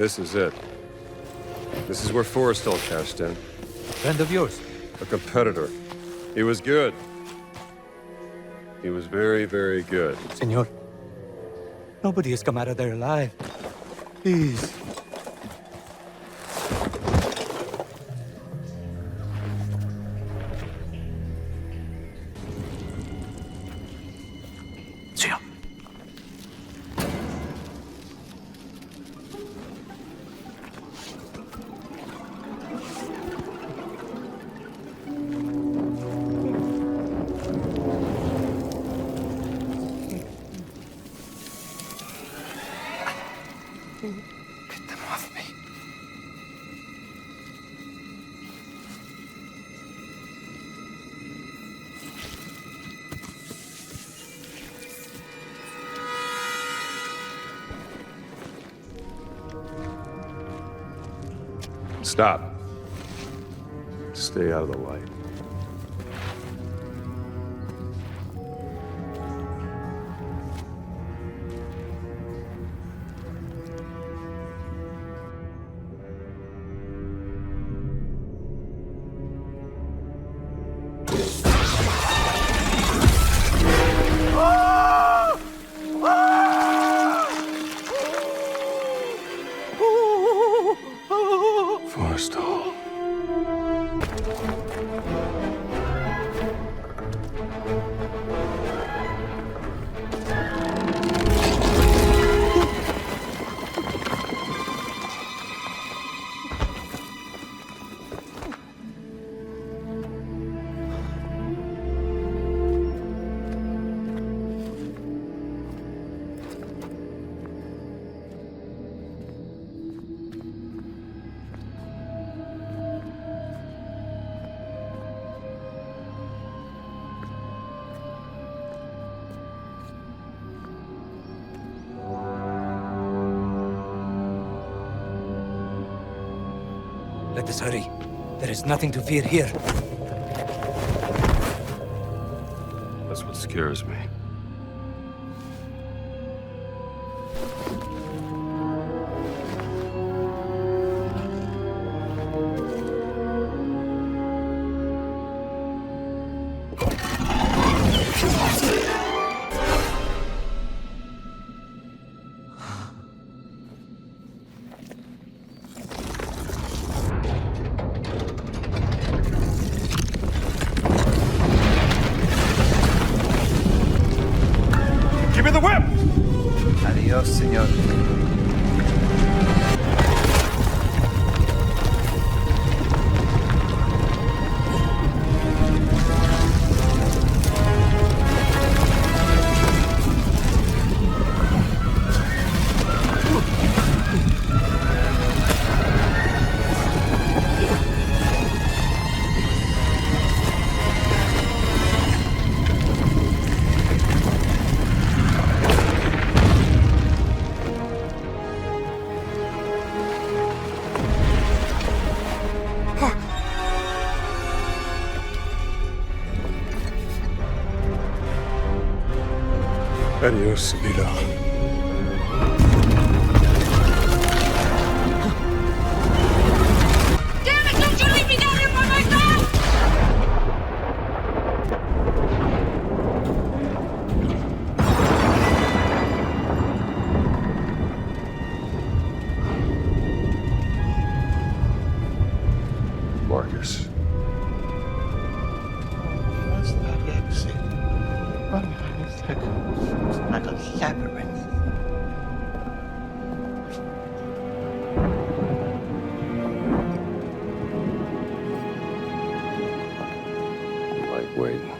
This is it. This is where Forrestal cashed in. Friend of yours? A competitor. He was good. He was very, very good. Senor, nobody has come out of there alive. Please. Get them off me. Stop. Stay out of the light. Forrestal. Let us hurry. There is nothing to fear here. That's what scares me. Give me the whip! Adiós, señor. Adios, vida. Damn it, don't you leave me down here by myself! Marcus. What's that exit? Like a labyrinth. Like waiting.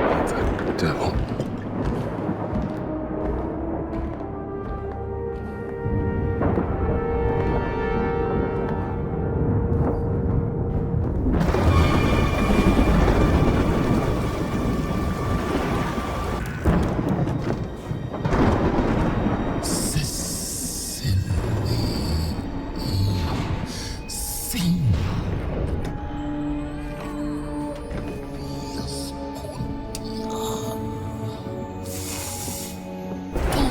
What the devil?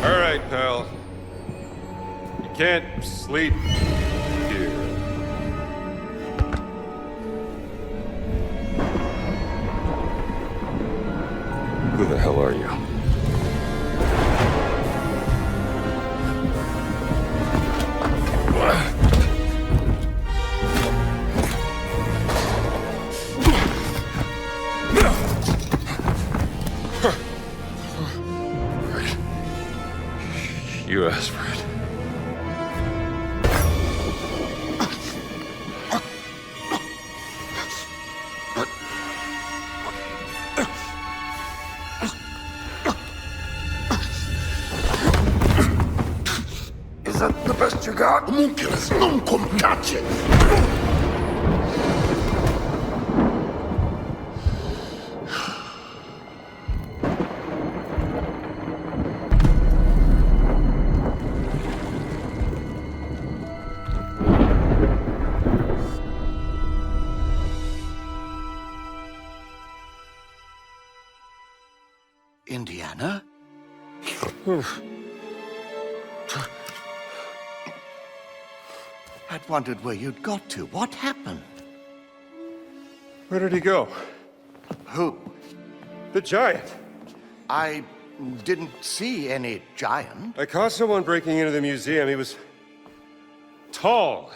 All right, pal. You can't sleep here. Who the hell are you? You asked for it. Is that the best you got? Homunculus, non compiace! Indiana? I'd wondered where you'd got to. What happened? Where did he go? Who? The giant. I didn't see any giant. I caught someone breaking into the museum. He was tall.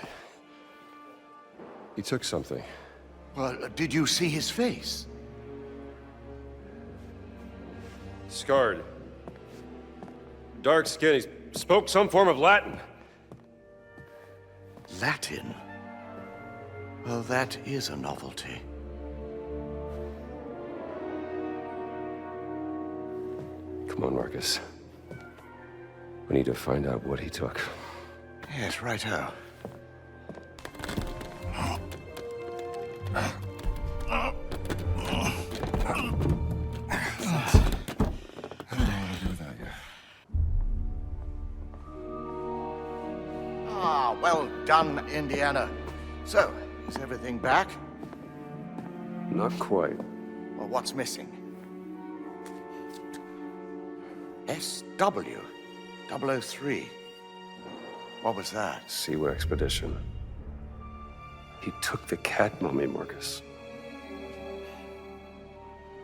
He took something. Well, did you see his face? Scarred. Dark skin. He spoke some form of Latin. Latin? Well, that is a novelty. Come on, Marcus. We need to find out what he took. Yes, right-o. Ah, well done, Indiana. So, is everything back? Not quite. Well, what's missing? SW 003. What was that? Siwa expedition. He took the cat mummy, Marcus.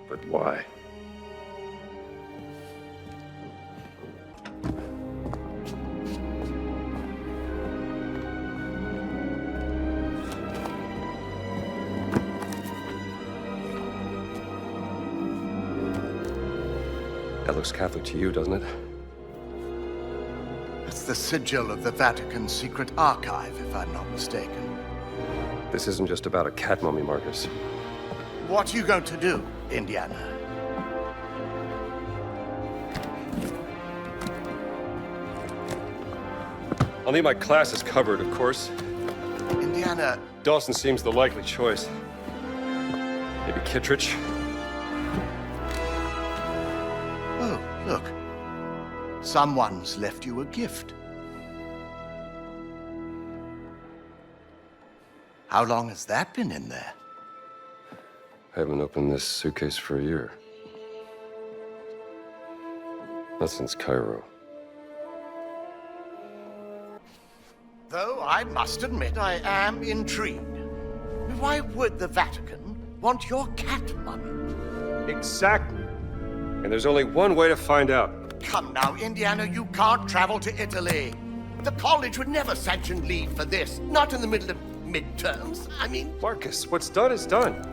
But why? That looks Catholic to you, doesn't it? It's the sigil of the Vatican Secret Archive, if I'm not mistaken. This isn't just about a cat mummy, Marcus. What are you going to do, Indiana? I'll need my classes covered, of course. Indiana, Dawson seems the likely choice. Maybe Kittredge? oh, look. Someone's left you a gift. How long has that been in there? I haven't opened this suitcase for a year. Not since Cairo. Though I must admit I am intrigued. Why would the Vatican want your cat mummy? Exactly. And there's only one way to find out. Come now, Indiana, you can't travel to Italy. The college would never sanction leave for this. Not in the middle of midterms. I mean... Marcus, what's done is done.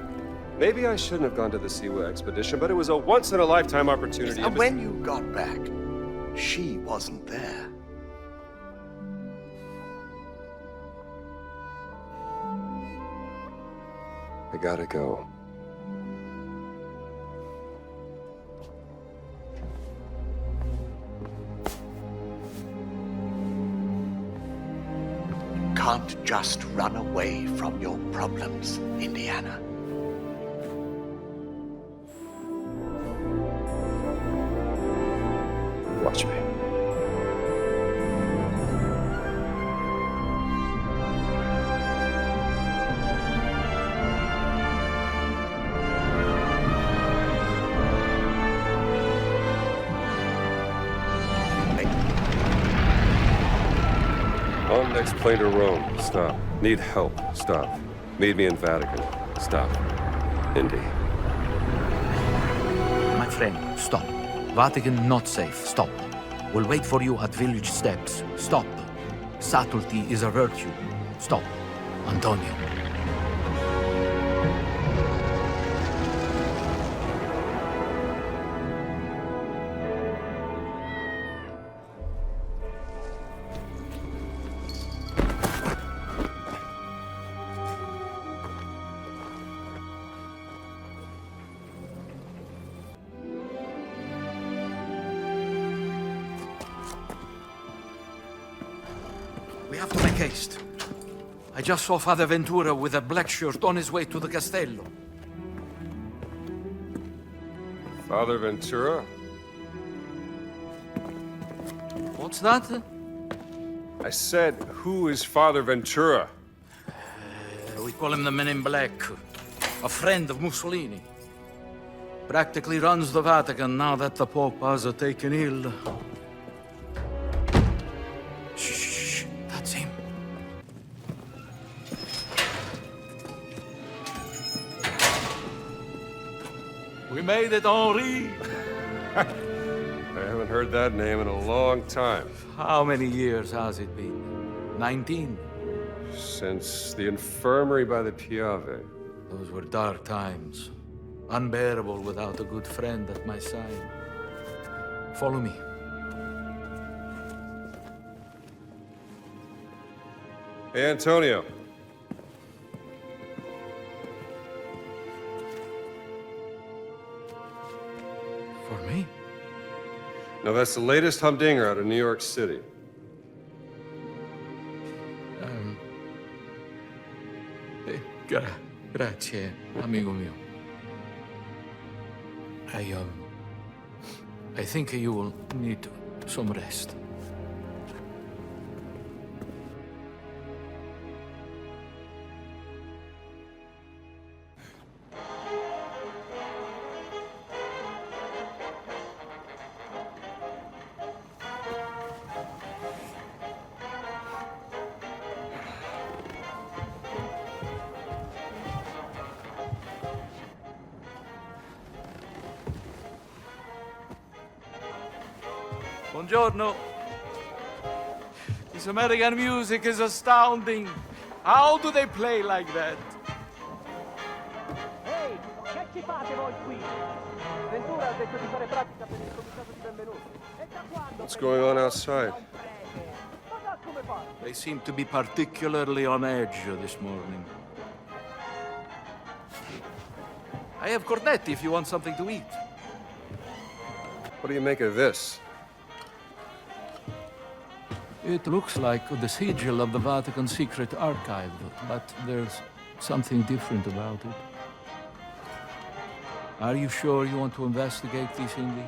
Maybe I shouldn't have gone to the Siwa expedition, but it was a once-in-a-lifetime opportunity. And when you got back, she wasn't there. I gotta go. Can't just run away from your problems, Indiana. Watch me. Next plane to Rome. Stop. Need help. Stop. Meet me in Vatican. Stop. Indy. My friend, stop. Vatican not safe. Stop. We'll wait for you at village steps. Stop. Subtlety is a virtue. Stop. Antonio. We have to make haste. I just saw Father Ventura with a black shirt on his way to the Castello. Father Ventura? What's that? I said, who is Father Ventura? We call him the Men in Black. A friend of Mussolini. Practically runs the Vatican now that the Pope has taken ill. Shh, that's him. We made it, Henri. I haven't heard that name in a long time. How many years has it been? 19? Since the infirmary by the Piave. Those were dark times. Unbearable without a good friend at my side. Follow me. Hey, Antonio. For me? No, that's the latest humdinger out of New York City. Grazie, amigo mio. I think you will need some rest. Buongiorno. This American music is astounding. How do they play like that? Ehi, che ci fate voi qui? Ventura ha detto di fare pratica per il comitato di benvenuti. E da quando? What's going on outside? Ma da come fate? They seem to be particularly on edge this morning. I have cornetti if you want something to eat. What do you make of this? It looks like the sigil of the Vatican Secret Archive, but there's something different about it. Are you sure you want to investigate this, Indy?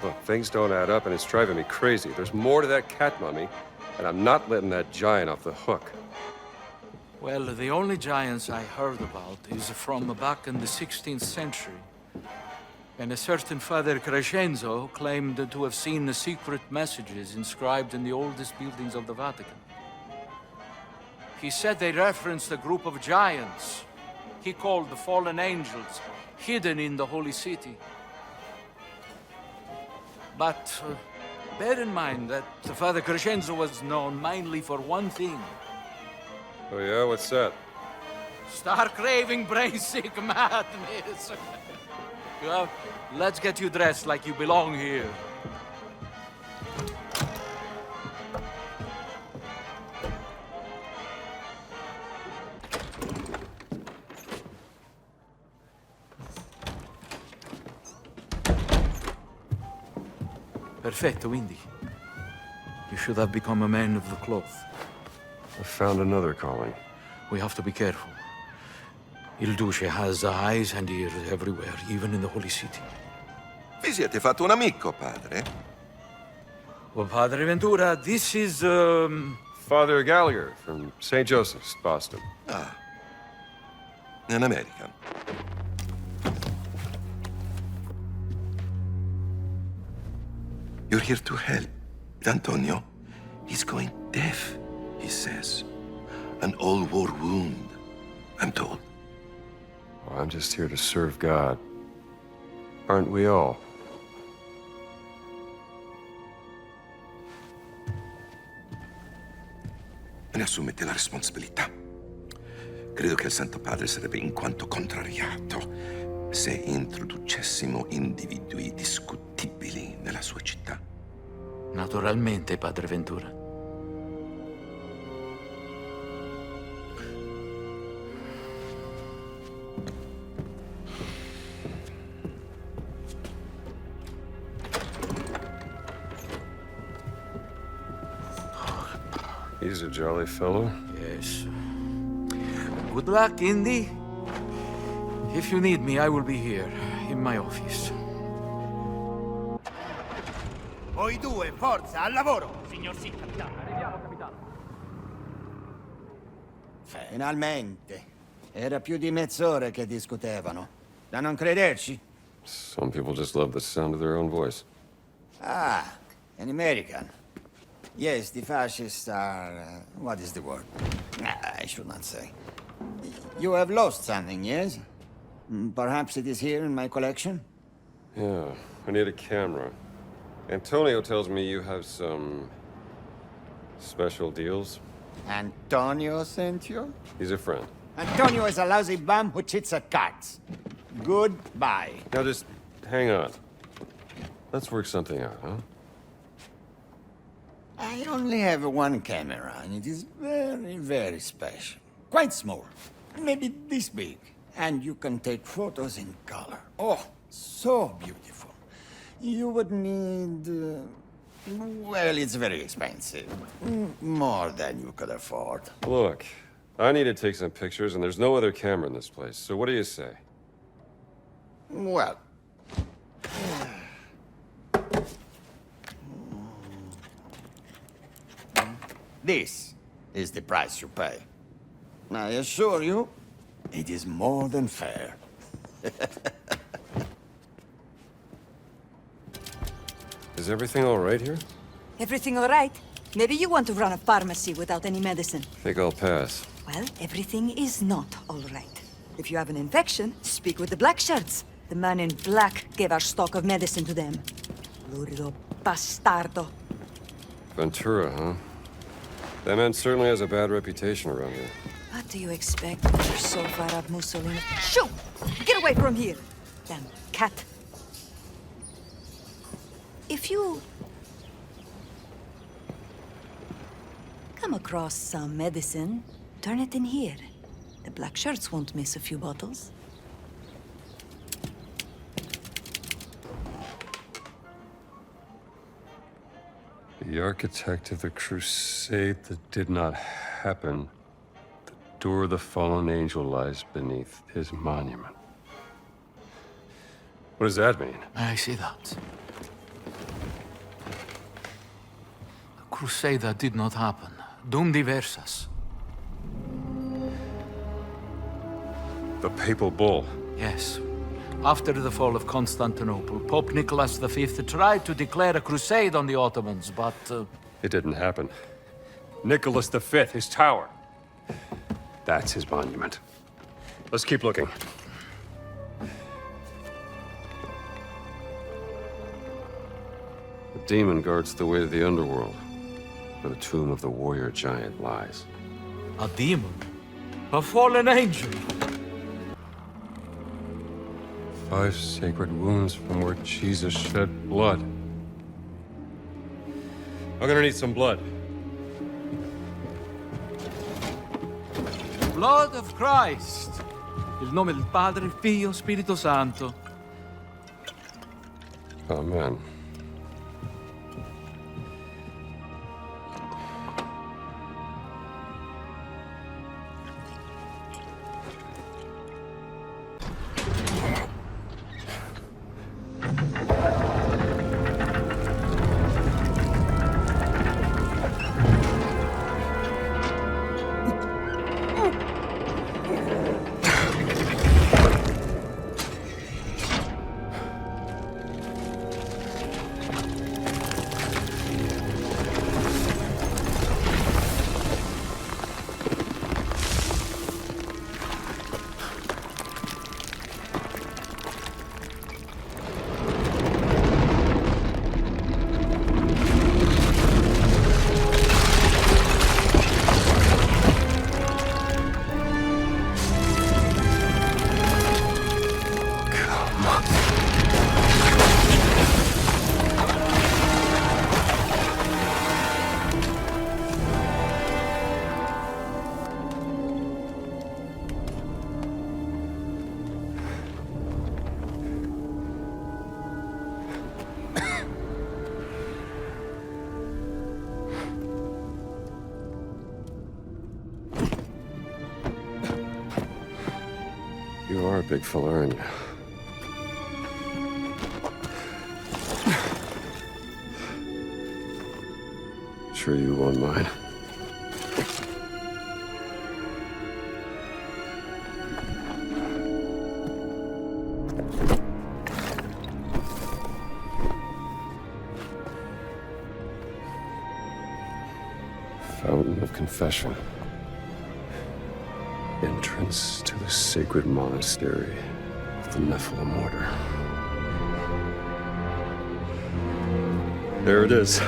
Look, things don't add up and it's driving me crazy. There's more to that cat mummy, and I'm not letting that giant off the hook. Well, the only giants I heard about is from back in the 16th century. And a certain Father Crescenzo claimed to have seen the secret messages inscribed in the oldest buildings of the Vatican. He said they referenced a group of giants he called the fallen angels, hidden in the holy city. But bear in mind that Father Crescenzo was known mainly for one thing. Oh yeah, what's that? Stark raving, brain-sick madness. Well, let's get you dressed like you belong here. Perfetto, Indy. You should have become a man of the cloth. I found another calling. We have to be careful. Il Duce has eyes and ears everywhere, even in the Holy City. Vi siete fatto un amico, padre? Well, Padre Ventura, this is, Father Gallagher from St. Joseph's, Boston. Ah, an American. You're here to help. Antonio, he's going deaf. he says. An old war wound, I'm told. Well, I'm just here to serve God. Aren't we all? Ne assumete la responsabilità. Credo che il Santo Padre sarebbe in quanto contrariato se introducessimo individui discutibili nella sua città. Naturalmente, Padre Ventura. He's a jolly fellow. Yes. Good luck, Indy. If you need me, I will be here, in my office. Voi due, forza, al lavoro! Signor sì, capitano. Arriviamo, capitano. Finalmente. Era più di mezz'ora che discutevano. Da non crederci? Some people just love the sound of their own voice. Ah, an American. Yes, the fascists are... what is the word? I should not say. You have lost something, yes? Perhaps it is here in my collection? Yeah, I need a camera. Antonio tells me you have some special deals. Antonio sent you? He's a friend. Antonio is a lousy bum who cheats at cards. Goodbye. Now just hang on. Let's work something out, huh? I only have one camera, and it is very, very special. Quite small. Maybe this big. And you can take photos in color. Oh, so beautiful. You would need... well, it's very expensive. More than you could afford. Look, I need to take some pictures, and there's no other camera in this place. So what do you say? Well... this is the price you pay. I assure you, it is more than fair. Is everything all right here? Everything all right? Maybe you want to run a pharmacy without any medicine. Think I'll pass. Well, everything is not all right. If you have an infection, speak with the black shirts. The man in black gave our stock of medicine to them. Lurido bastardo. Ventura, huh? That man certainly has a bad reputation around here. What do you expect, Mr. so far up Mussolini? Shoo! Get away from here! Damn cat. If you... come across some medicine, turn it in here. The black shirts won't miss a few bottles. The architect of the crusade that did not happen. The door of the fallen angel lies beneath his monument. What does that mean? I see that. The crusade that did not happen. Dum diversas. The papal bull. Yes. After the fall of Constantinople, Pope Nicholas V tried to declare a crusade on the Ottomans, but... It didn't happen. Nicholas V, his tower. That's his monument. Let's keep looking. The demon guards the way to the underworld, where the tomb of the warrior giant lies. A demon? A fallen angel? 5 sacred wounds from where Jesus shed blood. I'm gonna need some blood. Blood of Christ. Il nome del Padre, Figlio, Spirito Santo. Amen. You are a big fella, aren't you? Sure you won't mind. Fountain of Confession. Entrance to the sacred monastery of the Nephilim Order. There it is.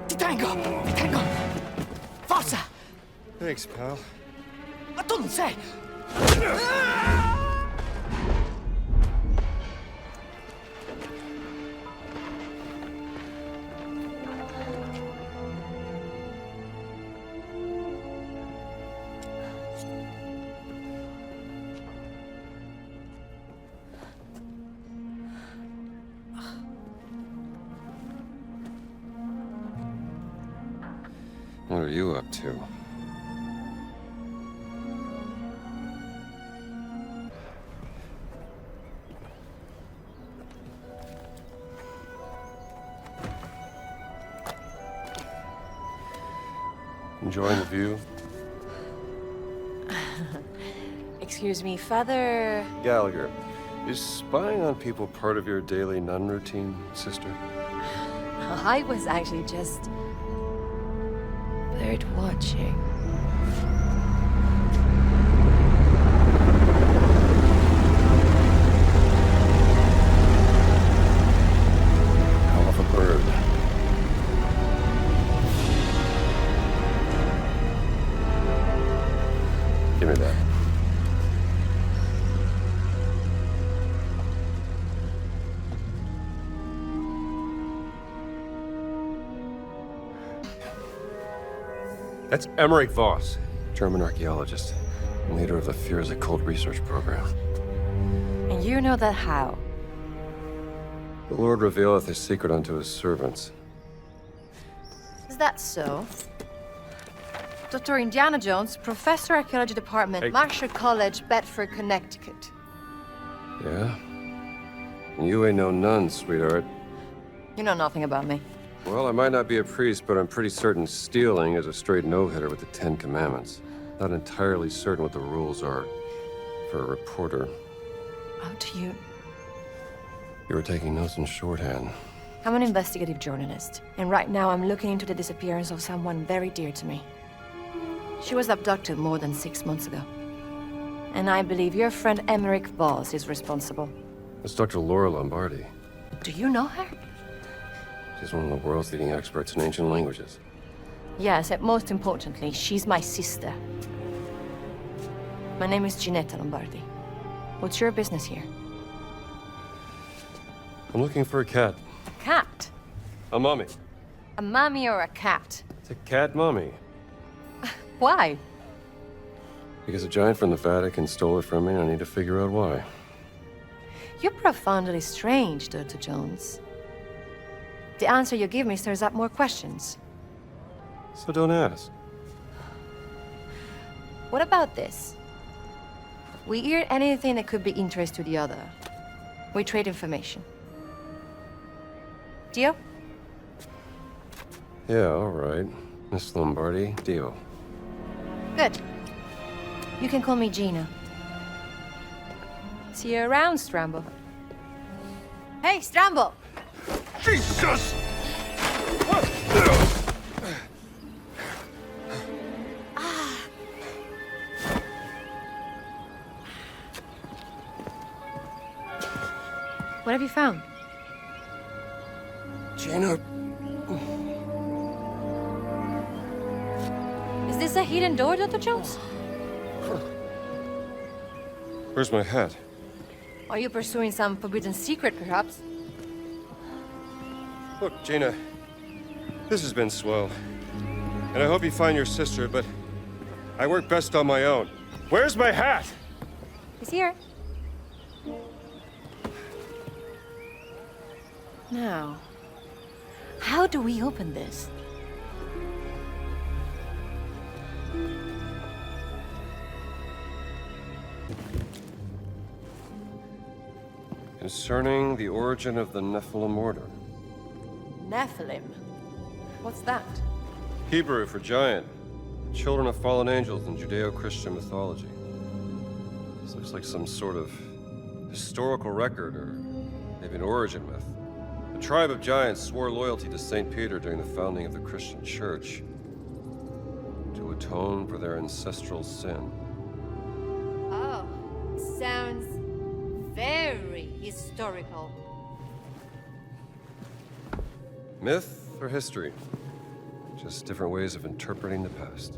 Detengo! Forza! Thanks, pal. Ma tu non sei... What are you up to? Enjoying the view? Excuse me, Father... Gallagher, is spying on people part of your daily nun routine, sister? I was actually just... bird watching. Hell of a bird. Give me that. That's Emmerichu Vossou, German archaeologist, and leader of the Fears Occult research program. And you know that how? The Lord revealeth his secret unto his servants. Is that so? Dr. Indiana Jones, Professor Archaeology Department, Marshall College, Bedford, Connecticut. Yeah? You ain't no nun, sweetheart. You know nothing about me. Well, I might not be a priest, but I'm pretty certain stealing is a straight no-hitter with the Ten Commandments. Not entirely certain what the rules are for a reporter. How do you... You were taking notes in shorthand. I'm an investigative journalist, and right now I'm looking into the disappearance of someone very dear to me. She was abducted more than 6 months ago. And I believe your friend Emmerichu Vossou is responsible. That's Dr. Laura Lombardi. Do you know her? She's one of the world's leading experts in ancient languages. Yes, and most importantly, she's my sister. My name is Gina Lombardi. What's your business here? I'm looking for a cat. A cat? A mummy. A mummy or a cat? It's a cat mummy. Why? Because a giant from the Vatican stole it from me, and I need to figure out why. You're profoundly strange, Dr. Jones. The answer you give me stirs up more questions. So don't ask. What about this? We hear anything that could be interest to the other. We trade information. Deal? Yeah, all right. Miss Lombardi, deal. Good. You can call me Gina. See you around, Strambo. Hey, Strambo! Jesus! What have you found? Gina. Is this a hidden door, Dr. Jones? Where's my hat? Are you pursuing some forbidden secret, perhaps? Look, Gina, this has been swell. And I hope you find your sister, but I work best on my own. Where's my hat? He's here. Now, how do we open this? Concerning the origin of the Nephilim order. Nephilim? What's that? Hebrew for giant. Children of fallen angels in Judeo-Christian mythology. This looks like some sort of historical record or maybe an origin myth. The tribe of giants swore loyalty to St. Peter during the founding of the Christian church to atone for their ancestral sin. Oh, sounds very historical. Myth or history? Just different ways of interpreting the past.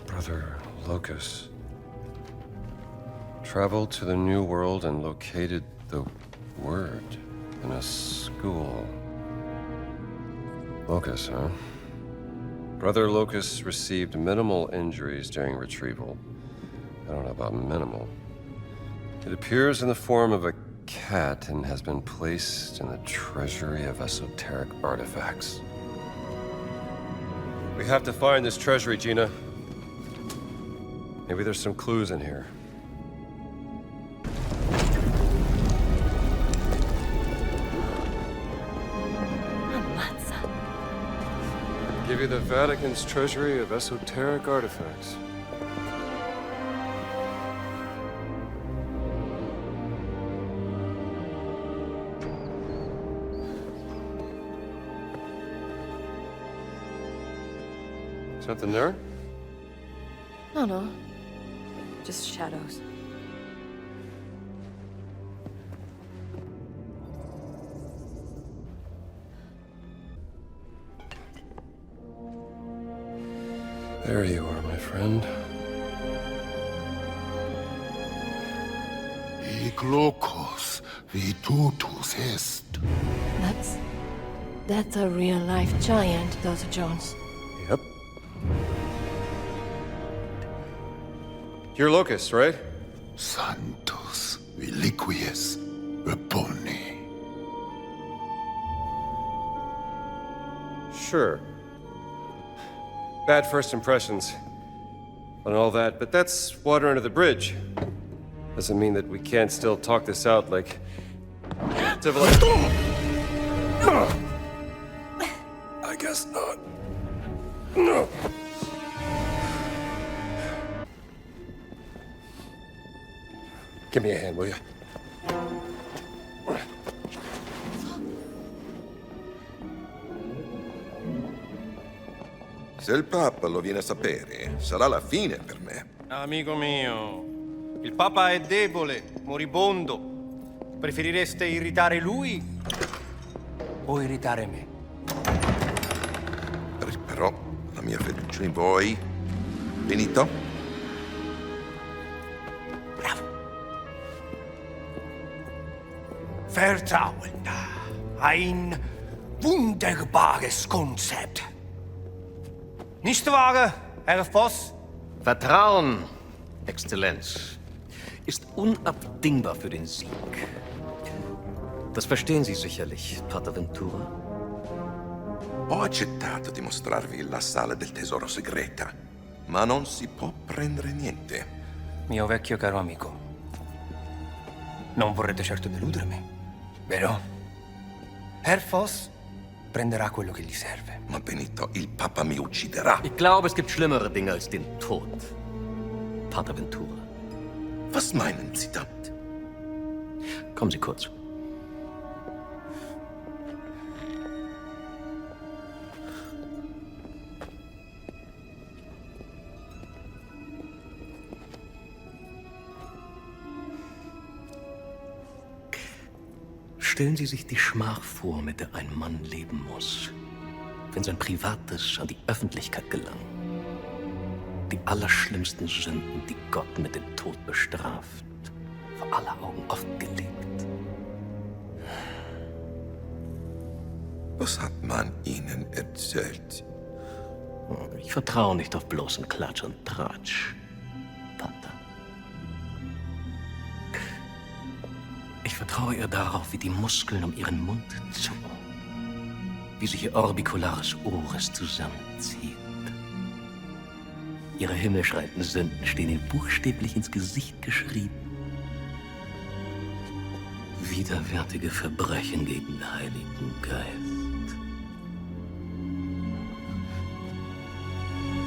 Brother Locus traveled to the New World and located the word in a school. Locus, huh? Brother Locus received minimal injuries during retrieval. I don't know about minimal. It appears in the form of a cat and has been placed in the treasury of esoteric artifacts. We have to find this treasury, Gina. Maybe there's some clues in here. Give you the Vatican's treasury of esoteric artifacts. Something there? No. Just shadows. There you are, my friend. Hic locus vitutus est. That's a real-life giant, Dr. Jones. Yep. You're Locus, right? Sanctus reliquies repone. Sure. Bad first impressions and all that, but that's water under the bridge. Doesn't mean that we can't still talk this out like civilized. I guess not. No. Give me a hand, will you? Se il Papa lo viene a sapere, sarà la fine per me. Amico mio, il Papa è debole, moribondo. Preferireste irritare lui o irritare me? Però la mia fiducia in voi, finito? Bravo. Vertrauen, ein wunderbares Konzept. Nicht wahr, Herr Voss? Vertrauen, Exzellenz, ist unabdingbar für den Sieg. Das verstehen Sie sicherlich, Pater Ventura. Ho accettato di mostrarvi la sala del tesoro segreta, ma non si può prendere niente. Mio vecchio caro amico, non vorrete certo deludermi, vero? Herr Voss prenderà quello che gli serve. Ma Benito, il Papa mi ucciderà. Ich glaube, es gibt schlimmere Dinge als den Tod, Pater Ventura. Was meinen Sie damit? Kommen Sie kurz. Stellen Sie sich die Schmach vor, mit der ein Mann leben muss, wenn sein Privates an die Öffentlichkeit gelangt. Die allerschlimmsten Sünden, die Gott mit dem Tod bestraft, vor aller Augen offengelegt. Was hat man Ihnen erzählt? Ich vertraue nicht auf bloßen Klatsch und Tratsch, Pater. Ich vertraue ihr darauf, wie die Muskeln um ihren Mund zucken, wie sich ihr orbicularis oris zusammenzieht. Ihre himmelschreienden Sünden stehen ihr buchstäblich ins Gesicht geschrieben. Widerwärtige Verbrechen gegen den Heiligen Geist.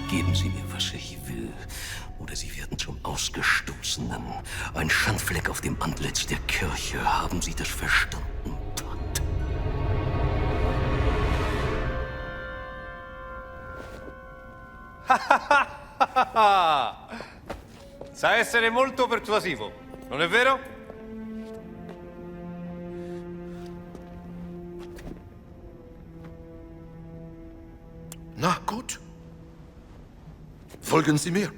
Geben Sie mir, was ich will, oder Sie werden zum Ausgestoßenen. Ein Schandfleck auf dem Antlitz der Kirche. Haben Sie das verstanden, Pater? Sa essere molto persuasivo, non è vero? Na gut. Folgen Sie mir.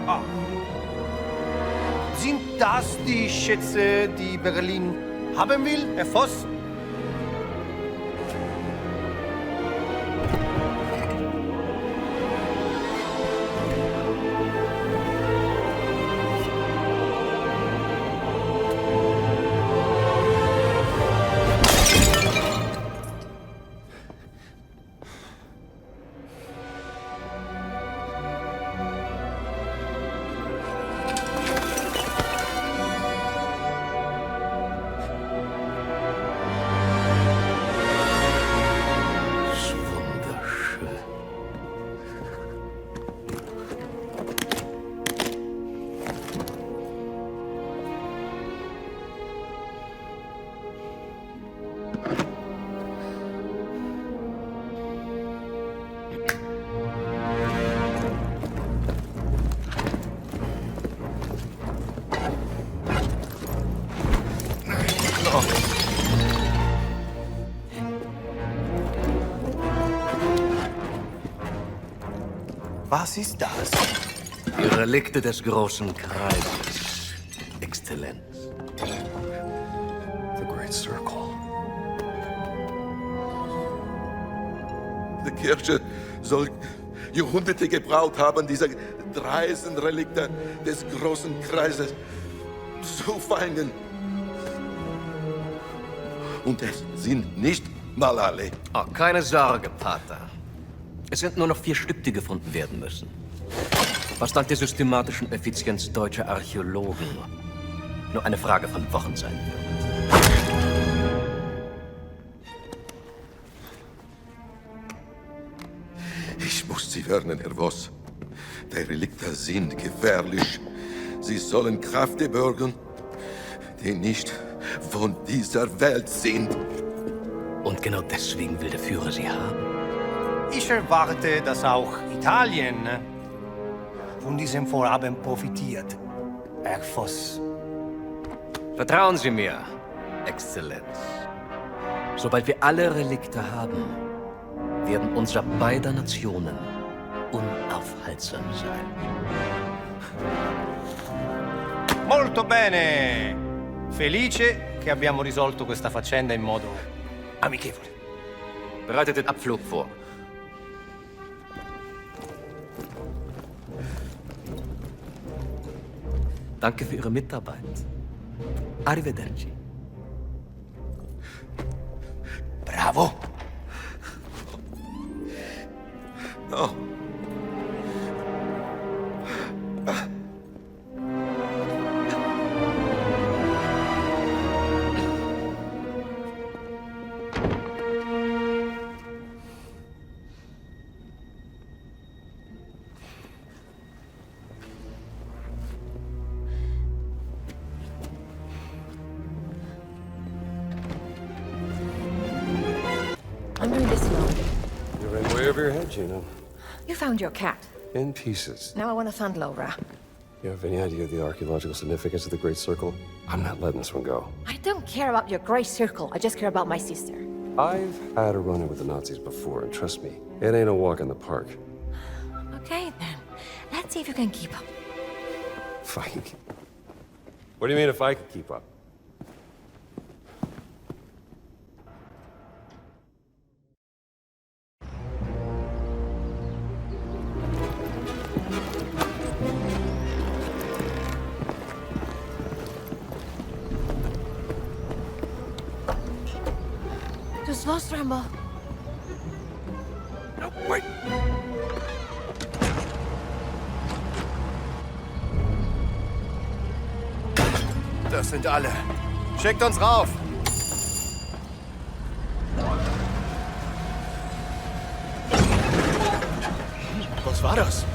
Ah. Sind das die Schätze, die Berlin haben will, Herr Voss? Was ist das? Die Relikte des großen Kreises, Exzellenz. The Great Circle. Die Kirche soll Jahrhunderte gebraucht haben, diese dreisten Relikte des großen Kreises zu finden. Und es sind nicht mal alle. Oh, keine Sorge, Pater. Es sind nur noch 4 Stück, die gefunden werden müssen. Was dank der systematischen Effizienz deutscher Archäologen nur eine Frage von Wochen sein wird. Ich muss Sie warnen, Herr Voss. Die Relikte sind gefährlich. Sie sollen Kräfte bergen, die nicht von dieser Welt sind. Und genau deswegen will der Führer sie haben. Ich erwarte, dass auch Italien von diesem Vorhaben profitiert, Herr Voss. Vertrauen Sie mir, Exzellenz. Sobald wir alle Relikte haben, werden unser beider Nationen unaufhaltsam sein. Molto bene! Felice che abbiamo risolto questa faccenda in modo amichevole. Bereitet den Abflug vor. Danke für Ihre Mitarbeit. Arrivederci. Bravo! Oh. I'm doing this alone. You're in way over your head, Gina. You found your cat. In pieces. Now I want to find Laura. You have any idea of the archaeological significance of the Great Circle? I'm not letting this one go. I don't care about your Great Circle. I just care about my sister. I've had a run-in with the Nazis before, and trust me, it ain't a walk in the park. Okay, then. Let's see if you can keep up. Fine. What do you mean if I can keep up? Just lost, Rambo. No, wait. Das sind alle. Schickt uns rauf! Was war das?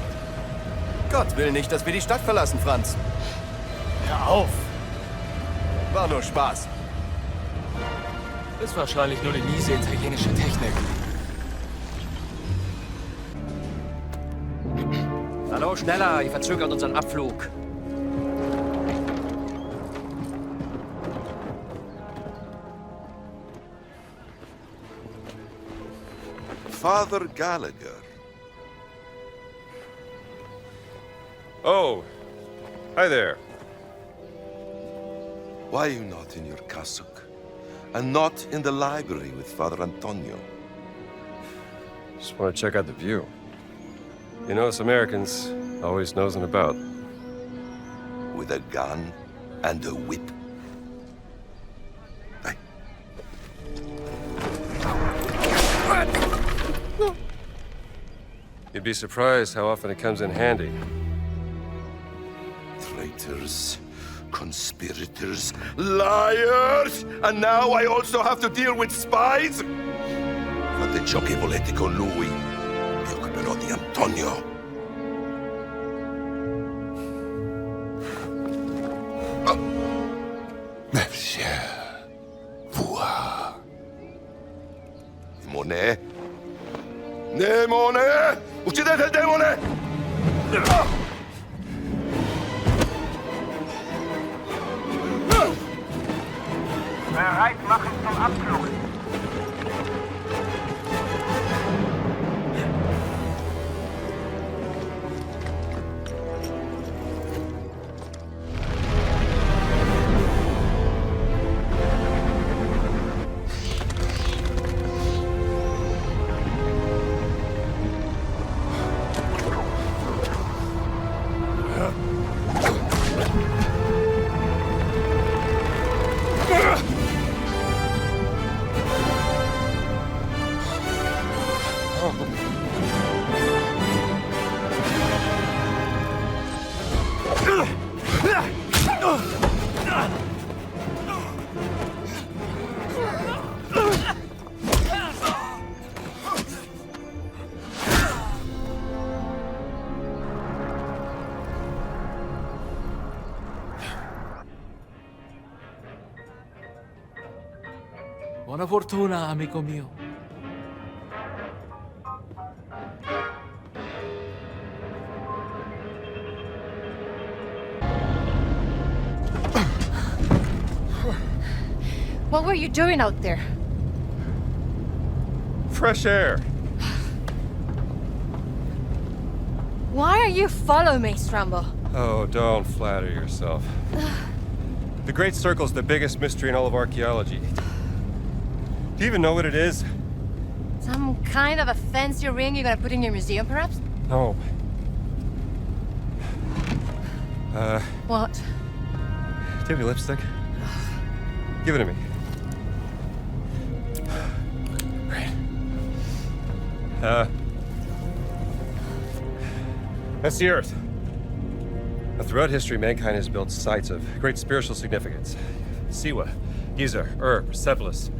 Gott will nicht, dass wir die Stadt verlassen, Franz. Hör auf! War nur Spaß. Ist wahrscheinlich nur die miese italienische Technik. Hallo, schneller, ihr verzögert unseren Abflug. Father Gallagher. Oh, hi there. Why are you not in your cassock? And not in the library with Father Antonio? Just want to check out the view. You know, us Americans always nosing about. With a gun and a whip. Hey. You'd be surprised how often it comes in handy. Traitors, conspirators, liars! And now I also have to deal with spies? Fate ciò che volete con lui. Mi occuperò di Antonio. Monsieur, voir. Demone? Demone! Uccidete il demone! Bereit machen zum Abflug. Buona fortuna, amico mio. What were you doing out there? Fresh air. Why are you following me, Strambo? Oh, don't flatter yourself. The Great Circle's the biggest mystery in all of archaeology. Do you even know what it is? Some kind of a fancy ring you're gonna put in your museum, perhaps? No. What? Do you have any lipstick? Give it to me. Great. That's the Earth. Now, throughout history, mankind has built sites of great spiritual significance. Siwa, Giza, Persepolis,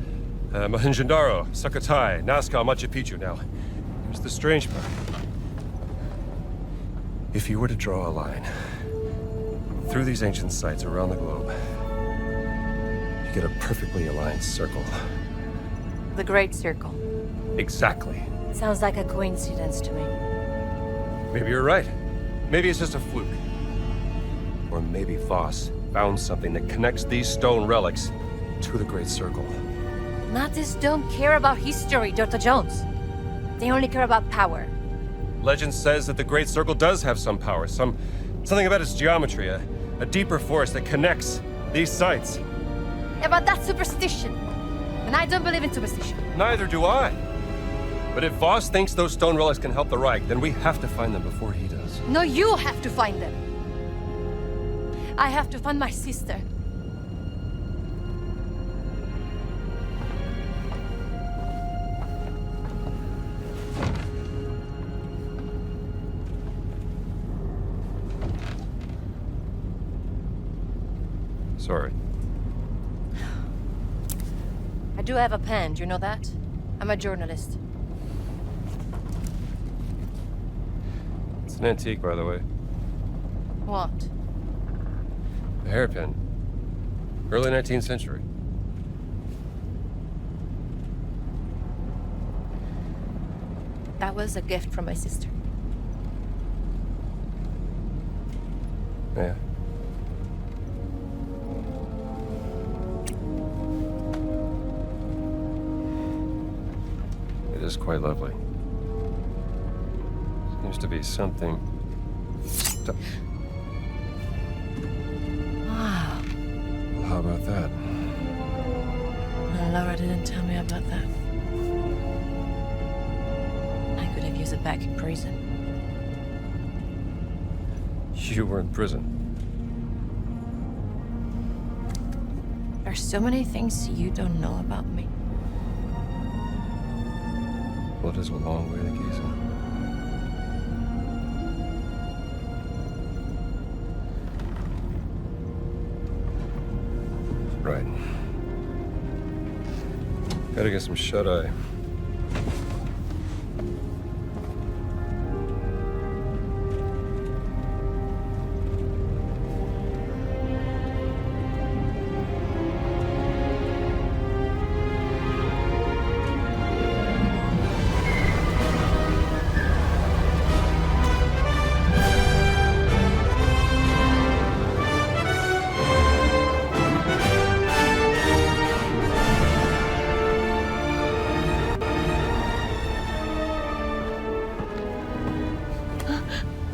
Mohenjo-Daro, Sukhothai, Nazca, Machu Picchu. Now, here's the strange part. If you were to draw a line through these ancient sites around the globe, you get a perfectly aligned circle. The Great Circle. Exactly. Sounds like a coincidence to me. Maybe you're right. Maybe it's just a fluke. Or maybe Voss found something that connects these stone relics to the Great Circle. Nazis don't care about history, Dr. Jones. They only care about power. Legend says that the Great Circle does have some power, something about its geometry, a deeper force that connects these sites. Yeah, but that's superstition. And I don't believe in superstition. Neither do I. But if Voss thinks those stone relics can help the Reich, then we have to find them before he does. No, you have to find them. I have to find my sister. Sorry. I do have a pen, do you know that? I'm a journalist. It's an antique, by the way. What? A hairpin. Early 19th century. That was a gift from my sister. Yeah. It is quite lovely. Seems to be something. Wow. Well, how about that? No, Laura didn't tell me about that. I could have used it back in prison. You were in prison. There's so many things you don't know about me. Well, it is a long way to Giza. Right. Gotta get some shut-eye.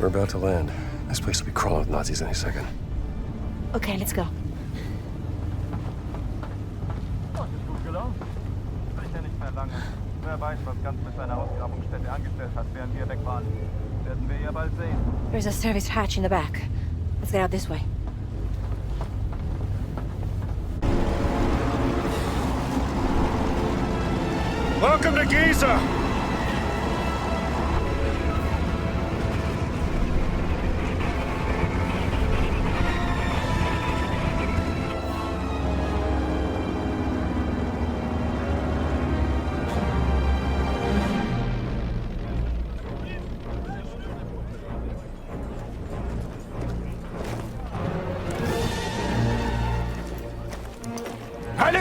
We're about to land. This place will be crawling with Nazis any second. Okay, let's go. Wer weiß, was Ganz mit seiner Ausgrabungsstätte angestellt hat, während wir weg waren. Werden wir ja bald sehen. There's a service hatch in the back. Let's get out this way. Welcome to Giza!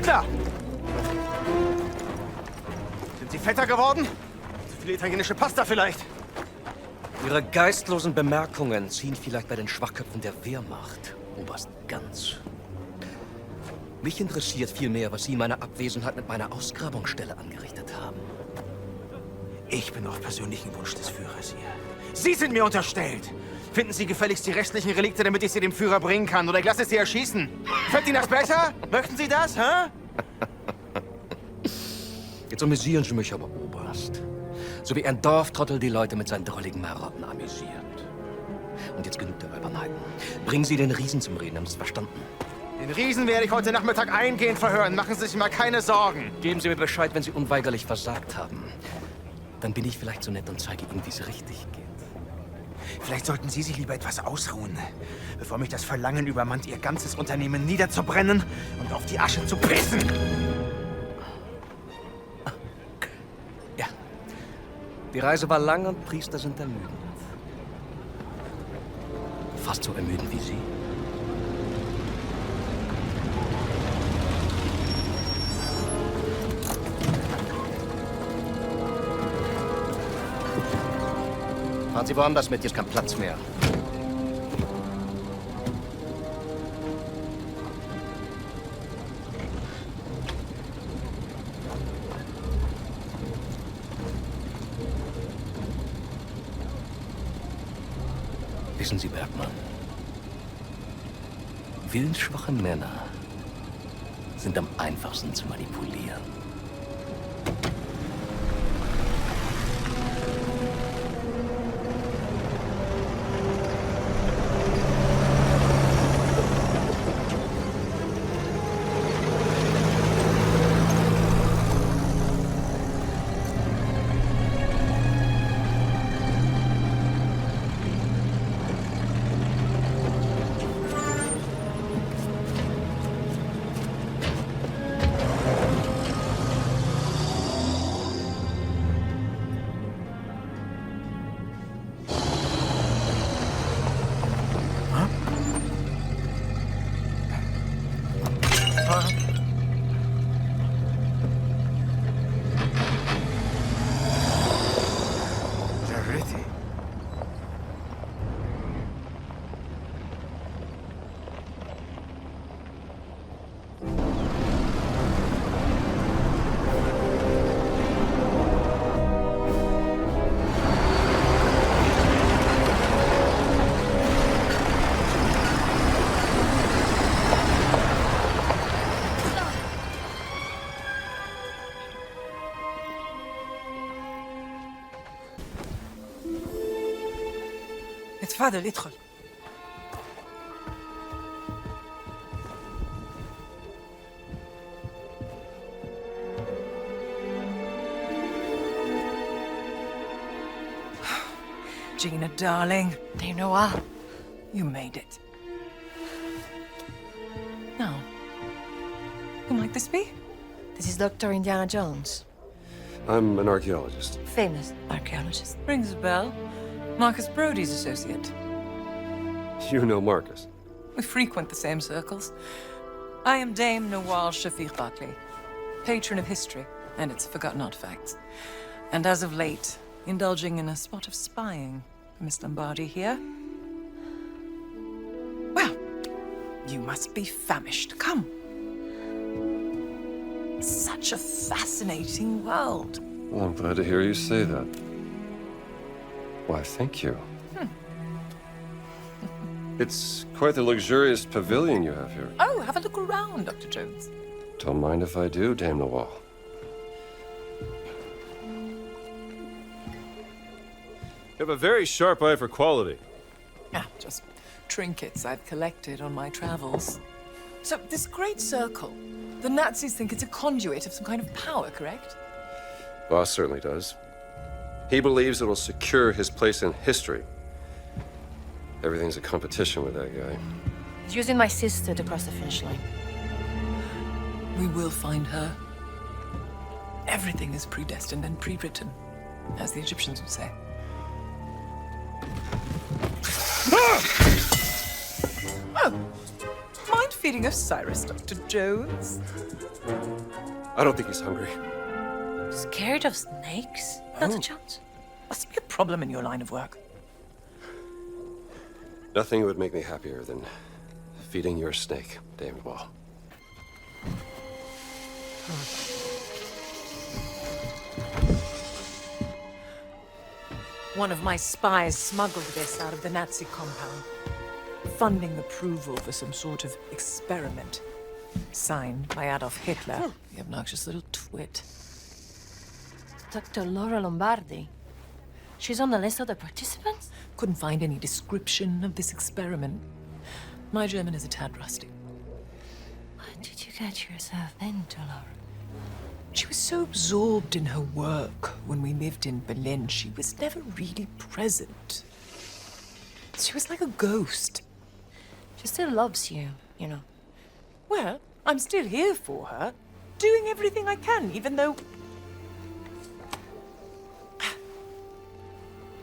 Hitler! Sind Sie fetter geworden? Zu viel italienische Pasta vielleicht? Ihre geistlosen Bemerkungen ziehen vielleicht bei den Schwachköpfen der Wehrmacht, Oberst Ganz. Mich interessiert vielmehr, was Sie in meiner Abwesenheit mit meiner Ausgrabungsstelle angerichtet haben. Ich bin auf persönlichen Wunsch des Führers hier. Sie sind mir unterstellt. Finden Sie gefälligst die restlichen Relikte, damit ich sie dem Führer bringen kann, oder ich lasse Sie erschießen. Fällt Ihnen das besser? Möchten Sie das, hä? Jetzt amüsieren Sie mich aber, Oberst. So wie ein Dorftrottel die Leute mit seinen drolligen Marotten amüsiert. Und jetzt genug der Überneiden. Bringen Sie den Riesen zum Reden, haben Sie es verstanden? Den Riesen werde ich heute Nachmittag eingehend verhören. Machen Sie sich mal keine Sorgen. Geben Sie mir Bescheid, wenn Sie unweigerlich versagt haben. Dann bin ich vielleicht so nett und zeige Ihnen, wie es richtig geht. Vielleicht sollten Sie sich lieber etwas ausruhen, bevor mich das Verlangen übermannt, Ihr ganzes Unternehmen niederzubrennen und auf die Asche zu pissen. Ja. Die Reise war lang und Priester sind ermüdend. Fast so ermüdend wie Sie. Fahren Sie woanders mit, hier ist kein Platz mehr. Wissen Sie, Bergmann, willensschwache Männer sind am einfachsten zu manipulieren. تفضل ادخل. Gina, darling. Noah. You made it. Now, who might this be? This is Dr. Indiana Jones. I'm an archaeologist. Famous archaeologist. Rings a bell. Marcus Brody's associate. You know Marcus? We frequent the same circles. I am Dame Nawal Shafiq Barkley, patron of history and its forgotten artifacts. And as of late, indulging in a spot of spying for Miss Lombardi here. Well, you must be famished. Come. Such a fascinating world. Well, I'm glad to hear you say that. Why, thank you. It's quite the luxurious pavilion you have here. Oh, have a look around, Dr. Jones. Don't mind if I do, Dame Nawal. You have a very sharp eye for quality. Ah, just trinkets I've collected on my travels. So, this Great Circle, the Nazis think it's a conduit of some kind of power, correct? Boss certainly does. He believes it'll secure his place in history. Everything's a competition with that guy. He's using my sister to cross the finish line. We will find her. Everything is predestined and pre-written, as the Egyptians would say. Oh, mind feeding Osiris, Dr. Jones? I don't think he's hungry. Scared of snakes, Dr. Jones? Must be a problem in your line of work. Nothing would make me happier than feeding your snake, Dame Wall. One of my spies smuggled this out of the Nazi compound. Funding approval for some sort of experiment. Signed by Adolf Hitler, the obnoxious little twit. Dr. Laura Lombardi. She's on the list of the participants? Couldn't find any description of this experiment. My German is a tad rusty. What did you get yourself into, Laura? She was so absorbed in her work when we lived in Berlin, she was never really present. She was like a ghost. She still loves you, you know. Well, I'm still here for her, doing everything I can, even though...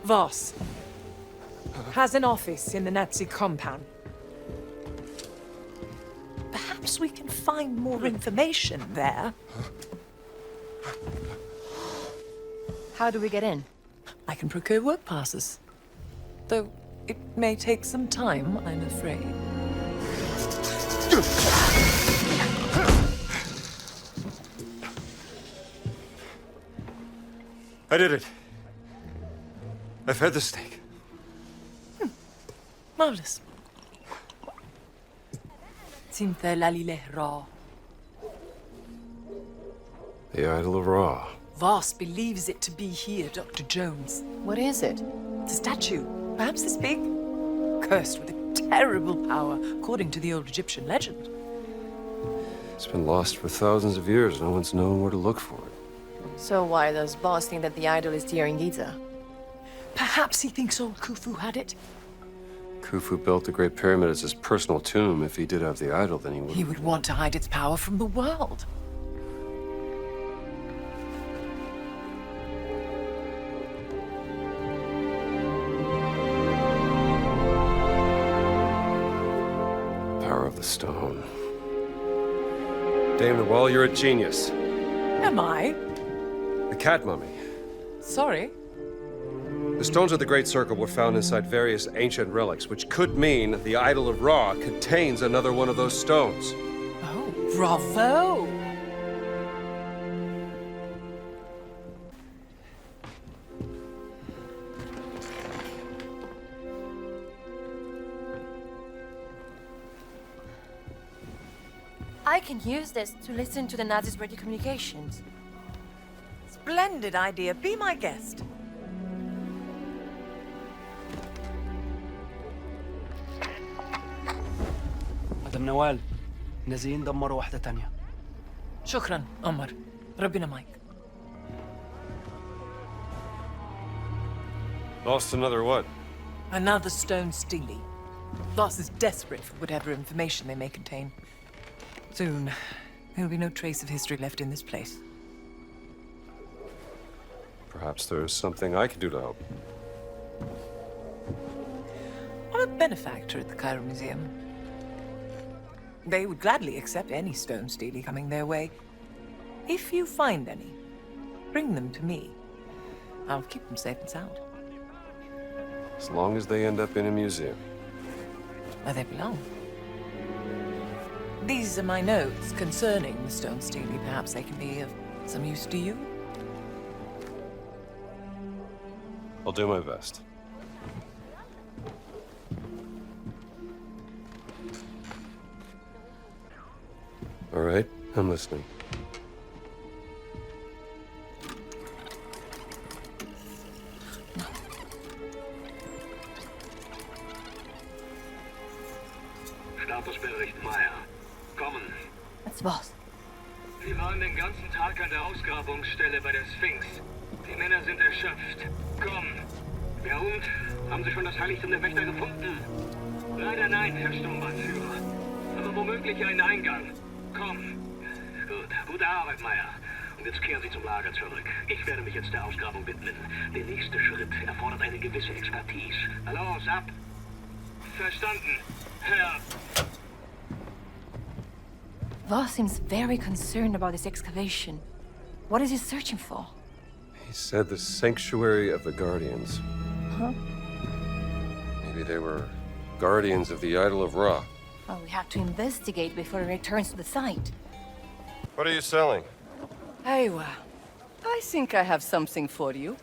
Voss has an office in the Nazi compound. Perhaps we can find more information there. How do we get in? I can procure work passes. Though it may take some time, I'm afraid. I did it. I've had the steak. Marvelous. Simte lalile raw. The Idol of Ra. Voss believes it to be here, Dr. Jones. What is it? It's a statue, perhaps this big, cursed with a terrible power, according to the old Egyptian legend. It's been lost for thousands of years. No one's known where to look for it. So why does Voss think that the idol is here in Giza? Perhaps he thinks old Khufu had it. Khufu built the Great Pyramid as his personal tomb. If he did have the idol, then he would... He would want to hide its power from the world. Power of the stone. Dame Nawal, you're a genius. Am I? The cat mummy. Sorry. The stones of the Great Circle were found inside various ancient relics, which could mean the Idol of Ra contains another one of those stones. Oh, bravo! I can use this to listen to the Nazis' radio communications. Splendid idea. Be my guest. مدام نوال النازيين دمروا واحدة تانية. شكرا عمر. ربنا معك. Lost another what? Another stone steely. Voss is desperate for whatever information they may contain. Soon, there'll be no trace of history left in this place. Perhaps there's something I can do to help. I'm a benefactor at the Cairo Museum. They would gladly accept any stone steely coming their way. If you find any, bring them to me. I'll keep them safe and sound. As long as they end up in a museum. Where they belong. These are my notes concerning the stone steely. Perhaps they can be of some use to you. I'll do my best. All right, I'm listening. Statusbericht Meier. Kommen. That's Voss. Wir waren den ganzen Tag an der Ausgrabungsstelle bei der Sphinx. Die Männer sind erschöpft. Komm. Ja und? Haben Sie schon das Heiligtum der Wächter gefunden? Leider nein, Herr Sturmbannführer. Aber womöglich einen Eingang. Komm. Gut. Gute Arbeit, Meier. Und jetzt kehren Sie zum Lager zurück. Ich werde mich jetzt der Ausgrabung widmen. Der nächste Schritt erfordert eine gewisse Expertise. Los, ab! Verstanden, Herr... Voss seems very concerned about this excavation. What is he searching for? He said the sanctuary of the Guardians. Huh? Maybe they were guardians of the Idol of Ra. Well, we have to investigate before he returns to the site. What are you selling? Aywa, I think I have something for you.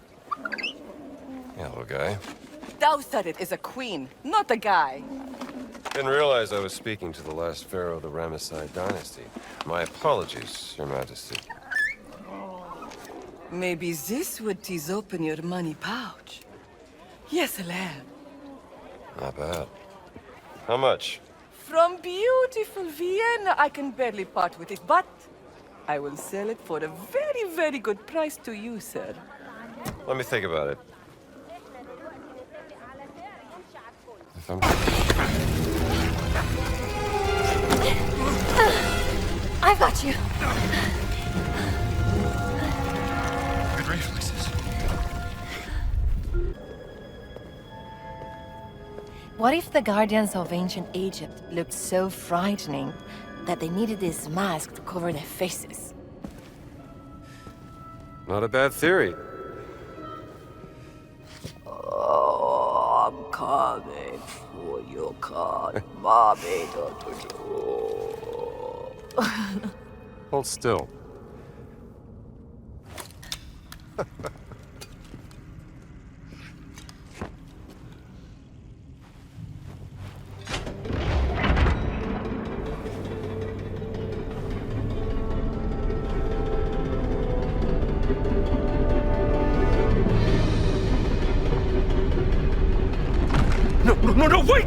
Hello, guy. Thou said it is a queen, not a guy. Didn't realize I was speaking to the last pharaoh of the Ramesside dynasty. My apologies, Your Majesty. Maybe this would tease open your money pouch. Yes, lad. Not bad. How much? From beautiful Vienna, I can barely part with it, but I will sell it for a very, very good price to you, sir. Let me think about it. If I'm... I got you. Good reflexes. What if the guardians of ancient Egypt looked so frightening that they needed this mask to cover their faces? Not a bad theory. Oh, I'm coming for your card, mommy. Hold still. No, wait!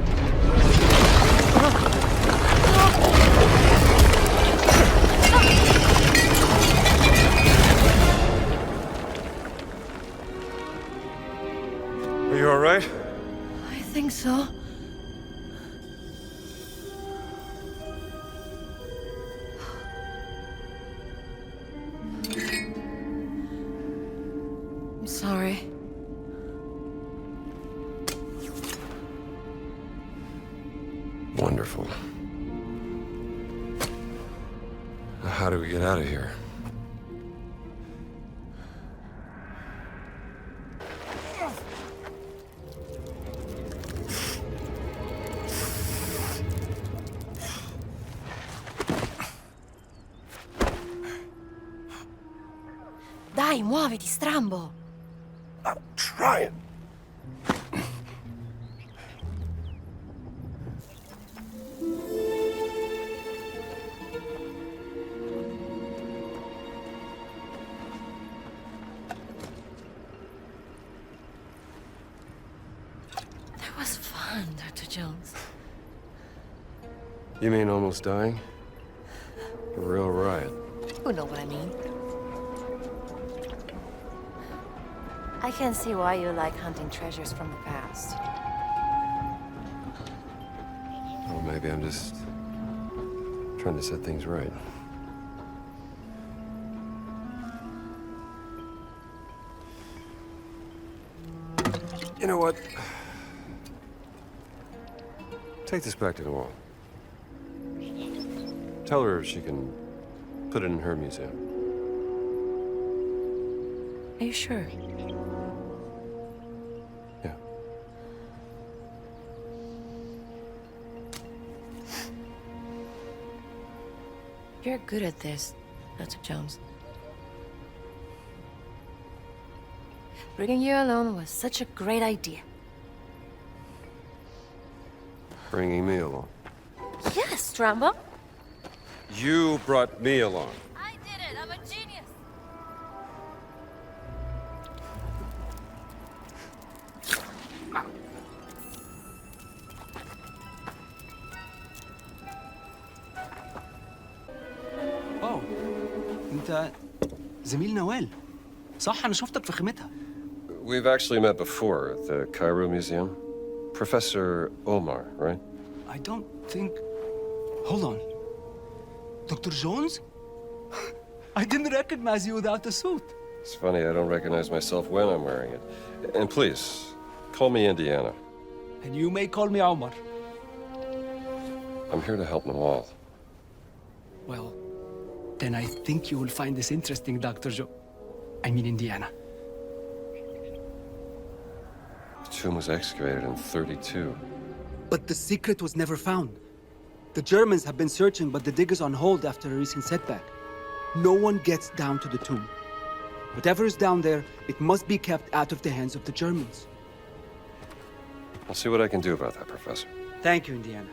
Are you all right? I think so. I'm sorry. Wonderful. Now, how do we get out of here? Dai, muoviti, strambo! I'm trying. That was fun, Dr. Jones. You mean almost dying? A real riot. You know what I mean. I can see why you like hunting treasures from the past. Or maybe I'm just trying to set things right. You know what? Take this back to Noel. Tell her she can put it in her museum. Are you sure? Yeah. You're good at this, Dr. Jones. Bringing you along was such a great idea. Bringing me along. Yes, Rambo. You brought me along. I did it. I'm a genius. واو انت زميل نوال صح انا شفتك في خيمتها. We've actually met before at the Cairo Museum. Professor Omar, right? I don't think... Hold on. Dr. Jones? I didn't recognize you without the suit. It's funny, I don't recognize myself when I'm wearing it. And please, call me Indiana. And you may call me Omar. I'm here to help Nawal. Well, then I think you will find this interesting, Indiana. The tomb was excavated in 32. But the secret was never found. The Germans have been searching, but the diggers on hold after a recent setback. No one gets down to the tomb. Whatever is down there, it must be kept out of the hands of the Germans. I'll see what I can do about that, Professor. Thank you, Indiana.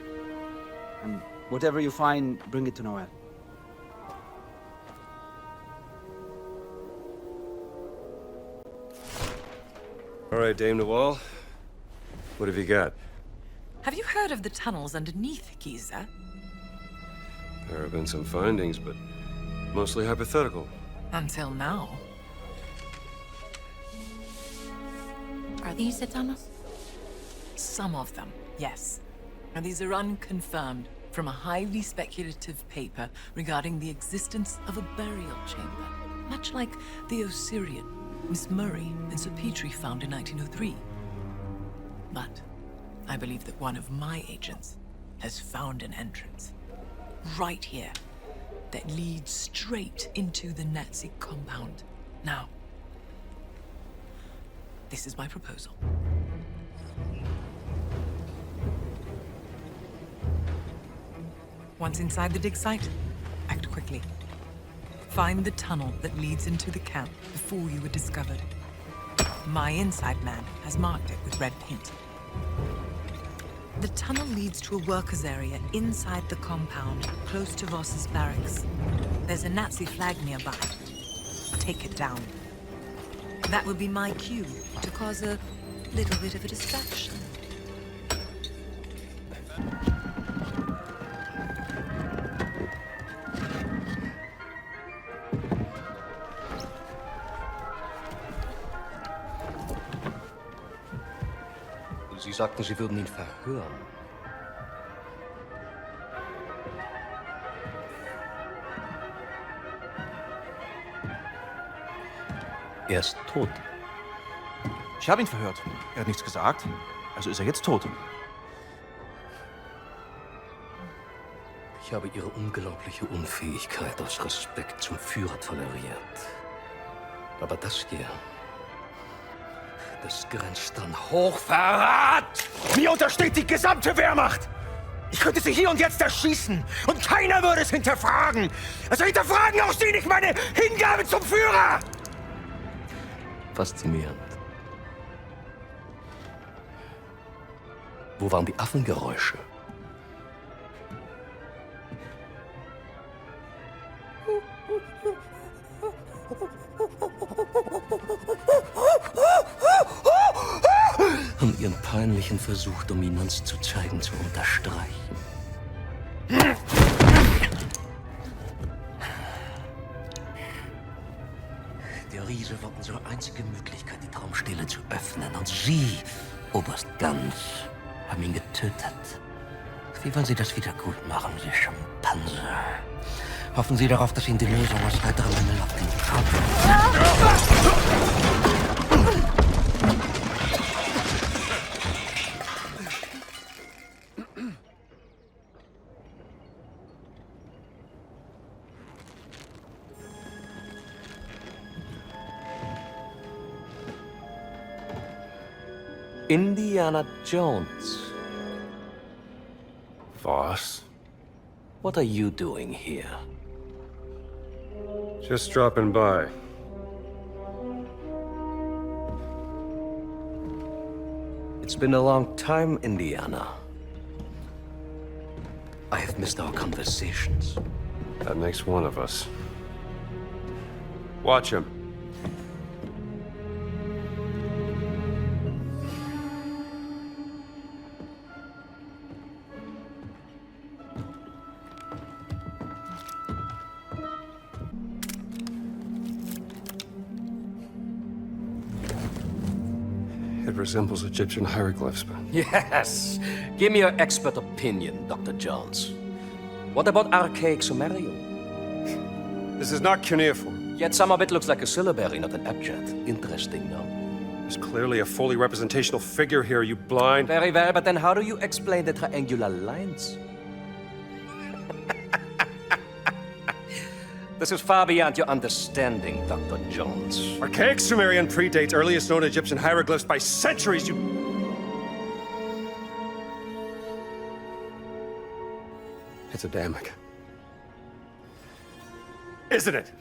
And whatever you find, bring it to Noel. All right, Dame Noel. What have you got? Have you heard of the tunnels underneath Giza? There have been some findings, but mostly hypothetical. Until now. Are these the tunnels? Some of them, yes. And these are unconfirmed from a highly speculative paper regarding the existence of a burial chamber, much like the Osirian Miss Murray and Sir Petrie found in 1903. But I believe that one of my agents has found an entrance right here that leads straight into the Nazi compound. Now, this is my proposal. Once inside the dig site, act quickly. Find the tunnel that leads into the camp before you were discovered. My inside man has marked it with red paint. The tunnel leads to a workers' area inside the compound, close to Voss's barracks. There's a Nazi flag nearby. Take it down. That would be my cue to cause a little bit of a distraction. Sie sagten, Sie würden ihn verhören. Er ist tot. Ich habe ihn verhört. Er hat nichts gesagt. Also ist er jetzt tot. Ich habe Ihre unglaubliche Unfähigkeit aus Respekt zum Führer toleriert. Aber das hier, das grenzt an Hochverrat! Mir untersteht die gesamte Wehrmacht! Ich könnte sie hier und jetzt erschießen und keiner würde es hinterfragen! Also hinterfragen auch Sie nicht meine Hingabe zum Führer! Faszinierend. Wo waren die Affengeräusche? Um Ihren peinlichen Versuch, Dominanz zu zeigen, zu unterstreichen. Der Riese war unsere einzige Möglichkeit, die Traumstele zu öffnen. Und Sie, Oberst Ganz, haben ihn getötet. Wie wollen Sie das wieder gut machen, Sie Schimpanse? Hoffen Sie darauf, dass Ihnen die Lösung aus heiterem Himmel auf den Kopf... Indiana Jones. Voss? What are you doing here? Just dropping by. It's been a long time, Indiana. I have missed our conversations. That makes one of us. Watch him. It resembles Egyptian hieroglyphs, but... Yes! Give me your expert opinion, Dr. Jones. What about archaic Sumerian? This is not cuneiform. Yet some of it looks like a syllabary, not an abjad. Interesting, no? There's clearly a fully representational figure here, you blind... Very well, but then how do you explain the triangular lines? This is far beyond your understanding, Dr. Jones. Archaic Sumerian predates earliest known Egyptian hieroglyphs by centuries, you... It's Adamic. Isn't it?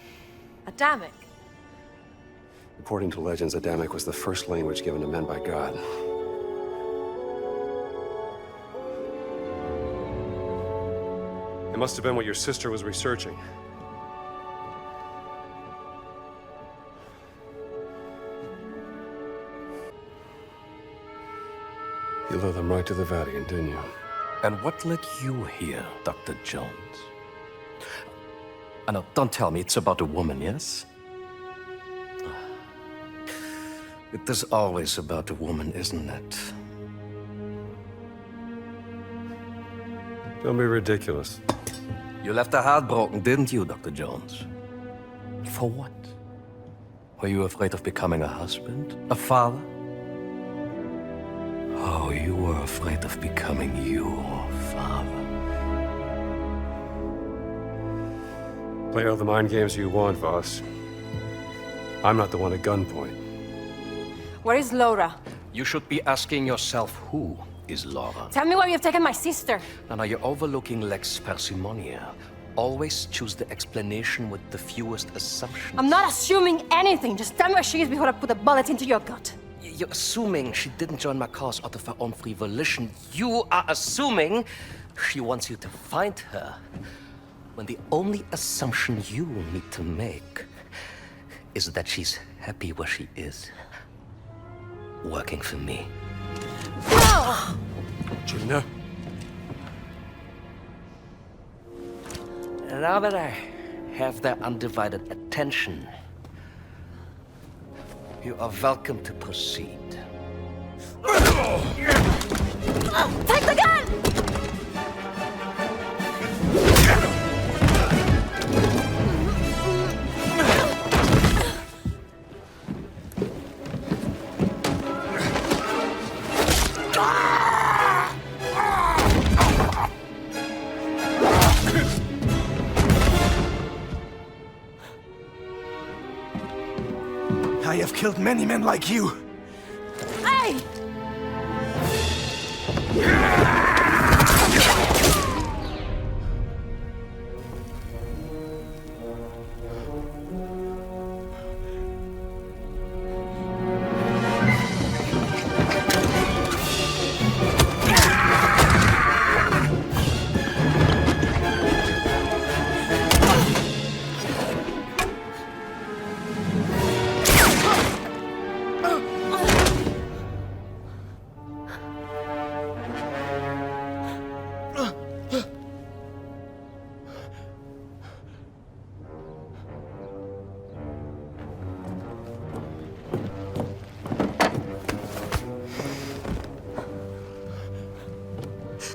Adamic? According to legends, Adamic was the first language given to men by God. It must have been what your sister was researching. You led them right to the Vatican, didn't you? And what led you here, Dr. Jones? Now, don't tell me it's about a woman, yes? It is always about a woman, isn't it? Don't be ridiculous. You left her heartbroken, didn't you, Dr. Jones? For what? Were you afraid of becoming a husband? A father? Oh, you were afraid of becoming your father. Play all the mind games you want, Voss. I'm not the one at gunpoint. Where is Laura? You should be asking yourself, who is Laura? Tell me where you've taken my sister. Now you're overlooking lex parsimonia. Always choose the explanation with the fewest assumptions. I'm not assuming anything. Just tell me where she is before I put a bullet into your gut. You're assuming she didn't join my cause out of her own free volition. You are assuming she wants you to find her, when the only assumption you need to make is that she's happy where she is, working for me. No! Gina? Now that I have their undivided attention, you are welcome to proceed. Take the gun! I have killed many men like you. Hey!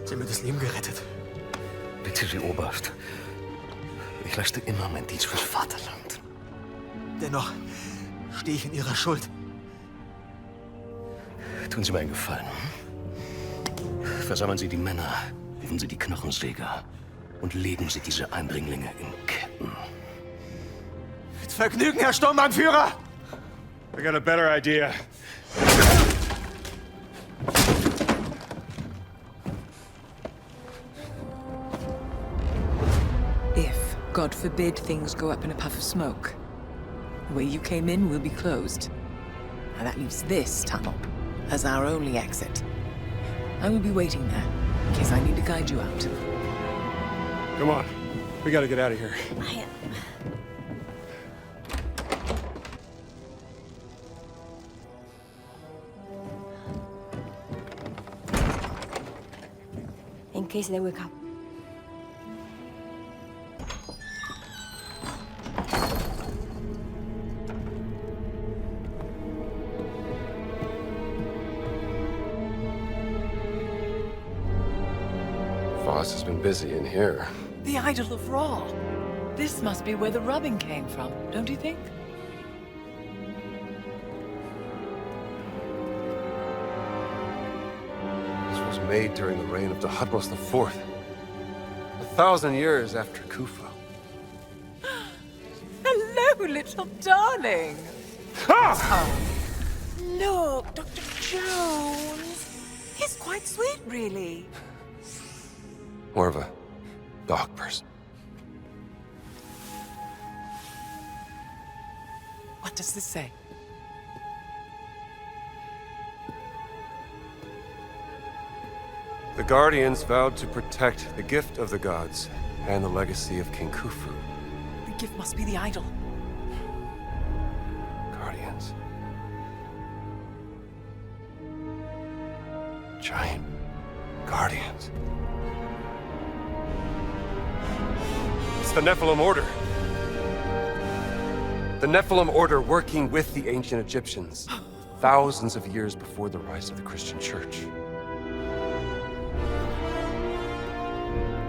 Sie haben mir das Leben gerettet. Bitte, Sie Oberst. Ich leiste immer meinen Dienst fürs Vaterland. Dennoch stehe ich in Ihrer Schuld. Tun Sie mir einen Gefallen. Versammeln Sie die Männer, rufen Sie die Knochensäger und legen Sie diese Eindringlinge in Ketten. Mit Vergnügen, Herr Sturmbannführer! I got a better idea. If, God forbid, things go up in a puff of smoke, the way you came in will be closed. And that leaves this tunnel as our only exit. I will be waiting there, in case I need to guide you out. Come on. We gotta get out of here. In case they wake up. Voss has been busy in here. The idol of Ra. This must be where the rubbing came from, don't you think? This was made during the reign of Thutmose IV. 1,000 years after Khufu. Hello, little darling. Oh. Look, Dr. Jones. He's quite sweet, really. More of a dog person. What does this say? The Guardians vowed to protect the gift of the gods and the legacy of King Khufu. The gift must be the idol. Guardians. Giant Guardians. It's the Nephilim Order. The Nephilim Order working with the ancient Egyptians, thousands of years before the rise of the Christian Church.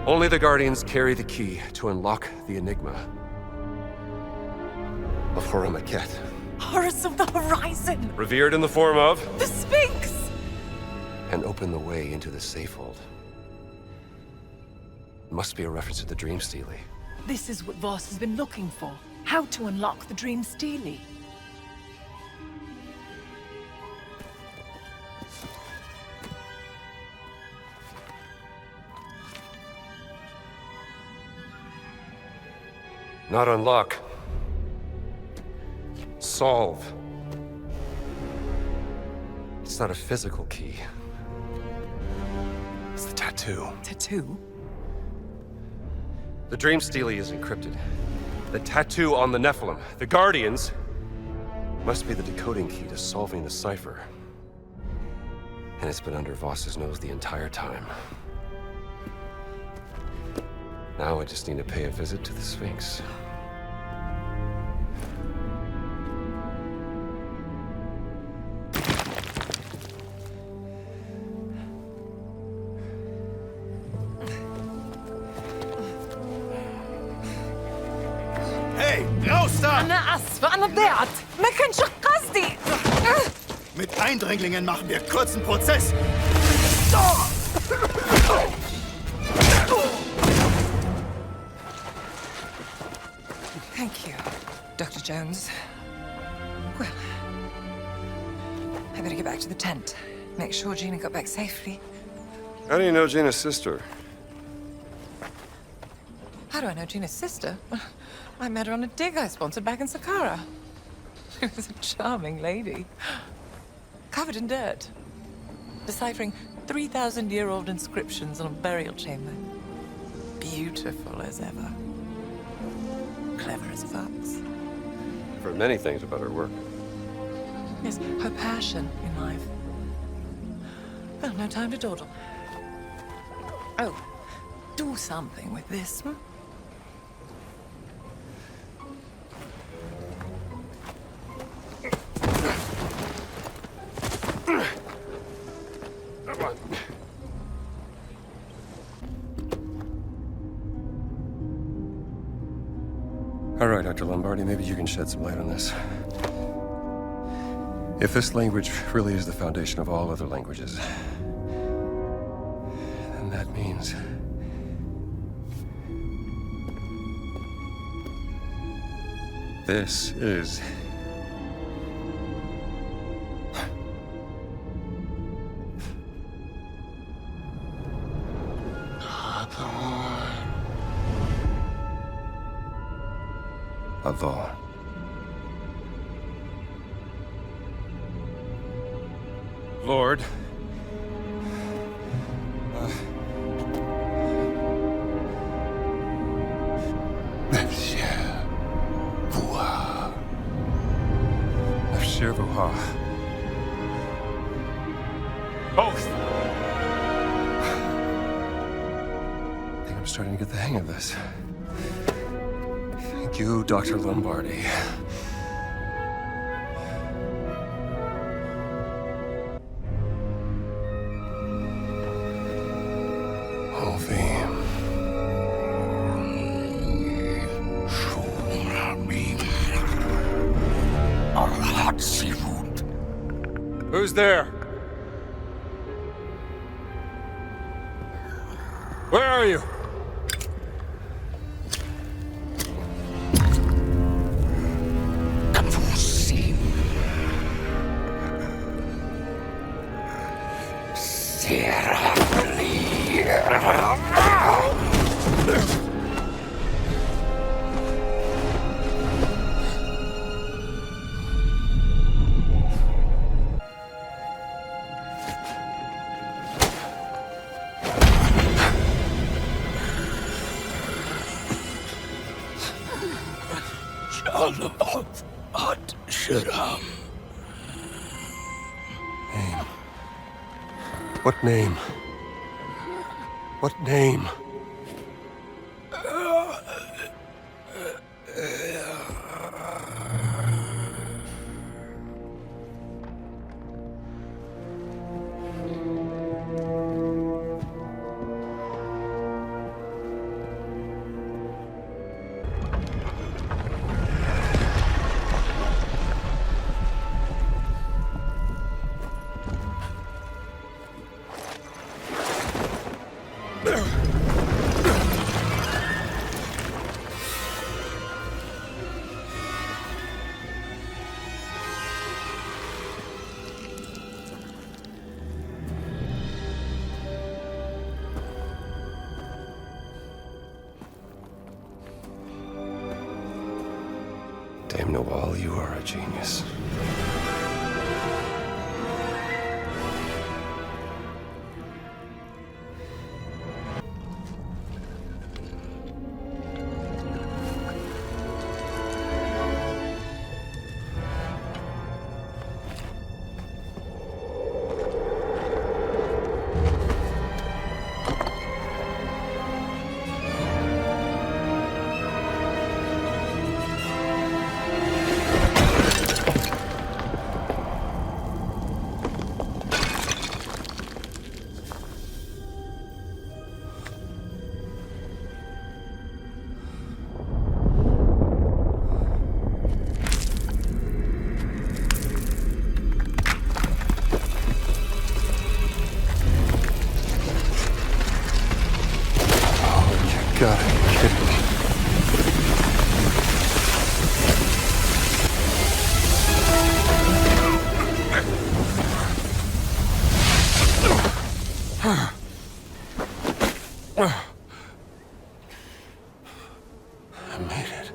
Only the Guardians carry the key to unlock the enigma of Horamaket. Horus of the Horizon! Revered in the form of... The Sphinx! And open the way into the Safehold. Must be a reference to the Dream Stele. This is what Voss has been looking for. How to unlock the Dream Stele. Not unlock. Solve. It's not a physical key. It's the tattoo. Tattoo? The Dream Stele is encrypted. The tattoo on the Nephilim, the Guardians, must be the decoding key to solving the cipher. And it's been under Voss's nose the entire time. Now I just need to pay a visit to the Sphinx. Hey, raus da! أنا آسفة أنا ضيعت ما كانش قصدي. Mit Eindringlingen machen wir kurzen Prozess. Thank you, Dr. Jones. Well, I better get back to the tent. Make sure Gina got back safely. How do you know Gina's sister? How do I know Gina's sister? I met her on a dig I sponsored back in Saqqara. She was a charming lady. Covered in dirt. Deciphering 3,000-year-old inscriptions on a burial chamber. Beautiful as ever. Clever as a fox. I've heard many things about her work. Yes, her passion in life. Well, no time to dawdle. Oh, do something with this. All right, Dr. Lombardi, maybe you can shed some light on this. If this language really is the foundation of all other languages, then that means... this is... Hathor. Lord. Nafshir Vuha. Both. I think I'm starting to get the hang of this. Thank you, Dr. Lombardi. Who's there? Where are you? Ad Shiram. Name. What name? What name? Dame Noel, you are a genius. Gotta be kidding me. I made it.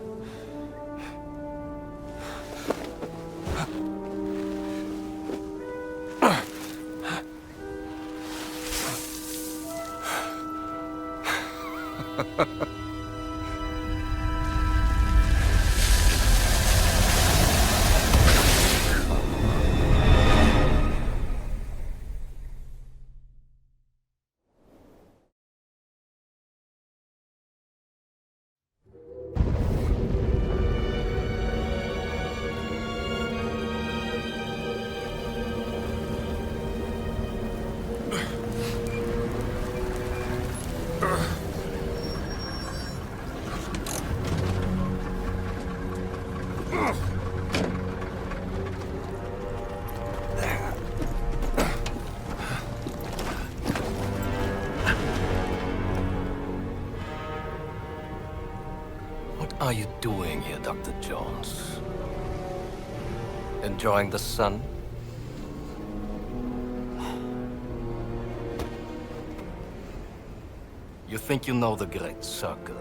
What are you doing here, Dr. Jones? Enjoying the sun? You think you know the Great Circle,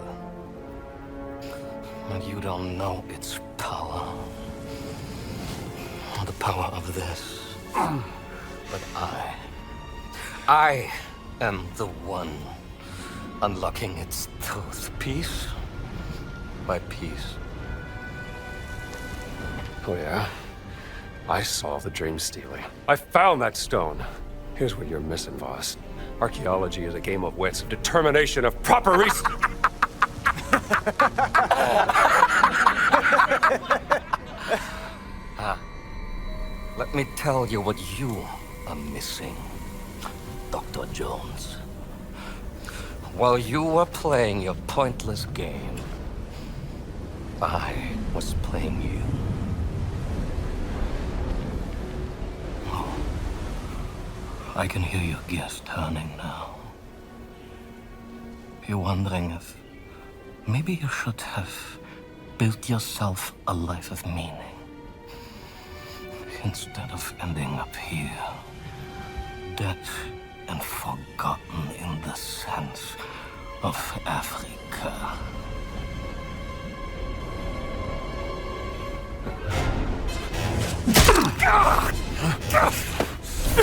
but you don't know its power. Or the power of this. But I am the one unlocking its truth, piece by piece. Oh, yeah? I saw the dream stealing. I found that stone. Here's what you're missing, Voss. Archaeology is a game of wits, of determination, of proper reason. Let me tell you what you are missing, Dr. Jones. While you were playing your pointless game, I was playing you. Oh, I can hear your gears turning now. You're wondering if maybe you should have built yourself a life of meaning instead of ending up here, dead and forgotten in the sense of Africa.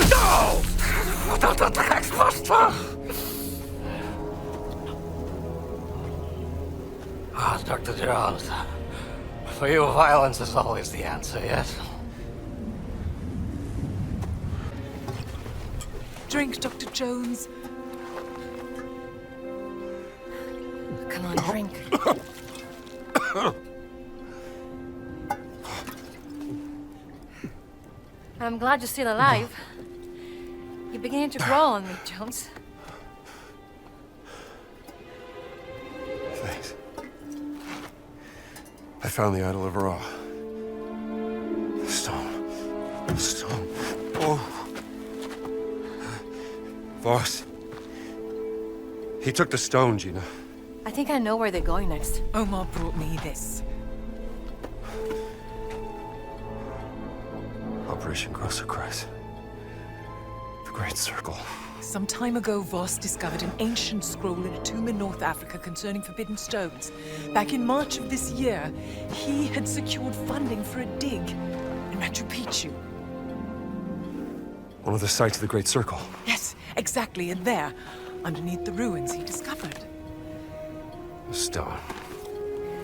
No! Dr. Drecksbuster! Dr. Jones. For you, violence is always the answer, yes? Drink, Dr. Jones. Come on, drink. I'm glad you're still alive. You're beginning to grow on me, Jones. Thanks. I found the Idol of Ra. The stone. The stone. Oh. Voss. He took the stone, Gina. I think I know where they're going next. Omar brought me this. Operation Großer Kreis. The Great Circle. Some time ago, Voss discovered an ancient scroll in a tomb in North Africa concerning forbidden stones. Back in March of this year, he had secured funding for a dig in Machu Picchu. One of the sites of the Great Circle. Yes, exactly, and there, underneath the ruins, he discovered The stone.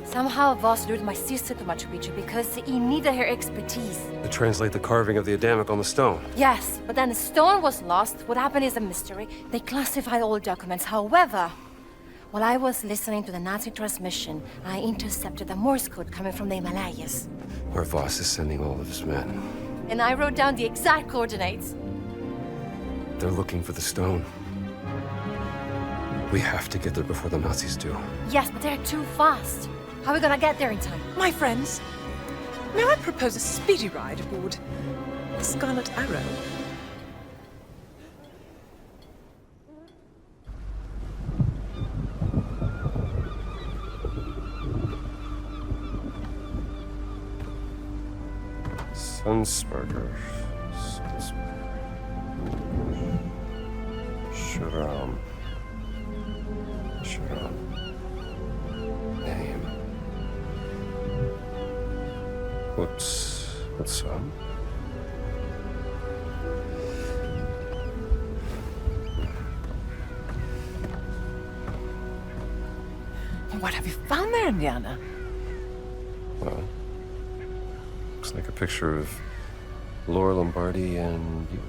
Somehow Voss lured my sister to Machu Picchu because he needed her expertise. To translate the carving of the Adamic on the stone. Yes, but then the stone was lost. What happened is a mystery. They classified all documents. However, while I was listening to the Nazi transmission, I intercepted a Morse code coming from the Himalayas. Where Voss is sending all of his men. And I wrote down the exact coordinates. They're looking for the stone. We have to get there before the Nazis do. Yes, but they're too fast. How are we gonna get there in time? My friends, may I propose a speedy ride aboard the Scarlet Arrow? Sunsperger. Sharam. Name. What's up? What have you found there, Indiana? Well, looks like a picture of Laura Lombardi and you.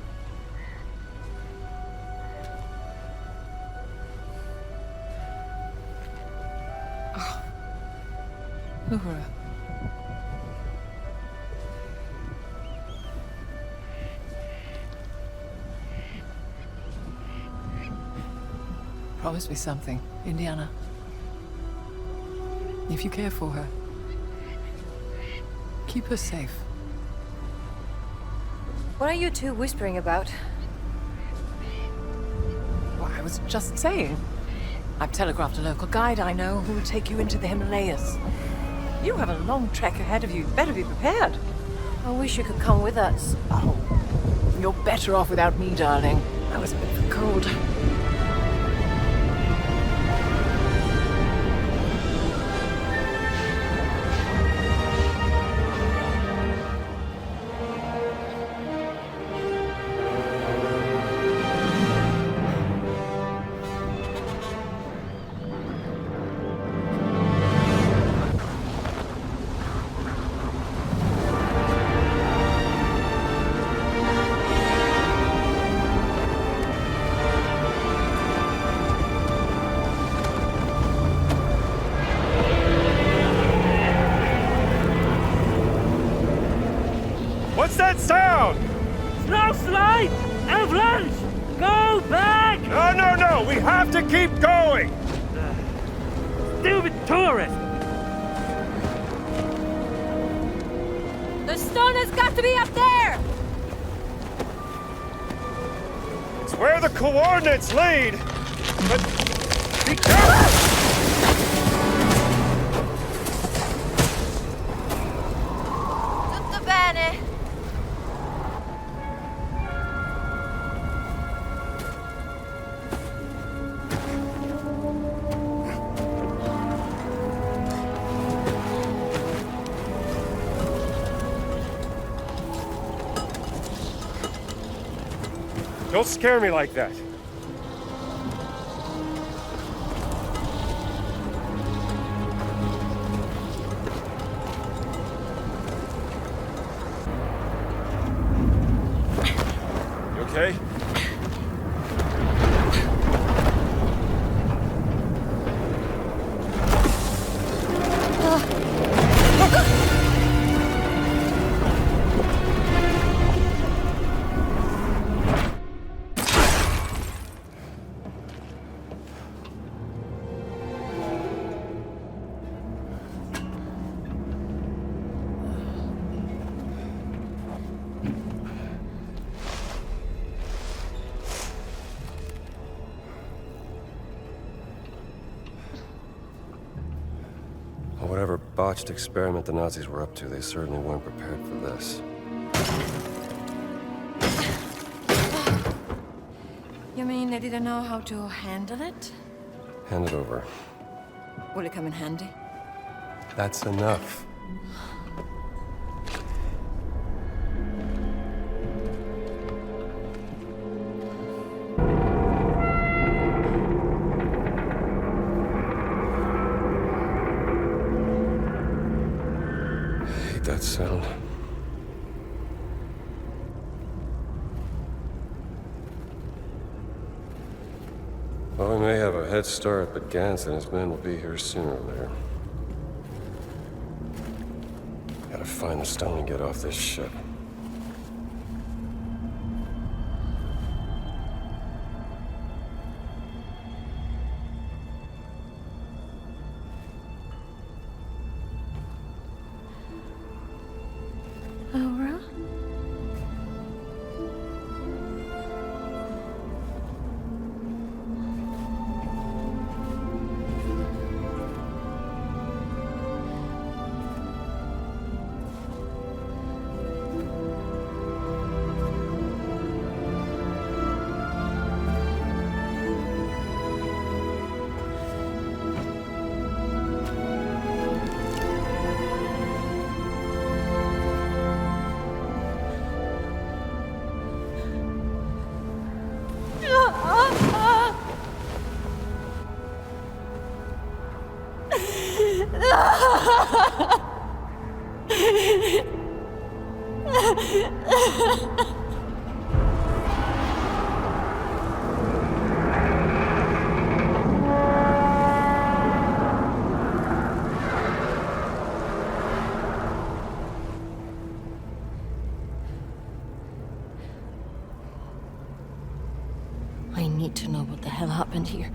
Laura. Promise me something, Indiana. If you care for her, keep her safe. What are you two whispering about? Well, I was just saying. I've telegraphed a local guide I know who will take you into the Himalayas. You have a long trek ahead of you. You'd better be prepared. I wish you could come with us. Oh, you're better off without me, darling. I was a bit of a cold. What's that sound? Snow slide! Avalanche! Go back! No! We have to keep going! Stupid tourist! The stone has got to be up there! It's where the coordinates lead! But be careful! Tutto bene. Don't scare me like that. Whatever botched experiment the Nazis were up to, they certainly weren't prepared for this. You mean they didn't know how to handle it? Hand it over. Will it come in handy? That's enough. I hate that sound. Well, we may have a head start, but Gantz and his men will be here sooner or later. Gotta find the stone and get off this ship. Laura? I need to know what the hell happened here.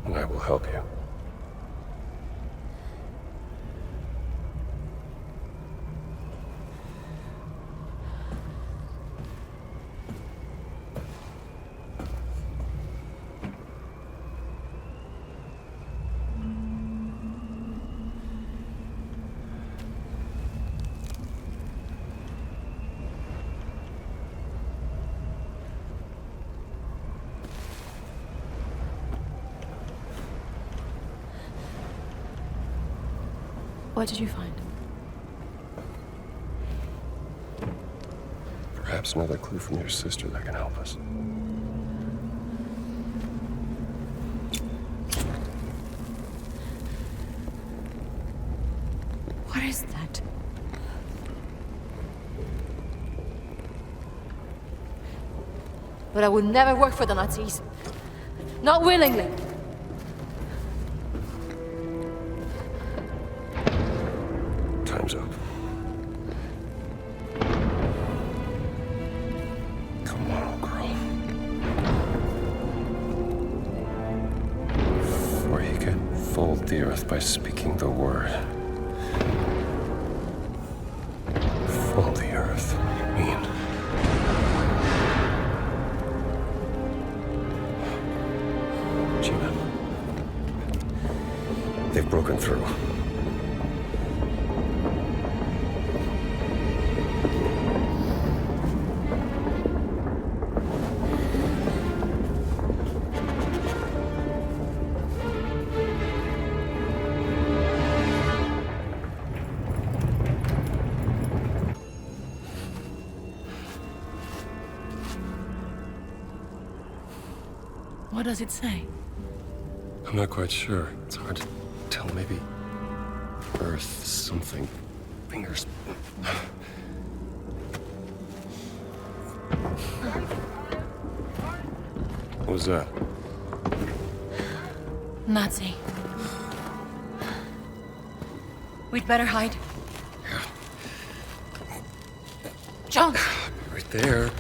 And I will help you. What did you find? Perhaps another clue from your sister that can help us. What is that? But I would never work for the Nazis. Not willingly. Time's up. Come on, old girl. For you can fold the earth by speaking the word. Fold the earth, you mean? Gina. They've broken through. What does it say? I'm not quite sure. It's hard to tell. Maybe Earth something. Fingers. What was that? Nazi. We'd better hide. John! Right there.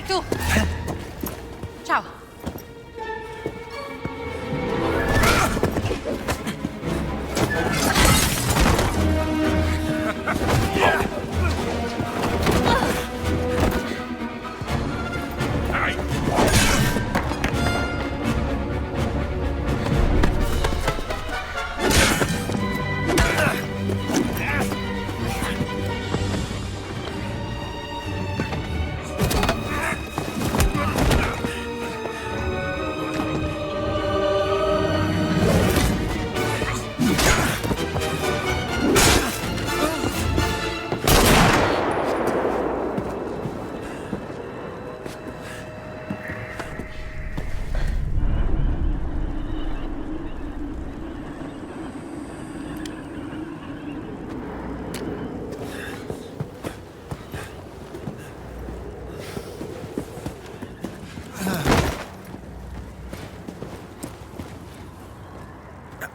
tu! Ciao.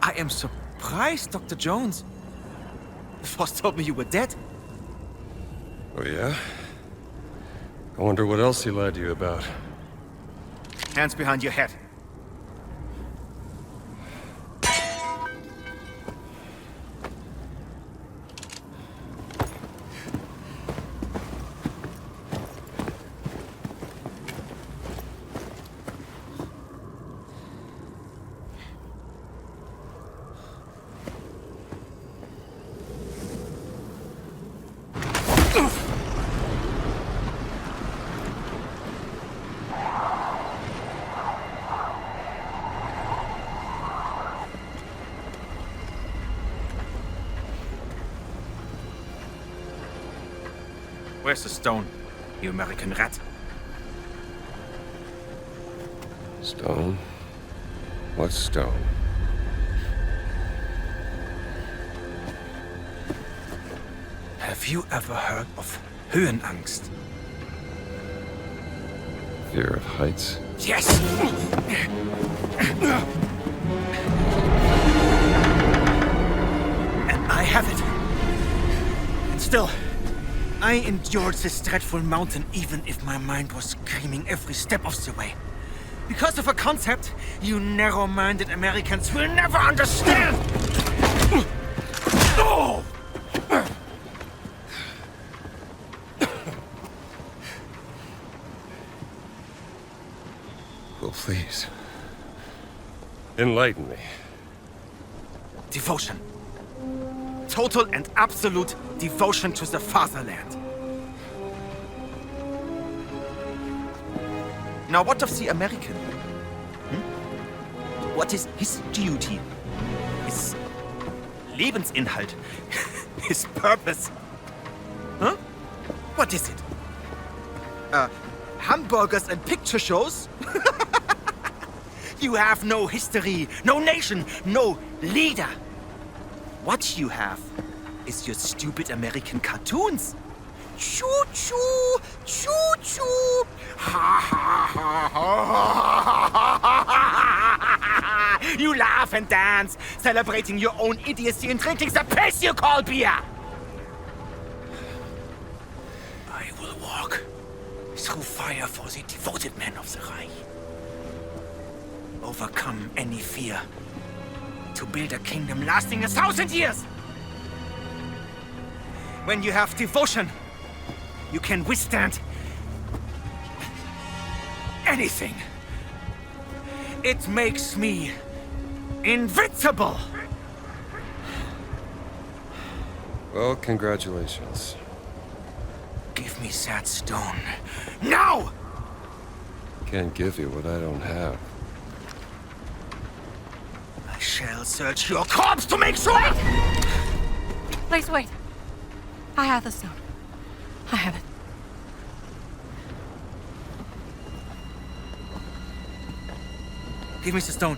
I am surprised, Dr. Jones. Voss told me you were dead. Oh, yeah? I wonder what else he lied to you about. Hands behind your head. Where's the stone, you American rat? Stone? What stone? Have you ever heard of Höhenangst? Fear of heights? Yes! And I have it. And still, I endured this dreadful mountain even if my mind was screaming every step of the way. Because of a concept you narrow-minded Americans will never understand! Oh! Well, please. Enlighten me. Devotion. Total and absolute devotion to the fatherland. Now, what of the American? What is his duty? His Lebensinhalt? His purpose? Huh? What is it? Hamburgers and picture shows? You have no history, no nation, no leader. What you have is your stupid American cartoons. Choo-choo, choo-choo. Ha ha ha. You laugh and dance, celebrating your own idiocy and drinking the piss you call beer. I will walk through fire for the devoted men of the Reich. Overcome any fear to build a kingdom lasting 1,000 years. When you have devotion, you can withstand anything. It makes me invincible. Well, congratulations. Give me that stone. Now! Can't give you what I don't have. I shall search your corpse to make sure! Wait! Please wait. I have the stone. I have it. Give me the stone.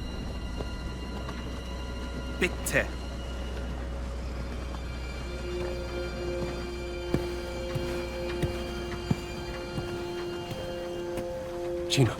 Bitte. Gina.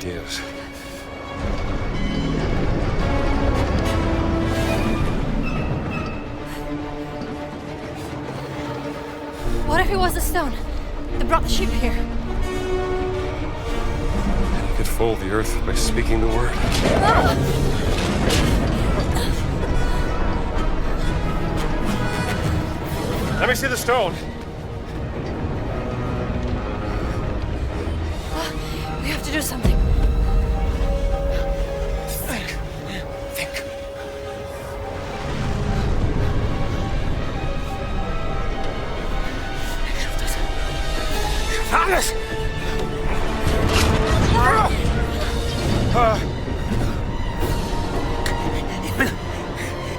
ideas. What if it was the stone that brought the ship here? You could fold the earth by speaking the word. Let me see the stone. We have to do something. Think. Alles!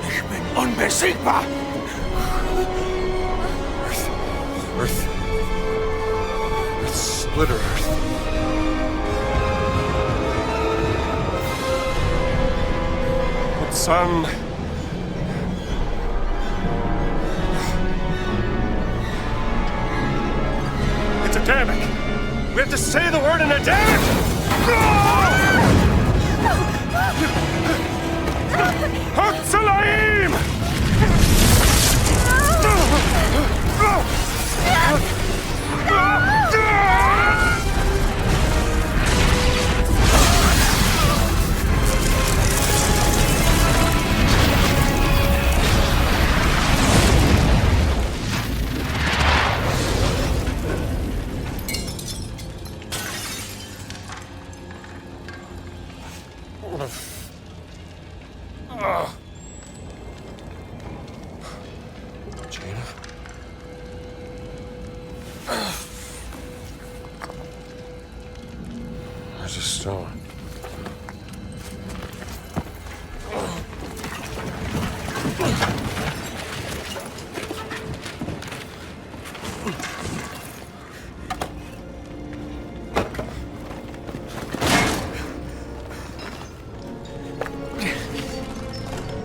Ich bin unbesiegbar! Earth. It's splitter earth. But some... It's Adamic. We have to say the word in Adamic! Hatzalaim! Gina? There's a stone.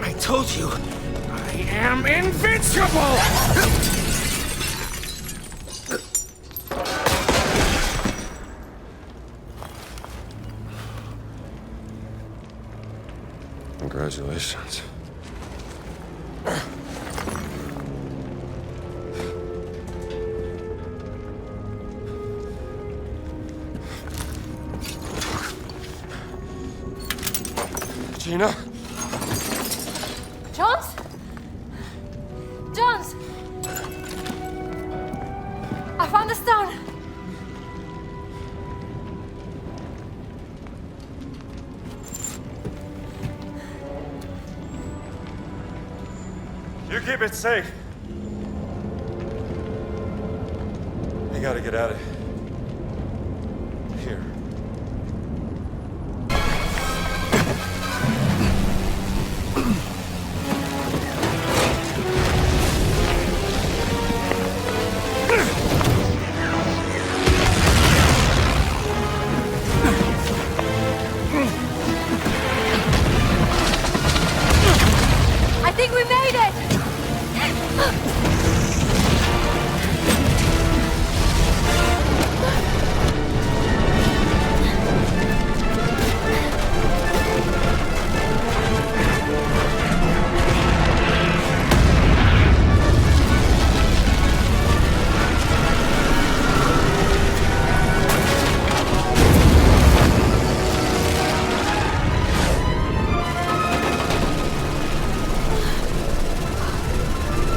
I told you, I am invincible! Congratulations. Gina? Jones? Jones! I found the stone! You keep it safe. You gotta get out of here. I think we made it!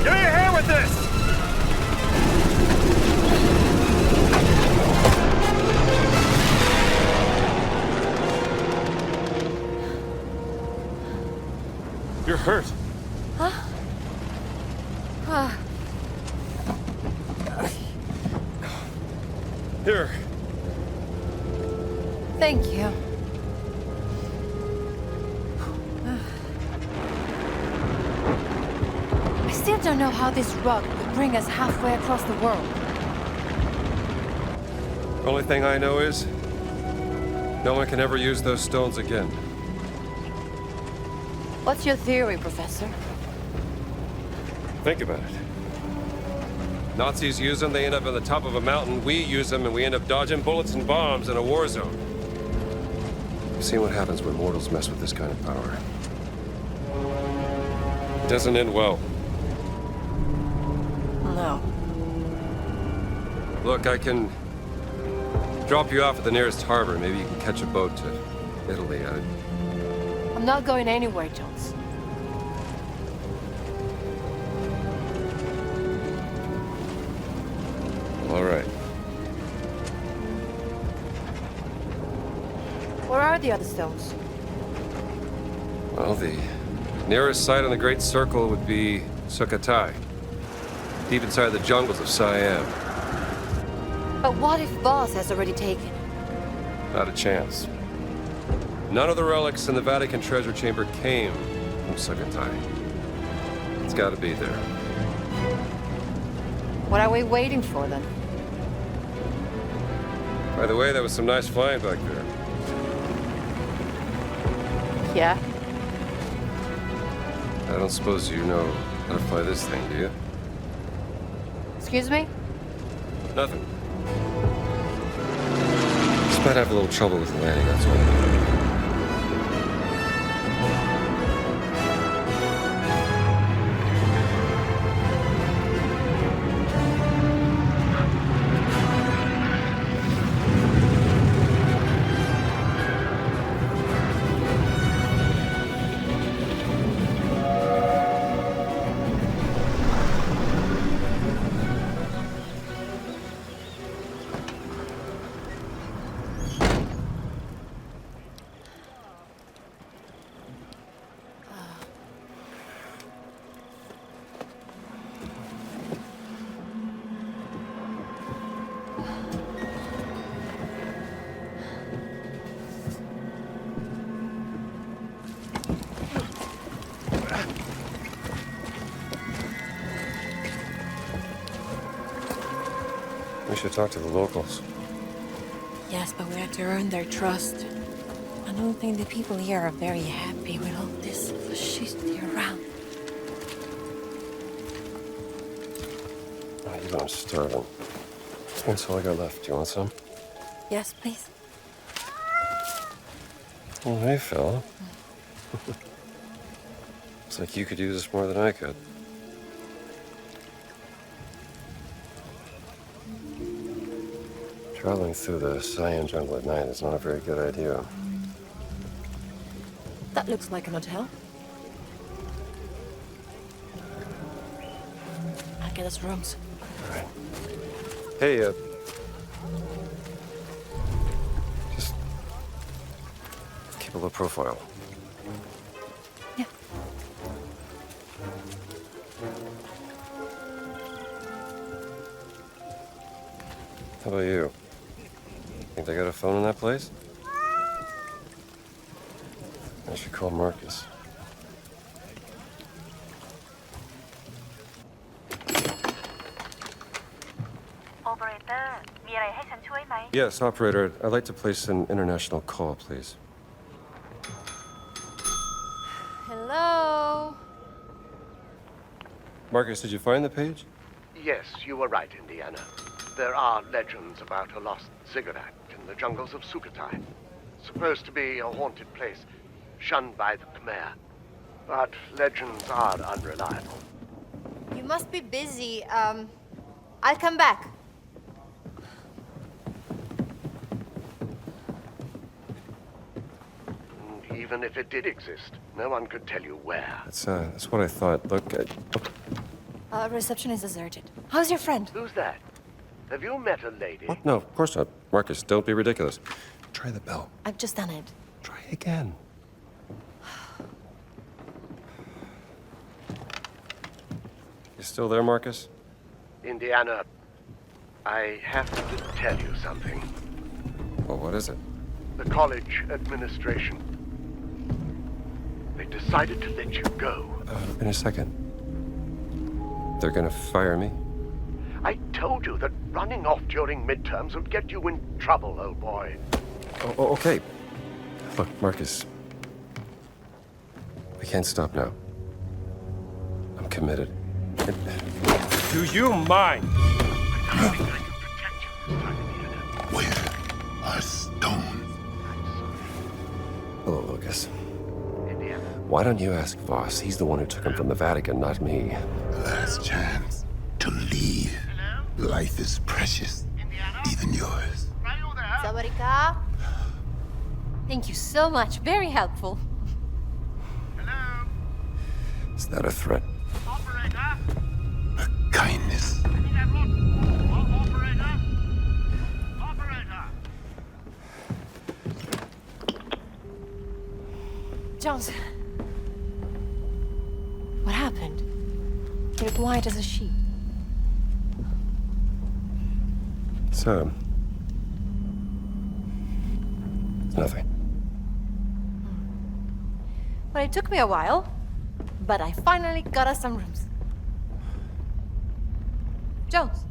Get your hand with this! You're hurt. Huh? Here. Thank you. I still don't know how this rug could bring us halfway across the world. Only thing I know is, no one can ever use those stones again. What's your theory, Professor? Think about it. Nazis use them, they end up on the top of a mountain. We use them, and we end up dodging bullets and bombs in a war zone. I've seen what happens when mortals mess with this kind of power. It doesn't end well. No. Look, I can drop you off at the nearest harbor. Maybe you can catch a boat to Italy. I'm not going anywhere, Jones. All right. Where are the other stones? Well, the nearest site on the Great Circle would be Sukhothai, deep inside the jungles of Siam. But what if Voss has already taken it? Not a chance. None of the relics in the Vatican treasure chamber came from Sukhothai. It's got to be there. What are we waiting for, then? By the way, that was some nice flying back there. Yeah? I don't suppose you know how to fly this thing, do you? Excuse me? Nothing. Just might have a little trouble with the landing, that's all. We should talk to the locals. Yes, but we have to earn their trust. I don't think the people here are very happy with all this fascisty around. Oh, you know I'm starving. That's all I got left. Do you want some? Yes, please. Oh, hey, fella. Looks like you could use this more than I could. Traveling through the Siam jungle at night is not a very good idea. That looks like an hotel. I'll get us rooms. All right. Hey, just keep a low profile. Yeah. How about you? Think they got a phone in that place? I should call Marcus. Yes, operator. I'd like to place an international call, please. Hello? Marcus, did you find the page? Yes, you were right, Indiana. There are legends about a lost ziggurat in the jungles of Sukhothai. Supposed to be a haunted place, shunned by the Khmer. But legends are unreliable. You must be busy. I'll come back. And even if it did exist, no one could tell you where. That's what I thought. Look, Reception is deserted. How's your friend? Who's that? Have you met a lady? What? No, of course not. Marcus, don't be ridiculous. Try the bell. I've just done it. Try again. You still there, Marcus? Indiana, I have to tell you something. Well, what is it? The college administration. They decided to let you go. In a second. They're gonna fire me? I told you that running off during midterms would get you in trouble, old boy. Oh, okay. Look, Marcus. We can't stop now. I'm committed. Do you mind? Where are stones? this. Why don't you ask Voss? He's the one who took him from the Vatican, not me. Last chance to leave. Life is precious, even yours. Sabarika? Thank you so much. Very helpful. Is that a threat? A kindness. Jones. What happened? You look white as a sheet. So, nothing. Well, it took me a while, but I finally got us some rooms. Jones.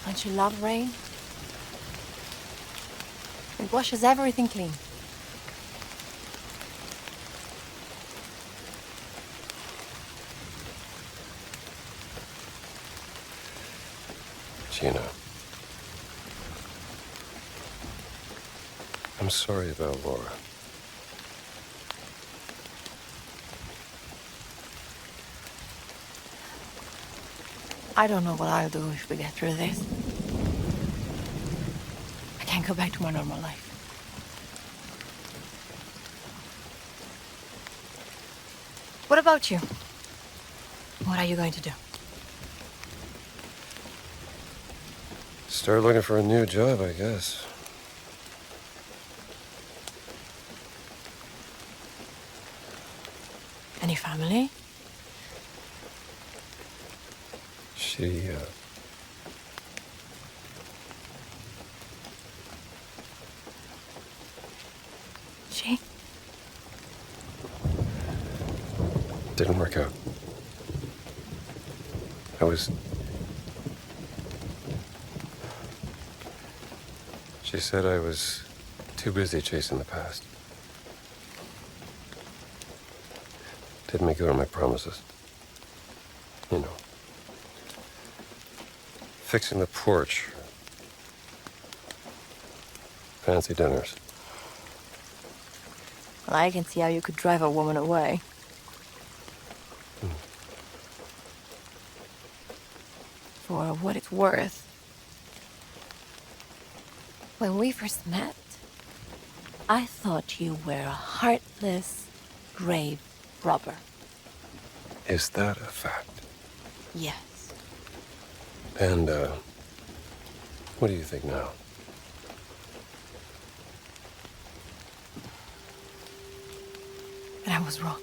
Don't you love rain? It washes everything clean. Gina. I'm sorry about Laura. I don't know what I'll do if we get through this. I can't go back to my normal life. What about you? What are you going to do? Start looking for a new job, I guess. Any family? She, She? Didn't work out. She said I was too busy chasing the past. Didn't make good on my promises. You know. Fixing the porch. Fancy dinners. Well, I can see how you could drive a woman away. For what it's worth. When we first met, I thought you were a heartless, grave robber. Is that a fact? Yes. And, what do you think now? But I was wrong.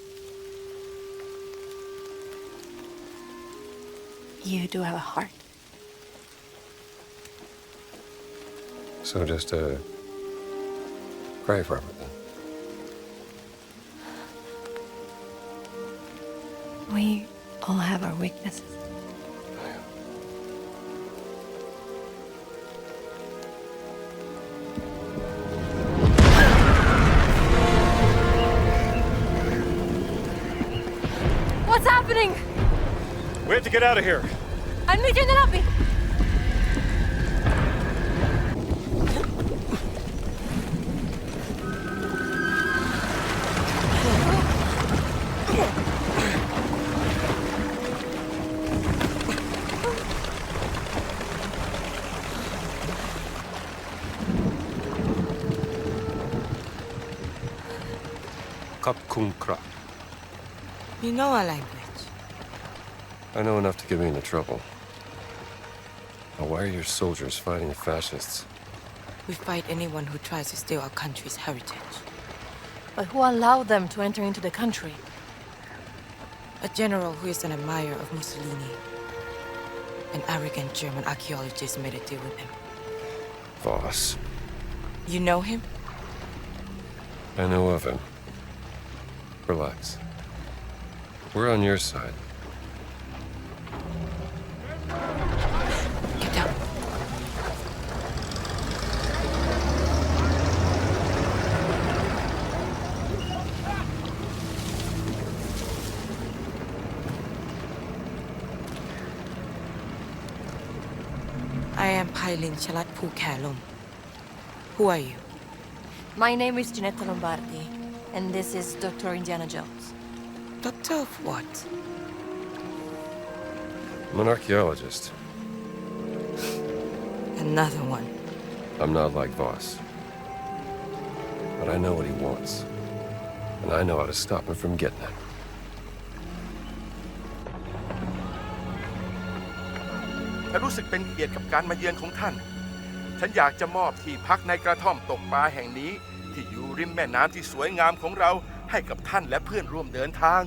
You do have a heart. So just a grave robber, then? We all have our weaknesses. What's happening? We have to get out of here. I'll meet you in the lobby. You know our language. I know enough to get me into trouble. Now, why are your soldiers fighting fascists? We fight anyone who tries to steal our country's heritage. But who allowed them to enter into the country? A general who is an admirer of Mussolini. An arrogant German archaeologist made a deal with him. Voss. You know him? I know of him. Relax. We're on your side. Get down. I am Pailin Chalat Pukalum. Who are you? My name is Gina Lombardi, and this is Dr. Indiana Jones. Doctor of what? I'm an archaeologist. Another one. I'm not like Voss. But I know what he wants. And I know how to stop him from getting it. ฉันรู้สึกเป็นเกียรติกับการมาเยือนของท่าน ฉันอยากจะมอบที่พักในกระท่อมตกปลาแห่งนี้ที่อยู่ริมแม่น้ำที่สวยงามของเราให้กับท่านและเพื่อนร่วมเดินทาง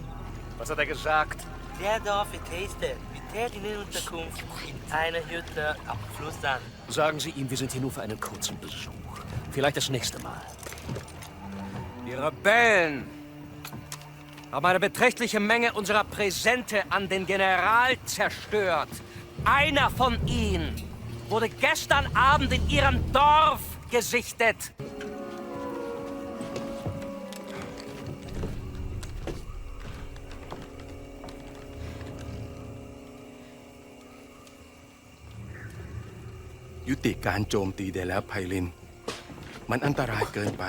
Was hat gesagt? Der Dorf Taste mit der Unterkunft in einer Hütte am Fluss an. Sagen Sie ihm, wir sind hier nur für einen kurzen Besuch. Vielleicht das nächste Mal. Die Rebellen haben eine beträchtliche Menge unserer Präsente an den General zerstört. Einer von ihnen wurde gestern Abend in ihrem Dorf gesichtet.ยุติการโจมตีได้แล้วไพลิน มันอันตรายเกินไป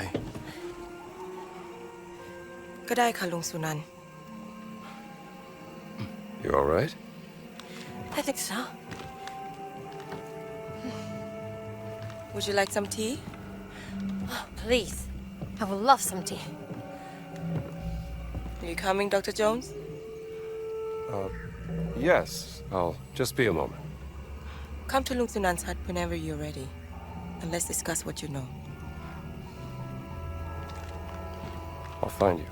ก็ได้ค่ะลุงสุนันท์ You all right? I think so. Would you like some tea? Please, I would love some tea. Are you coming, Dr. Jones? Yes. I'll just be a moment. Come to Lung Sunan's hut whenever you're ready, and let's discuss what you know. I'll find you.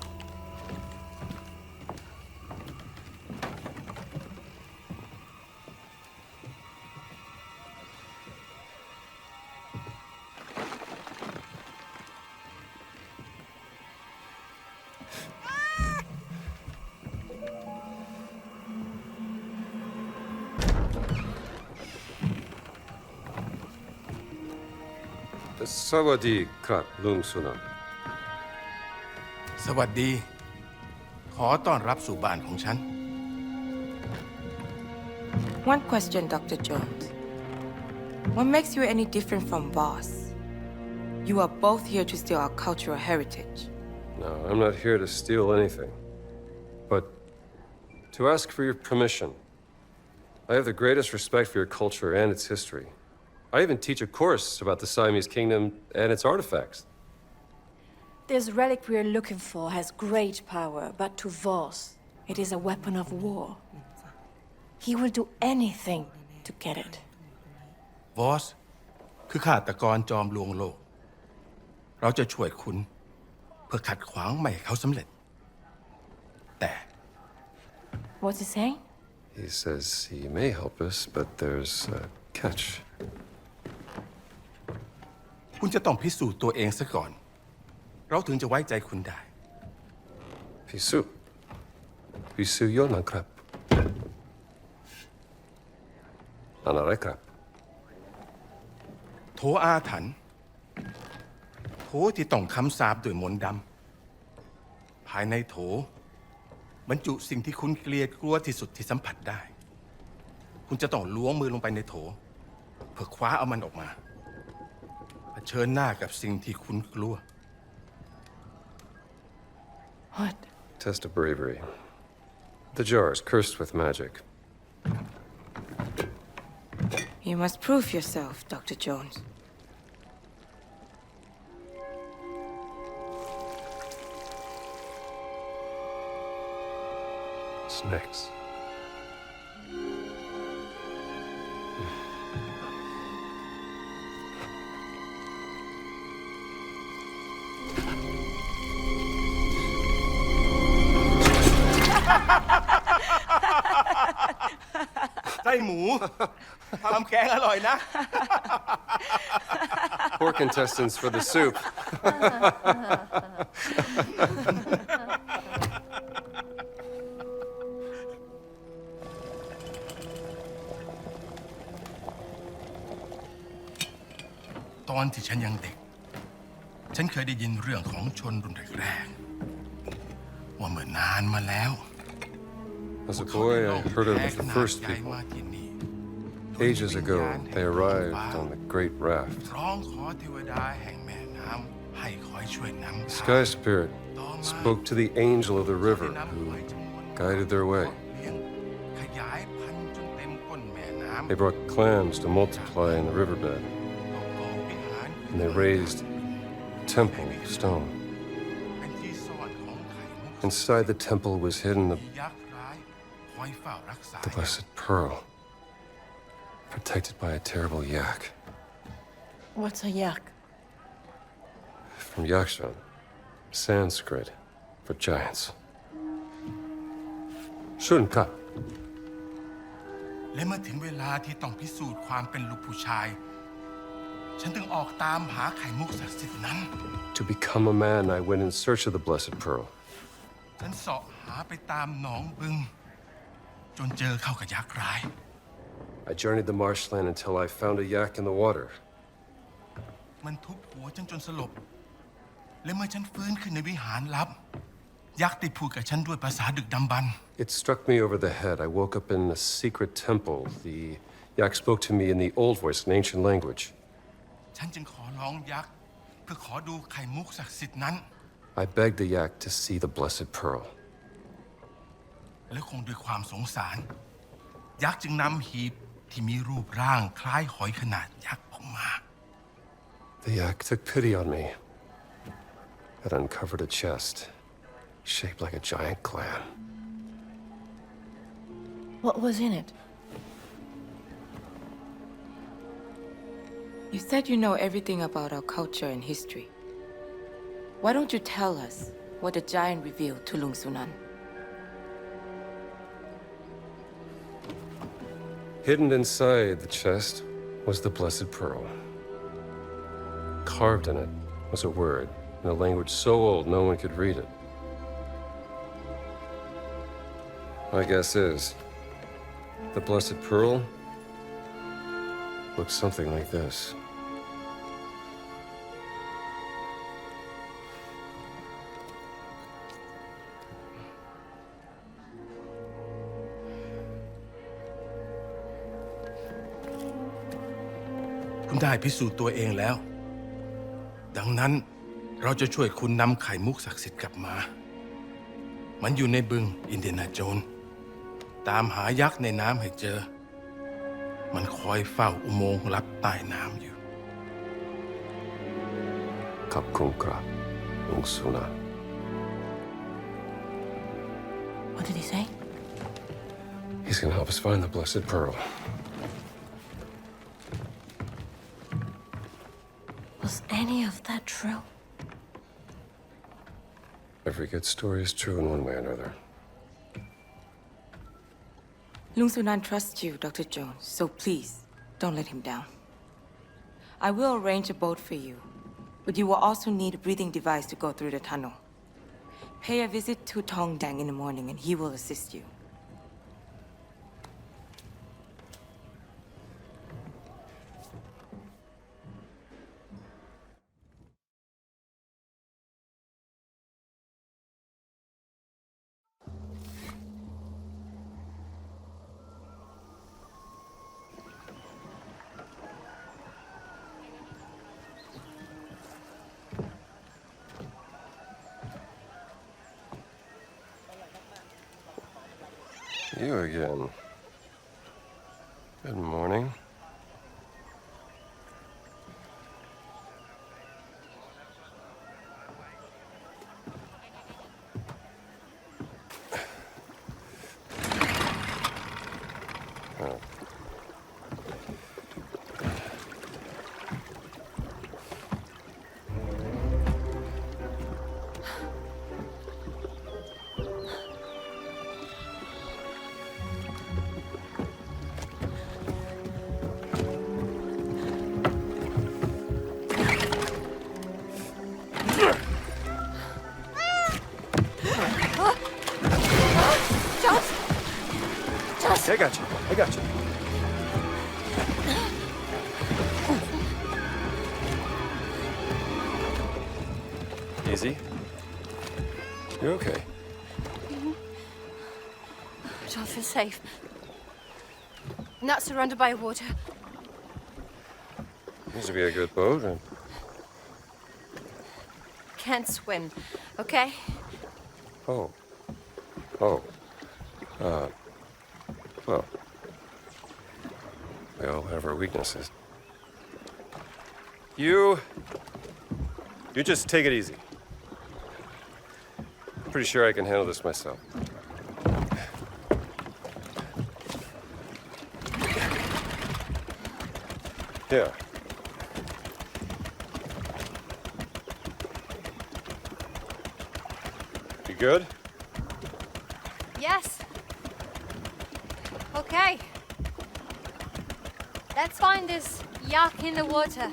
Sawadi krap Lung Sunan. สวัสดี ขอต้อนรับสู่บ้านของฉัน One question, Dr. Jones. What makes you any different from Voss? You are both here to steal our cultural heritage. No, I'm not here to steal anything. But to ask for your permission. I have the greatest respect for your culture and its history. I even teach a course about the Siamese kingdom and its artifacts. This relic we are looking for has great power, but to Voss, it is a weapon of war. He will do anything to get it. Voss คือฆาตกรจอมลวงโลก เราจะช่วยคุณเพื่อขัดขวางไม่ให้เขาสำเร็จ แต่ What's he saying? He says he may help us, but there's a catch. คุณจะต้องพิสูจน์ตัวเองซะก่อน เราถึงจะไว้ใจคุณได้ Pisu. Pisu yonan krap. Anare krap. โถอาถรรพ์โถที่ต้องคำสาปด้วยมนต์ดำภายในโถบรรจุสิ่งที่คุณเกลียดกลัวที่สุดที่สัมผัสได้ คุณจะต้องล้วงมือลงไปในโถเพื่อคว้าเอามันออกมาเผชิญหน้ากับสิ่งที่คุณกลัว What? Test of bravery. The jar is cursed with magic. You must prove yourself, Dr. Jones. Snakes. Tay mũ. Làm kén ở lòi ná. Poor contestants for the soup. ตอนที่ฉันยังเด็ก ฉันเคยได้ยินเรื่องของชนรุ่นแรกๆว่าเมื่อนานมาแล้ว As a boy, I heard of the first people. Ages ago, they arrived on the Great Raft. The Sky Spirit spoke to the angel of the river, who guided their way. They brought clams to multiply in the riverbed, and they raised a temple of stone. Inside the temple was hidden the blessed pearl, protected by a terrible yak. What's a yak? From Yakshan, Sanskrit for giants. Shunka. และเมื่อถึงเวลาที่ต้องพิสูจน์ความเป็นลูกผู้ชายฉันถึงออกตามหาไข่มุกศักดิ์สิทธิ์นั้น To become a man, I went in search of the blessed pearl. ฉันเสาะหาไปตามหนองบึงจนเจอเข้ากับยักษ์ร้าย I journeyed the marshland until I found a yak in the water. มันทุบหัวฉันจนสลบและเมื่อฉันฟื้นขึ้นในวิหารลับยักษ์ได้พูดกับฉันด้วยภาษาดึกดำบรรพ์ It struck me over the head. I woke up in a secret temple. The yak spoke to me in the old voice, an ancient language. ฉันจึงขอร้องยักษ์เพื่อขอดูไข่มุกศักดิ์สิทธิ์นั้น I begged the yak to see the blessed pearl. และคงด้วยความสงสารยักษ์จึงนำหีบที่มีรูปร่างคล้ายหอยขนาดยักษ์ออกมา The yak took pity on me. It uncovered a chest, shaped like a giant clam. What was in it? You said you know everything about our culture and history. Why don't you tell us what the giant revealed to Lung Sunan? Hidden inside the chest was the blessed pearl. Carved in it was a word in a language so old no one could read it. My guess is, the blessed pearl looks something like this.คุณได้พิสูจน์ตัวเองแล้วดังนั้นเราจะช่วยคุณนำไข่มุกศักดิ์สิทธิ์กลับมามันอยู่ในบึงอินเดียนาโจนส์ตามหายักษ์ในน้ำให้เจอมันคอยเฝ้าอุโมงค์ลับใต้น้ำอยู่ Kapkunkra, Ungsuna. What did he say? He's gonna help us find the blessed pearl. Was any of that true? Every good story is true in one way or another. Lung Sunan trusts you, Dr. Jones, so please, don't let him down. I will arrange a boat for you, but you will also need a breathing device to go through the tunnel. Pay a visit to Tong Dang in the morning and he will assist you. You again. Good morning. Oh. I got you. I got you. Easy. You're okay. I don't feel safe. not surrounded by water. Seems to be a good boat. And... Can't swim, okay? Oh. Well, we all have our weaknesses. You just take it easy. Pretty sure I can handle this myself. Yeah. You good? Yes. Okay. Let's find this yak in the water.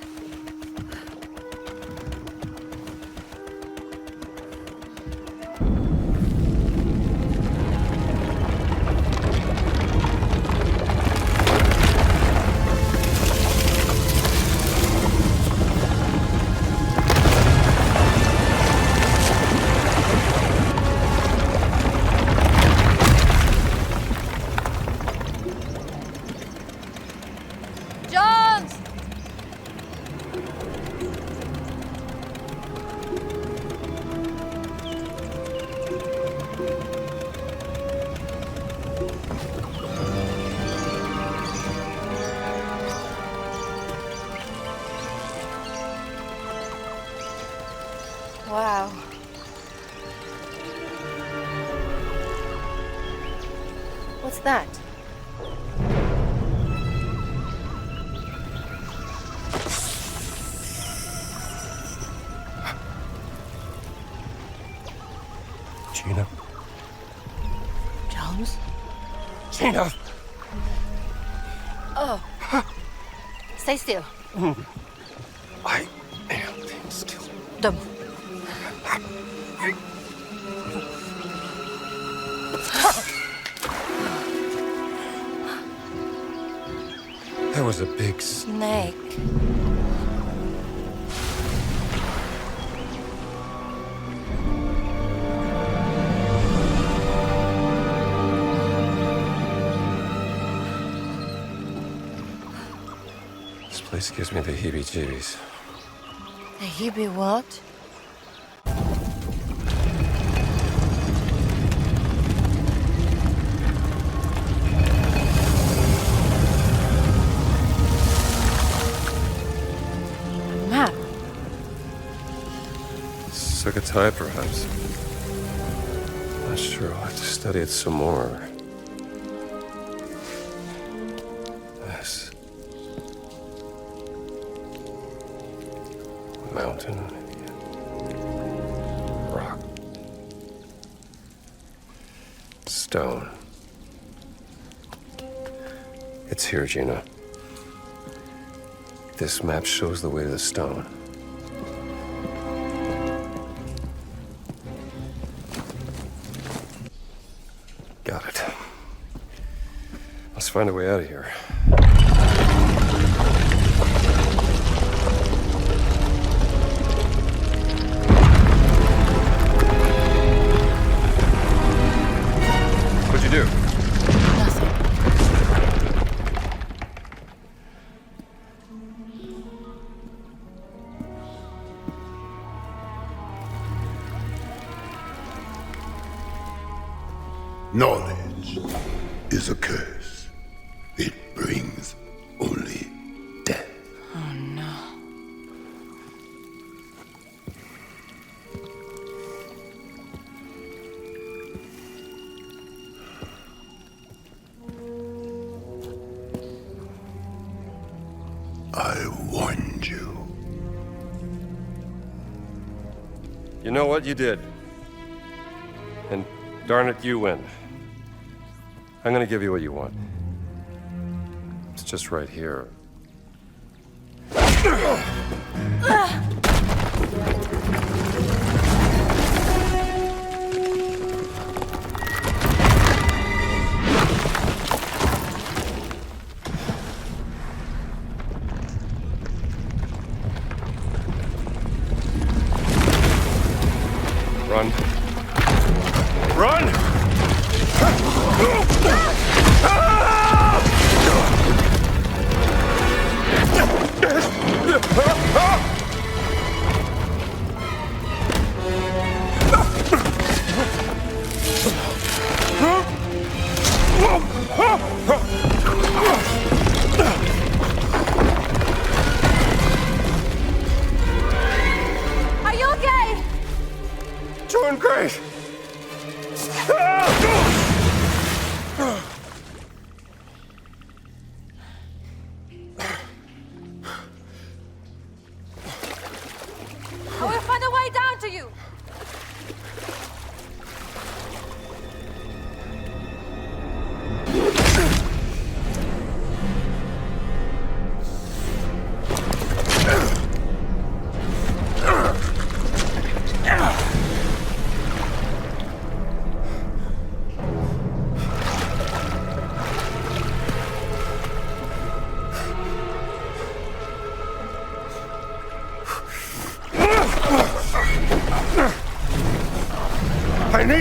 Wow. What's that? Gina. Jones? Gina! Oh. Stay still. I am still. Don't. That was a big snake. This place gives me the heebie-jeebies. The heebie what? Sukhothai, perhaps. Not sure. I'll have to study it some more. This mountain, rock, stone. It's here, Gina. This map shows the way to the stone. Got it. Let's find a way out of here. What'd you do? Knowledge is a curse. It brings only death. Oh, no. I warned you. You know what? You did. And darn it, you win. I'm gonna give you what you want. It's just right here. Run. Run!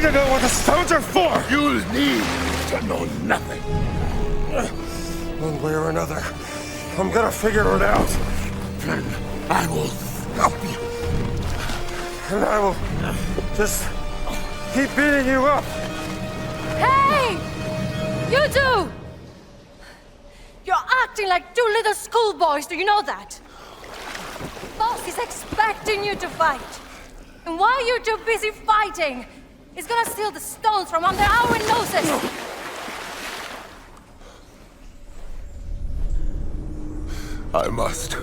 to know what the stones are for! You'll need to know nothing. One way or another, I'm gonna figure it out. Then I will stop you. And I will just keep beating you up. Hey! You two! You're acting like two little schoolboys, do you know that? Boss is expecting you to fight. And while you're too busy fighting, he's gonna steal the stones from under our noses. I must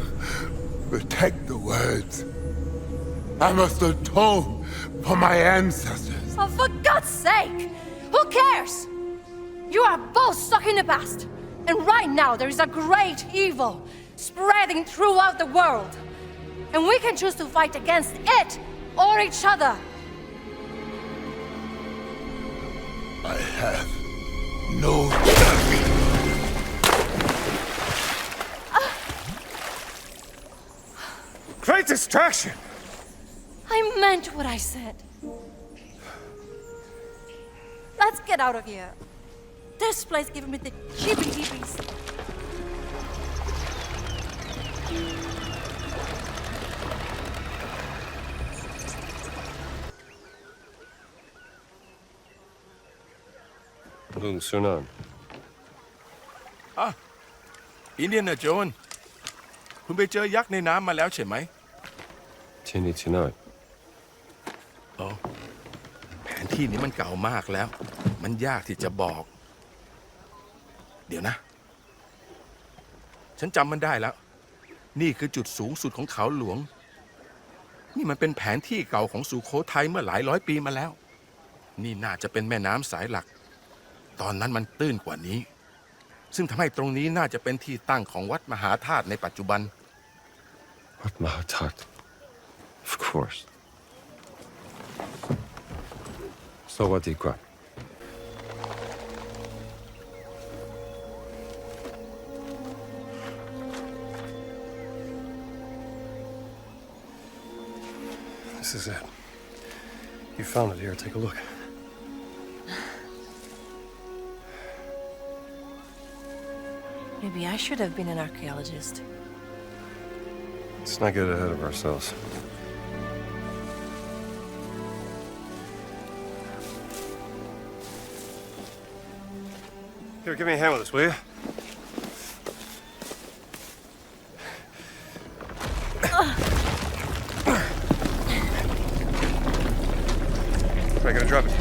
protect the words. I must atone for my ancestors. Oh, for God's sake! Who cares? You are both stuck in the past. And right now there is a great evil spreading throughout the world. And we can choose to fight against it or each other. I have no... Great distraction! I meant what I said. Let's get out of here. This place giving me the heebie-jeebies. Lung Sunan. อินเดียนาโจนส์คุณไปเจอยักษ์ในน้ำมาแล้วใช่ไหม Tini Tinai. อ๋อแผนที่นี้มันเก่ามากแล้วมันยากที่จะบอก เดี๋ยวนะฉันจำมันได้แล้วนี่คือจุดสูงสุดของเขาหลวงนี่มันเป็นแผนที่เก่าของสุโขทัยเมื่อหลายร้อยปีมาแล้วนี่น่าจะเป็นแม่น้ำสายหลักตอนนั้นมันตื้นกว่านี้ซึ่งทำให้ตรงนี้น่าจะเป็นที่ตั้งของวัดมหาธาตุในปัจจุบัน What Mahatat? Of course. So what do you got? This is it. You found it here. Take a look. Maybe I should have been an archaeologist. Let's not get ahead of ourselves. Here, give me a hand with this, will you? I'm gonna drop it.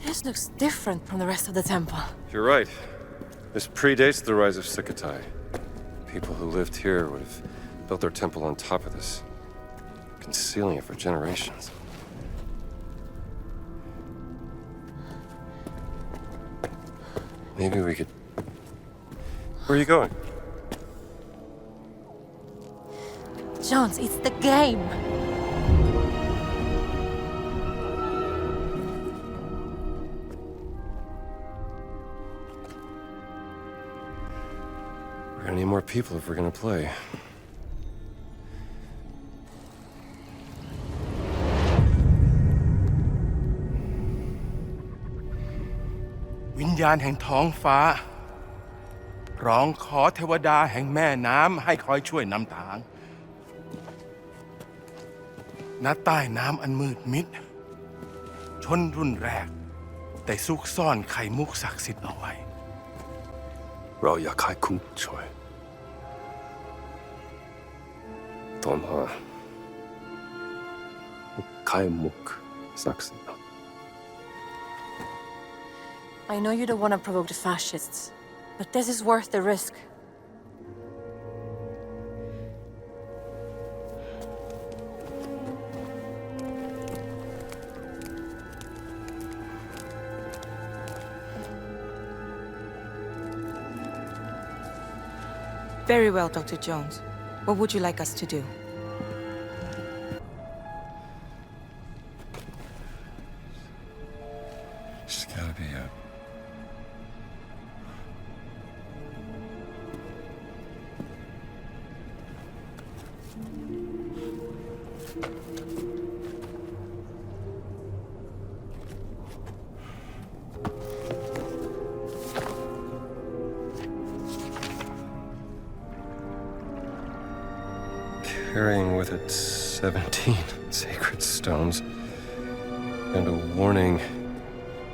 This looks different from the rest of the temple. You're right. This predates the rise of Sukhothai. People who lived here would have built their temple on top of this, concealing it for generations. Maybe we could... Where are you going? Jones, it's the game. We're gonna need more people if we're gonna play. Winyàn แห่งท้องฟ้าร้องขอเทวดาแห่งแม่น้ำให้คอยช่วยนำทางณใต้น้ำอันมืดมิดชนรุ่นแรกได้ซุกซ่อนไข่มุกศักดิ์สิทธิ์เอาไว้เราอยากให้คุณช่วยตอนหาไข่มุกศักดิ์สิทธิ์ I know you don't want to provoke the fascists, but this is worth the risk. Very well, Dr. Jones. What would you like us to do? carrying with it 17 sacred stones and a warning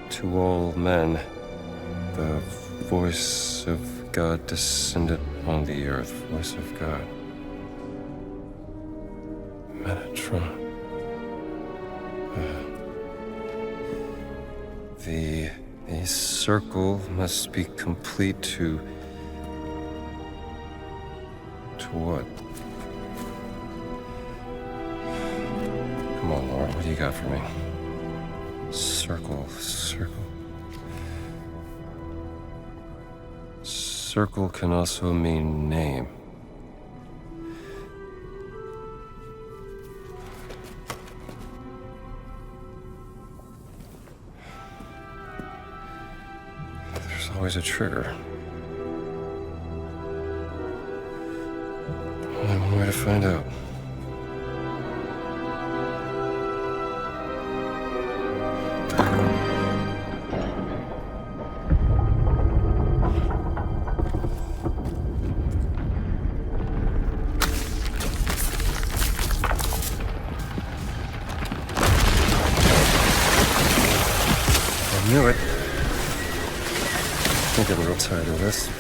to all men. The voice of God descended on the earth. Voice of God. Metatron. The circle must be complete to what? Come on, Laura, what do you got for me? Circle. Circle can also mean name. There's always a trigger. Only one way to find out. I knew it. I'm getting real tired of this.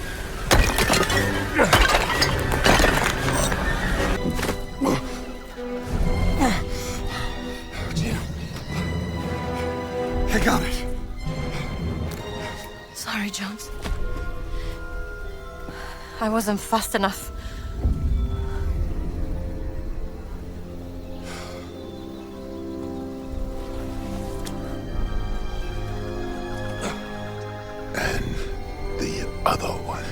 I got it. Sorry, Jones. I wasn't fast enough. And the other one.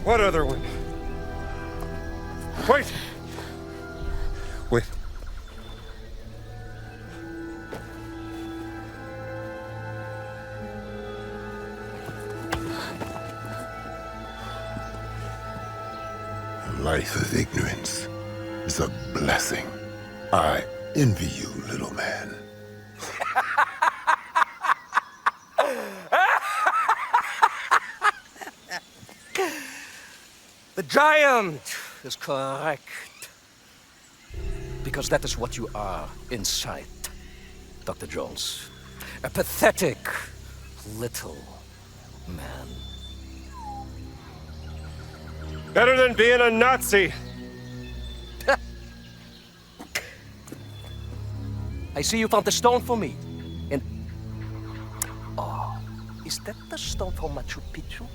What other one? Wait! Wait. A life of ignorance is a blessing. I envy you, little man. The giant is correct. Because that is what you are inside, Dr. Jones. A pathetic little man. Better than being a Nazi. I see you found the stone for me. And oh, is that the stone for Machu Picchu?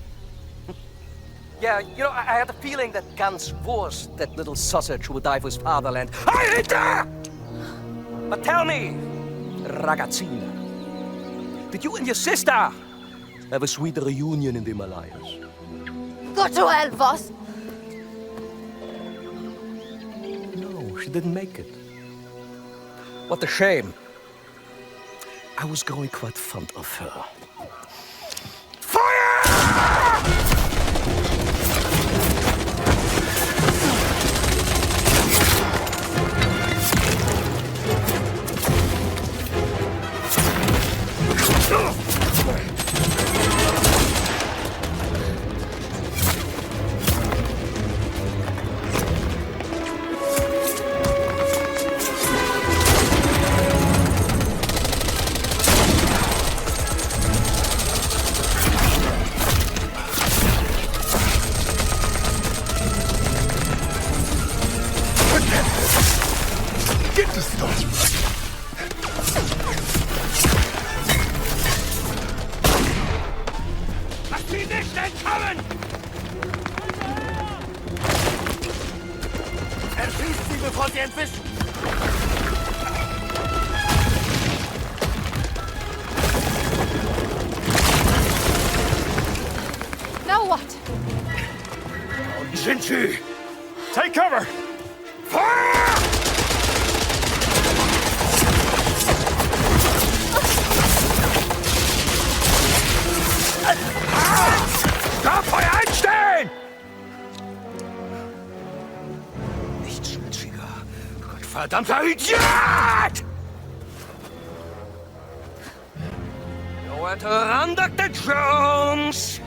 Yeah, you know, I had a feeling that Ganz Wurst, that little sausage who would die for his fatherland. I hate that! But tell me, ragazzina, did you and your sister have a sweet reunion in the Himalayas? Go to hell, Voss! No, she didn't make it. What a shame. I was growing quite fond of her. Now what? Jinchi! Take cover! Fire! Feuer einstellen! Nicht schmutziger. Gottverdammter Idiot! Nowhere to run, Dr. Jones!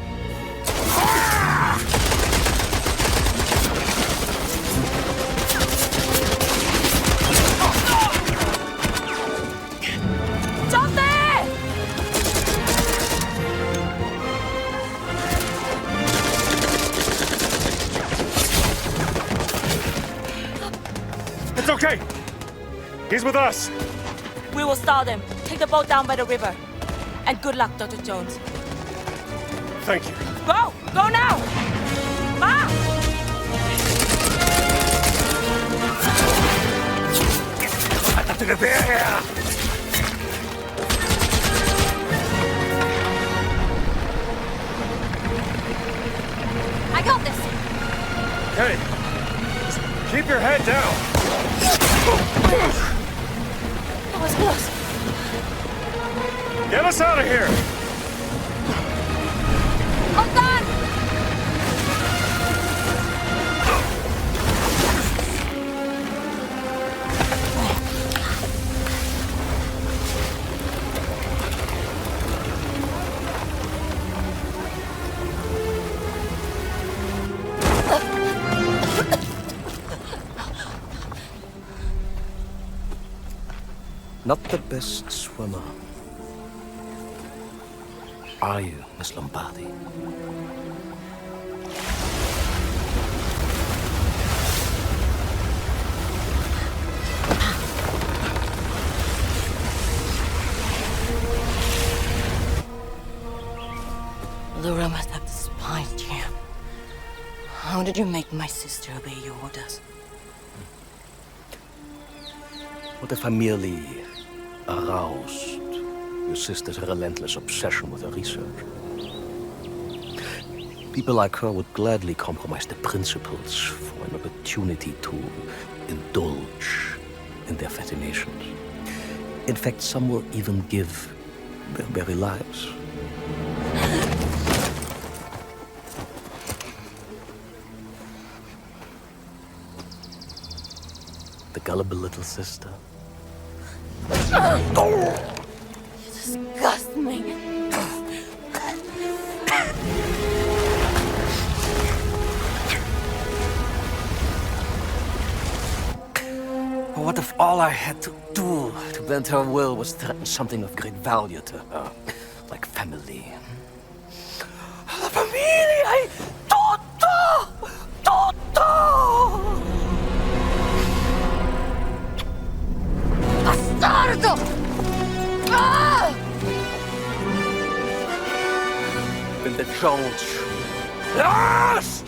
Okay. He's with us. We will stall them. Take the boat down by the river. And good luck, Dr. Jones. Thank you. Go! Go now! Ma! I got this. Okay. Just keep your head down. That was close. Get us out of here. Hold on! Not the best swimmer. Are you, Miss Lombardi? Laura must have despised you. How did you make my sister obey your orders? What if I merely aroused your sister's relentless obsession with her research? People like her would gladly compromise the principles for an opportunity to indulge in their fascinations. In fact, some will even give their very lives. The gullible little sister. You disgust me. What if all I had to do to bend her will was threaten something of great value to her, like family? La familia è tutto! Tutto! Bastardo! Ah! Wenn der Jones... Los!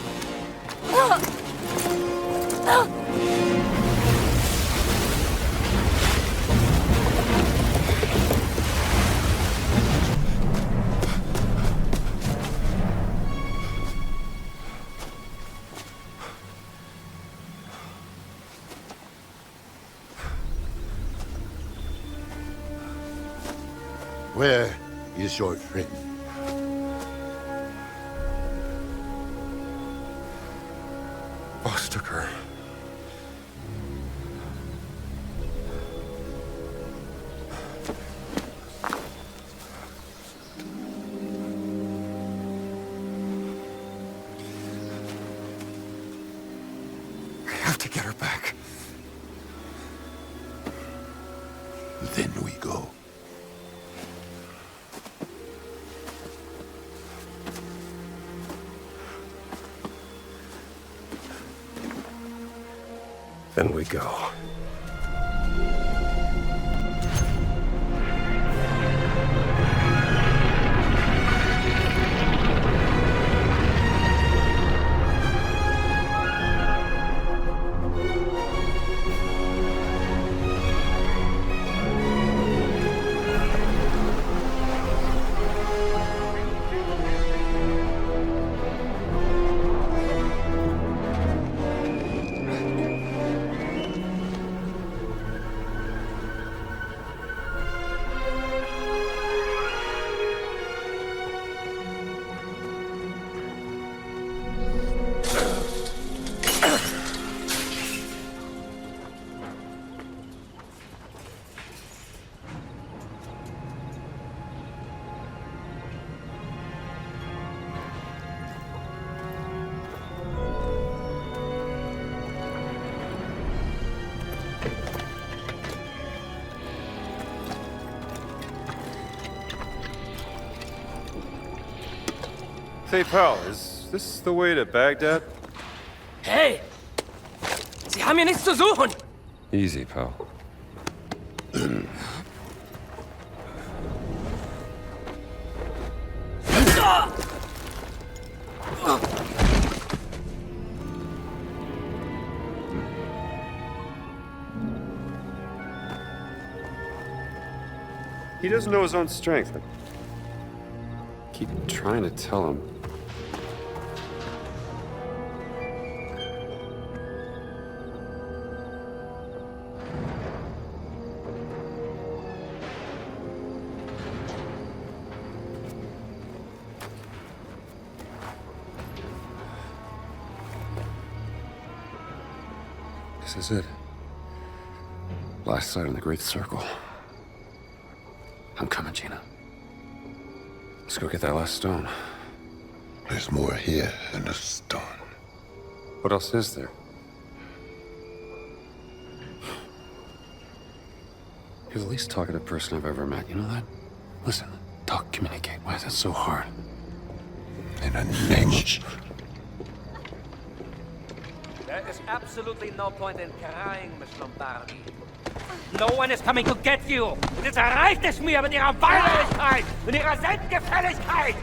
Where is your friend? Boss took her. I have to get her back. Then we go. Then we go. Say, pal, is this the way to Baghdad? Hey! Sie haben hier nichts zu suchen! Easy, pal. He doesn't know his own strength. I keep trying to tell him. This is it. Last sight on the Great Circle. I'm coming, Gina. Let's go get that last stone. There's more here than a stone. What else is there? You're the least talkative person I've ever met, you know that? Listen, talk, communicate. Why is that so hard? In a name. There is absolutely no point in crying, Miss Lombardi. No one is coming to get you! Jetzt erreicht es mir mit ihrer Weinerlichkeit, mit ihrer Selbstgefälligkeit!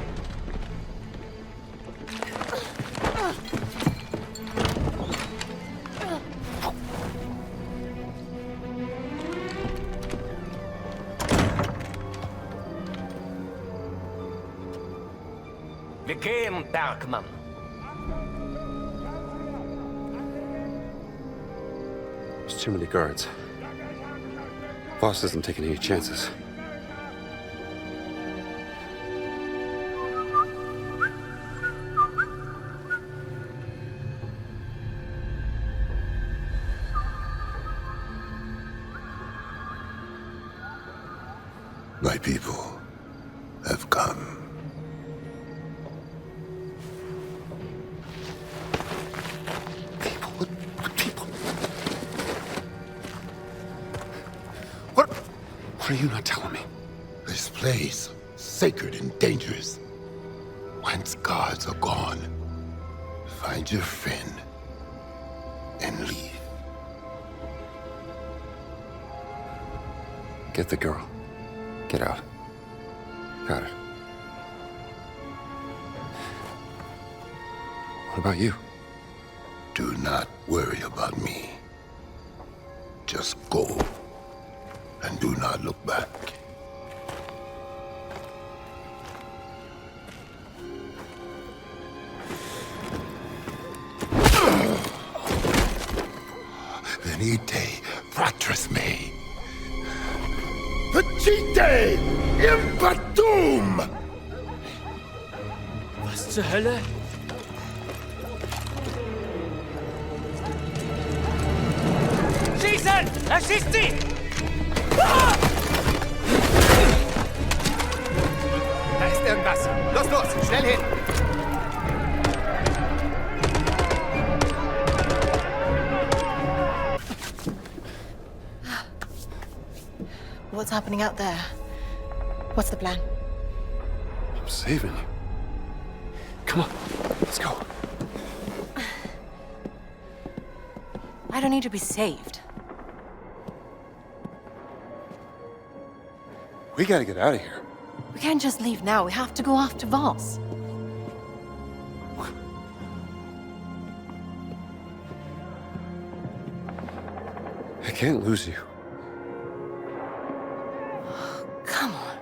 Wir gehen, Bergmann. There's too many guards. Boss isn't taking any chances. My people have come. What are you not telling me? This place, sacred and dangerous. Once guards are gone, find your friend and leave. Get the girl. Get out. Got it. What about you? Do not worry about me. Just go. And do not look back. Venite, fratres mei. Facite impatum! Was zur Hölle? Schießen! Er schießt sie! Da ist irgendwas. Los, los, schnell hin. What's happening out there? What's the plan? I'm saving you. Come on, let's go. I don't need to be saved. We gotta get out of here. We can't just leave now. We have to go after Voss. I can't lose you. Come on.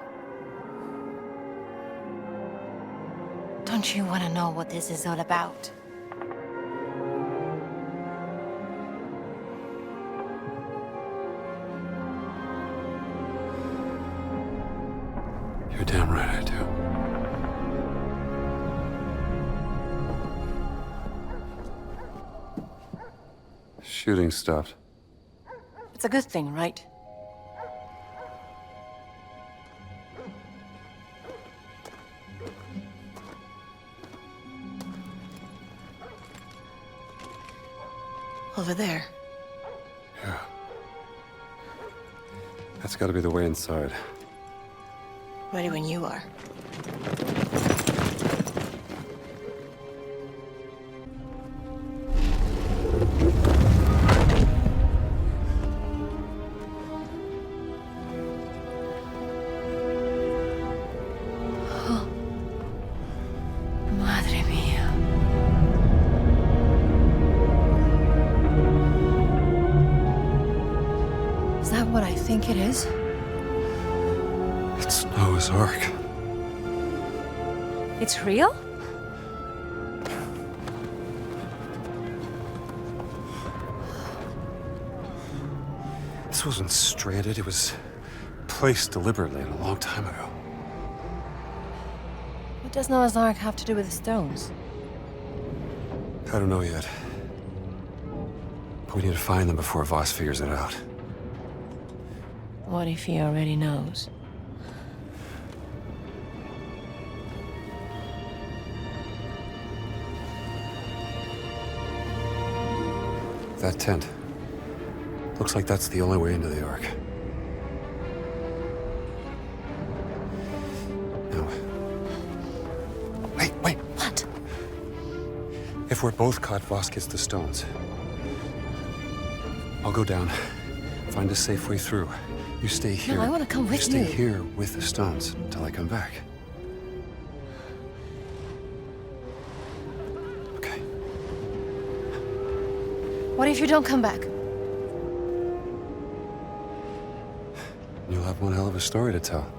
Don't you want to know what this is all about? You're damn right I do. Shooting stopped. It's a good thing, right? Over there. Yeah. That's gotta be the way inside. Ready when you are. think it is? It's Noah's Ark. It's real? This wasn't stranded, it was placed deliberately a long time ago. What does Noah's Ark have to do with the stones? I don't know yet. But we need to find them before Voss figures it out. What if he already knows? That tent. Looks like that's the only way into the Ark. No. Wait. What? If we're both caught, Voss gets the stones. I'll go down, find a safe way through. You stay here. No, I want to come with you. Stay here with the stones until I come back. Okay. What if you don't come back? You'll have one hell of a story to tell.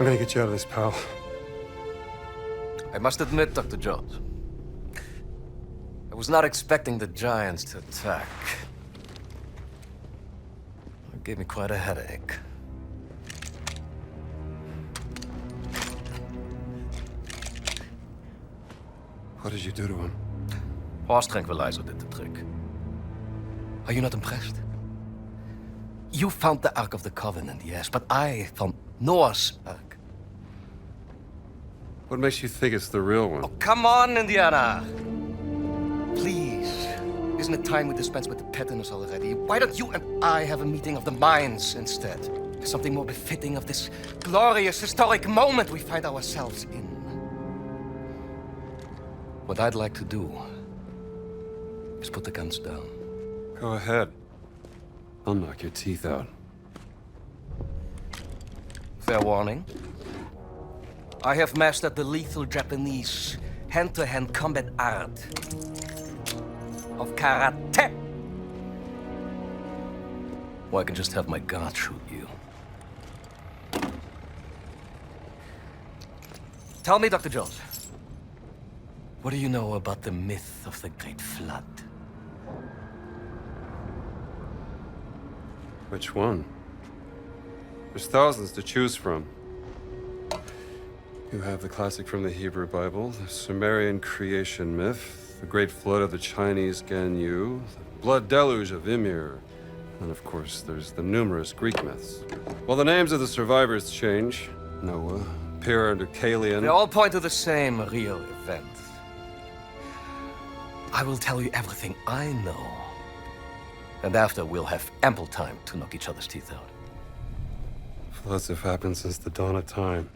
I'm gonna get you out of this, pal. I must admit, Dr. Jones, I was not expecting the giants to attack. It gave me quite a headache. What did you do to him? Horse tranquilizer did the trick. Are you not impressed? You found the Ark of the Covenant, yes, but I found Noah's Ark. What makes you think it's the real one? Oh, come on, Indiana! Please. Isn't it time we dispense with the pettiness already? Why don't you and I have a meeting of the minds instead? Something more befitting of this glorious historic moment we find ourselves in. What I'd like to do is put the guns down. Go ahead. I'll knock your teeth out. Fair warning. I have mastered the lethal Japanese hand-to-hand combat art of karate. Or I can just have my guard shoot you. Tell me, Dr. Jones, what do you know about the myth of the Great Flood? Which one? There's thousands to choose from. You have the classic from the Hebrew Bible, the Sumerian creation myth, the Great Flood of the Chinese Ganyu, the Blood Deluge of Ymir, and of course there's the numerous Greek myths. While the names of the survivors change, Noah, Pyrrha, and Deucalion, they all point to the same real event. I will tell you everything I know, and after we'll have ample time to knock each other's teeth out. Floods have happened since the dawn of time.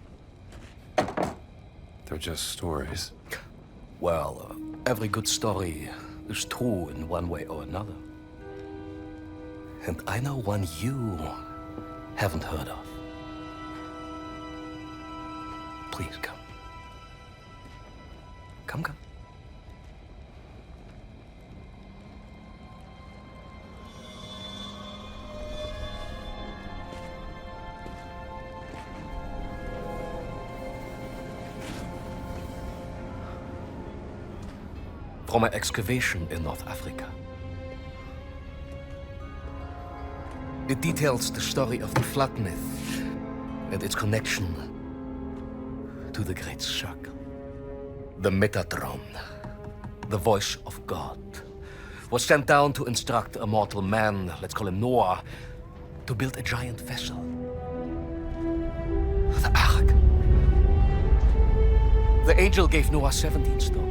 They're just stories. Well, every good story is true in one way or another. And I know one you haven't heard of. Please come. Come. From an excavation in North Africa. It details the story of the flood myth and its connection to the Great Circle. The Metatron, the voice of God, was sent down to instruct a mortal man, let's call him Noah, to build a giant vessel. The Ark. The angel gave Noah 17 stones,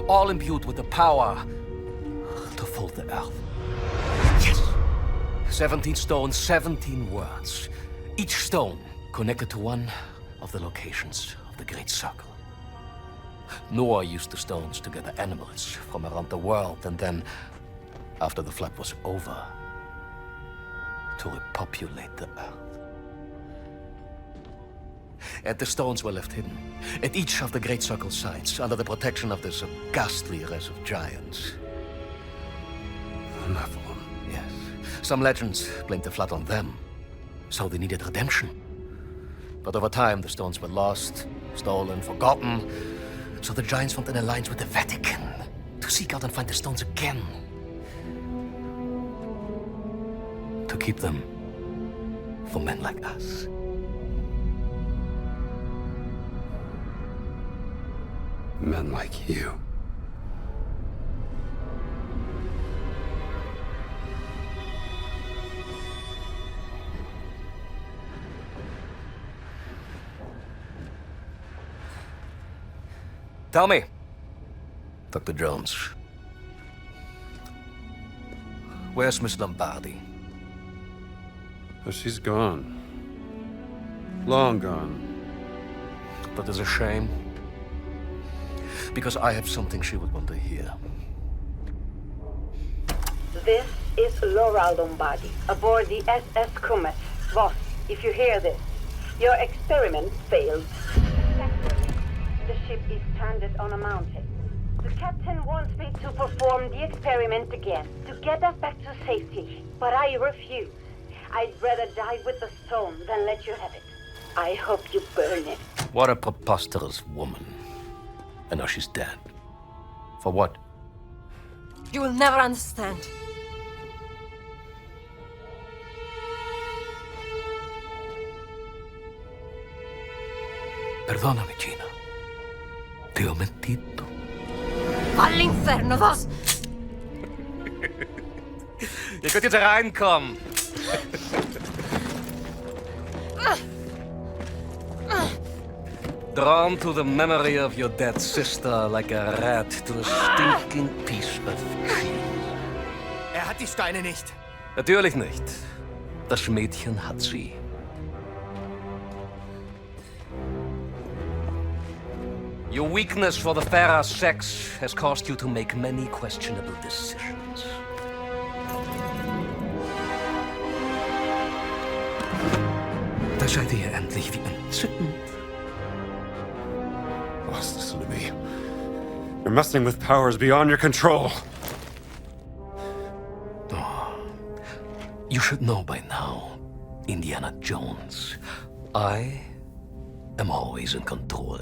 all imbued with the power to fold the earth. Yes! 17 stones, 17 words. Each stone connected to one of the locations of the Great Circle. Noah used the stones to gather animals from around the world, and then, after the flood was over, to repopulate the earth. And the stones were left hidden at each of the Great Circle sites under the protection of this ghastly race of giants. Nephilim. Yes. Some legends blamed the flood on them, so they needed redemption. But over time, the stones were lost, stolen, forgotten. So the giants formed an alliance with the Vatican to seek out and find the stones again. To keep them for men like us. Men like you. Tell me, Dr. Jones, where's Miss Lombardi? Oh, she's gone. Long gone. That is a shame, because I have something she would want to hear. This is Laura Lombardi, aboard the SS Comet. Voss, if you hear this, your experiment failed. The ship is stranded on a mountain. The captain wants me to perform the experiment again, to get us back to safety. But I refuse. I'd rather die with the stone than let you have it. I hope you burn it. What a preposterous woman. And now she's dead. For what? You will never understand. Perdóname, Gina. Te ho mentito. All'inferno, Voss! Ihr könnt jetzt reinkommen. Drawn to the memory of your dead sister like a rat to a stinking piece of cheese. Hat die Steine nicht. Natürlich nicht. Das Mädchen hat sie. Your weakness for the fairer sex has caused you to make many questionable decisions. Da seid ihr endlich wie entzückend. Boss, listen to me. You're messing with powers beyond your control. Oh, you should know by now, Indiana Jones. I am always in control.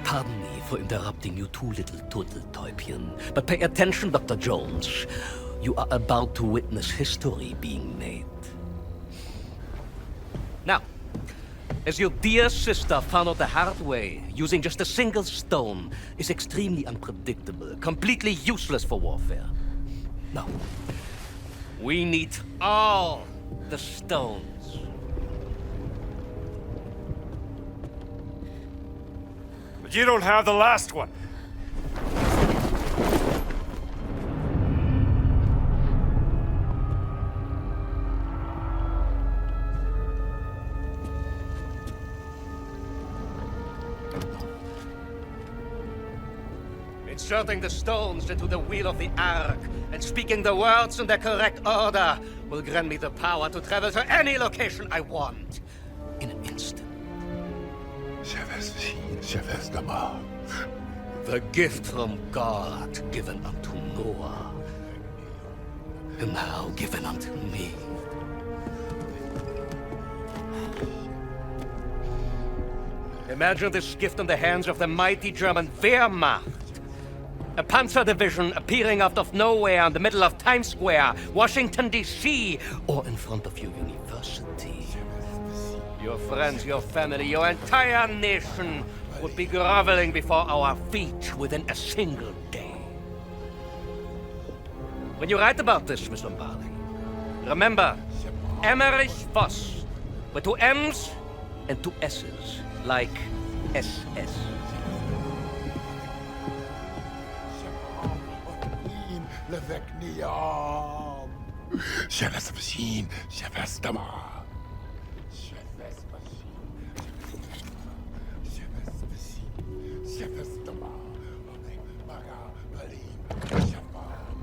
Pardon me for interrupting you two little turtle-täubchen, but pay attention, Dr. Jones. You are about to witness history being made. Now, as your dear sister found out the hard way, using just a single stone is extremely unpredictable, completely useless for warfare. No. We need all the stones. But you don't have the last one. Inserting the stones into the wheel of the ark and speaking the words in their correct order will grant me the power to travel to any location I want in an instant. The gift from God given unto Noah, and now given unto me. Imagine this gift in the hands of the mighty German Wehrmacht. A panzer division appearing out of nowhere in the middle of Times Square, Washington, D.C., or in front of your university. Your friends, your family, your entire nation would be groveling before our feet within a single day. When you write about this, Miss Lombardi, remember Emmerichu Voss, with 2 M's and 2 S's, like SS.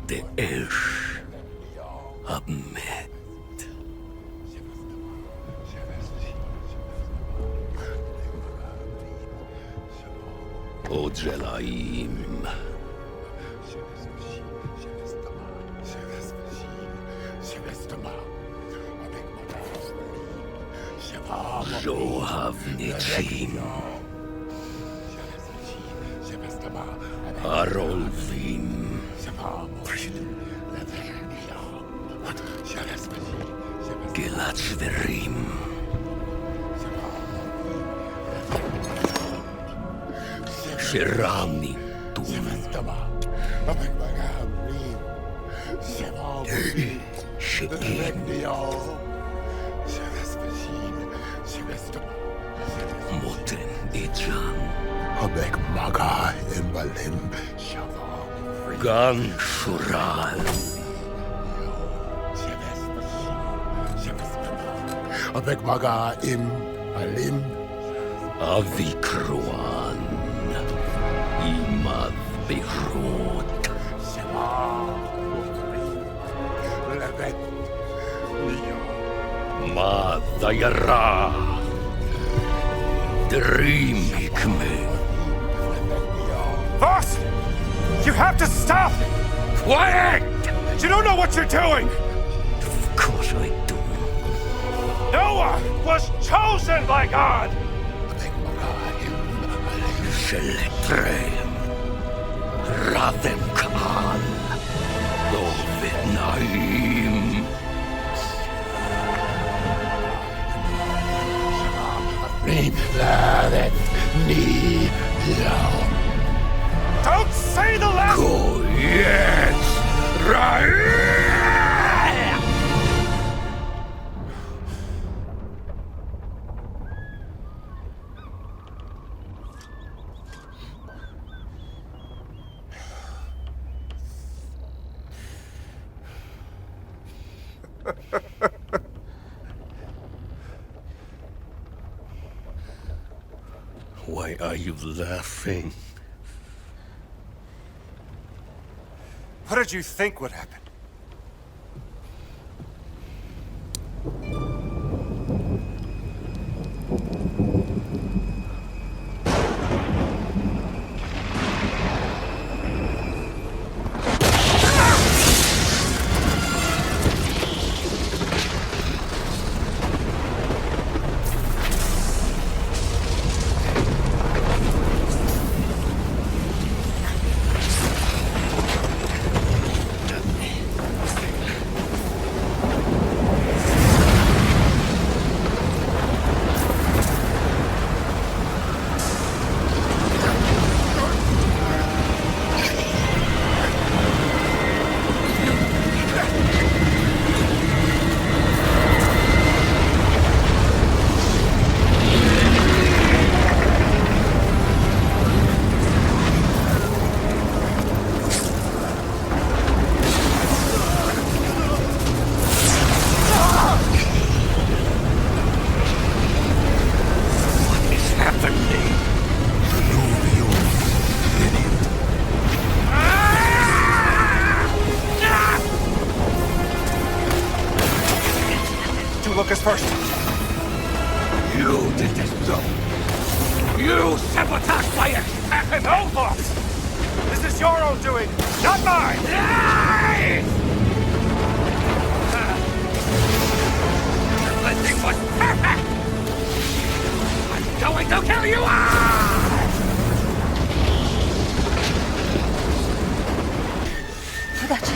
Det ish admit. Ojelaim. Zohavnitim. Arolvim. Gilatzverim. Shirani Tum. Shekim. Moten Ijan. Habek Maga Imbalim Gan Shural. Habek Maga Imbalim Avikruan. Imad Behrut. Madayara. Dream Hikme. Voss! You have to stop! Quiet! You don't know what you're doing! Of course I do. Noah was chosen by God! Seletrem. Radem Kaal. Dovet Naim. Don't say the last... Go, yes! Right! Why are you laughing? What did you think would happen? No, boss! This is your own doing, not mine! Everything was perfect! I'm going to kill you all! I got you.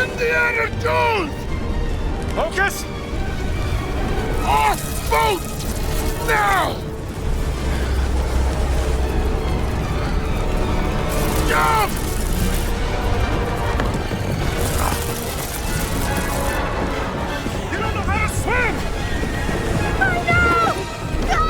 Indiana Jones! Focus! Off boat! Now! Jump! You don't know how to swim! Oh no! Go!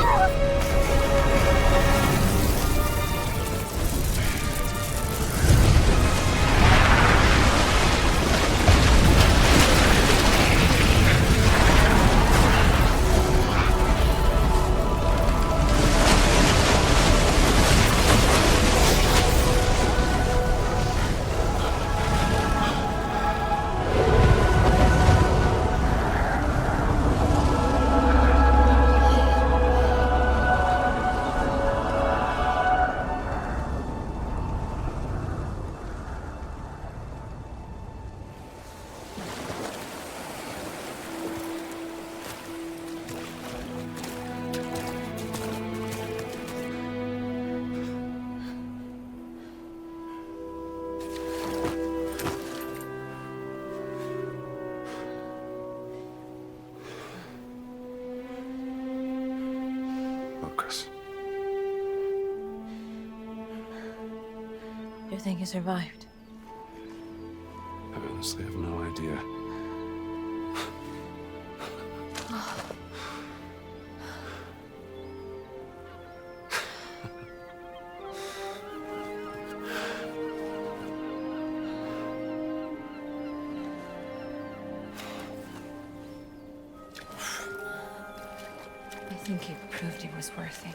You think he survived? I honestly have no idea. I think he proved he was worthy.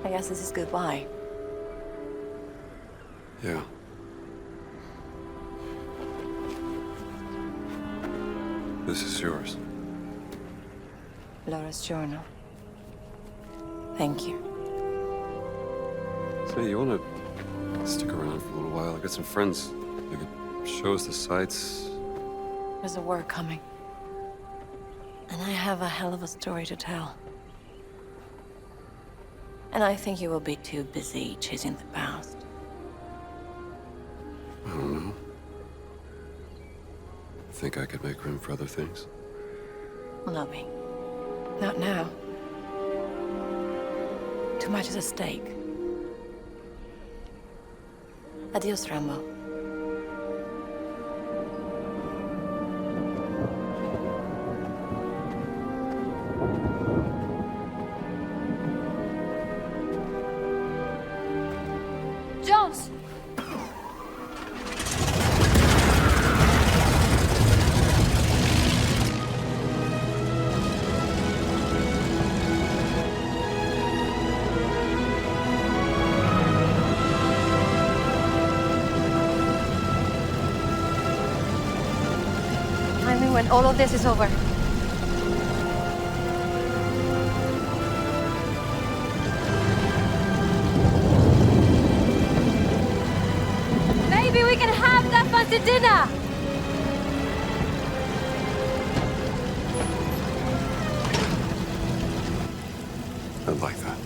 I guess this is goodbye. Yeah. This is yours. Laura's journal. Thank you. Say, you want to stick around for a little while? I got some friends. They could show us the sights. There's a war coming. And I have a hell of a story to tell. And I think you will be too busy chasing the past. I don't know. Think I could make room for other things? Lovey. Not now. Too much is at stake. Adios, Rambo. Jones! I mean, when all of this is over. Maybe we can have that fancy dinner! I'd like that.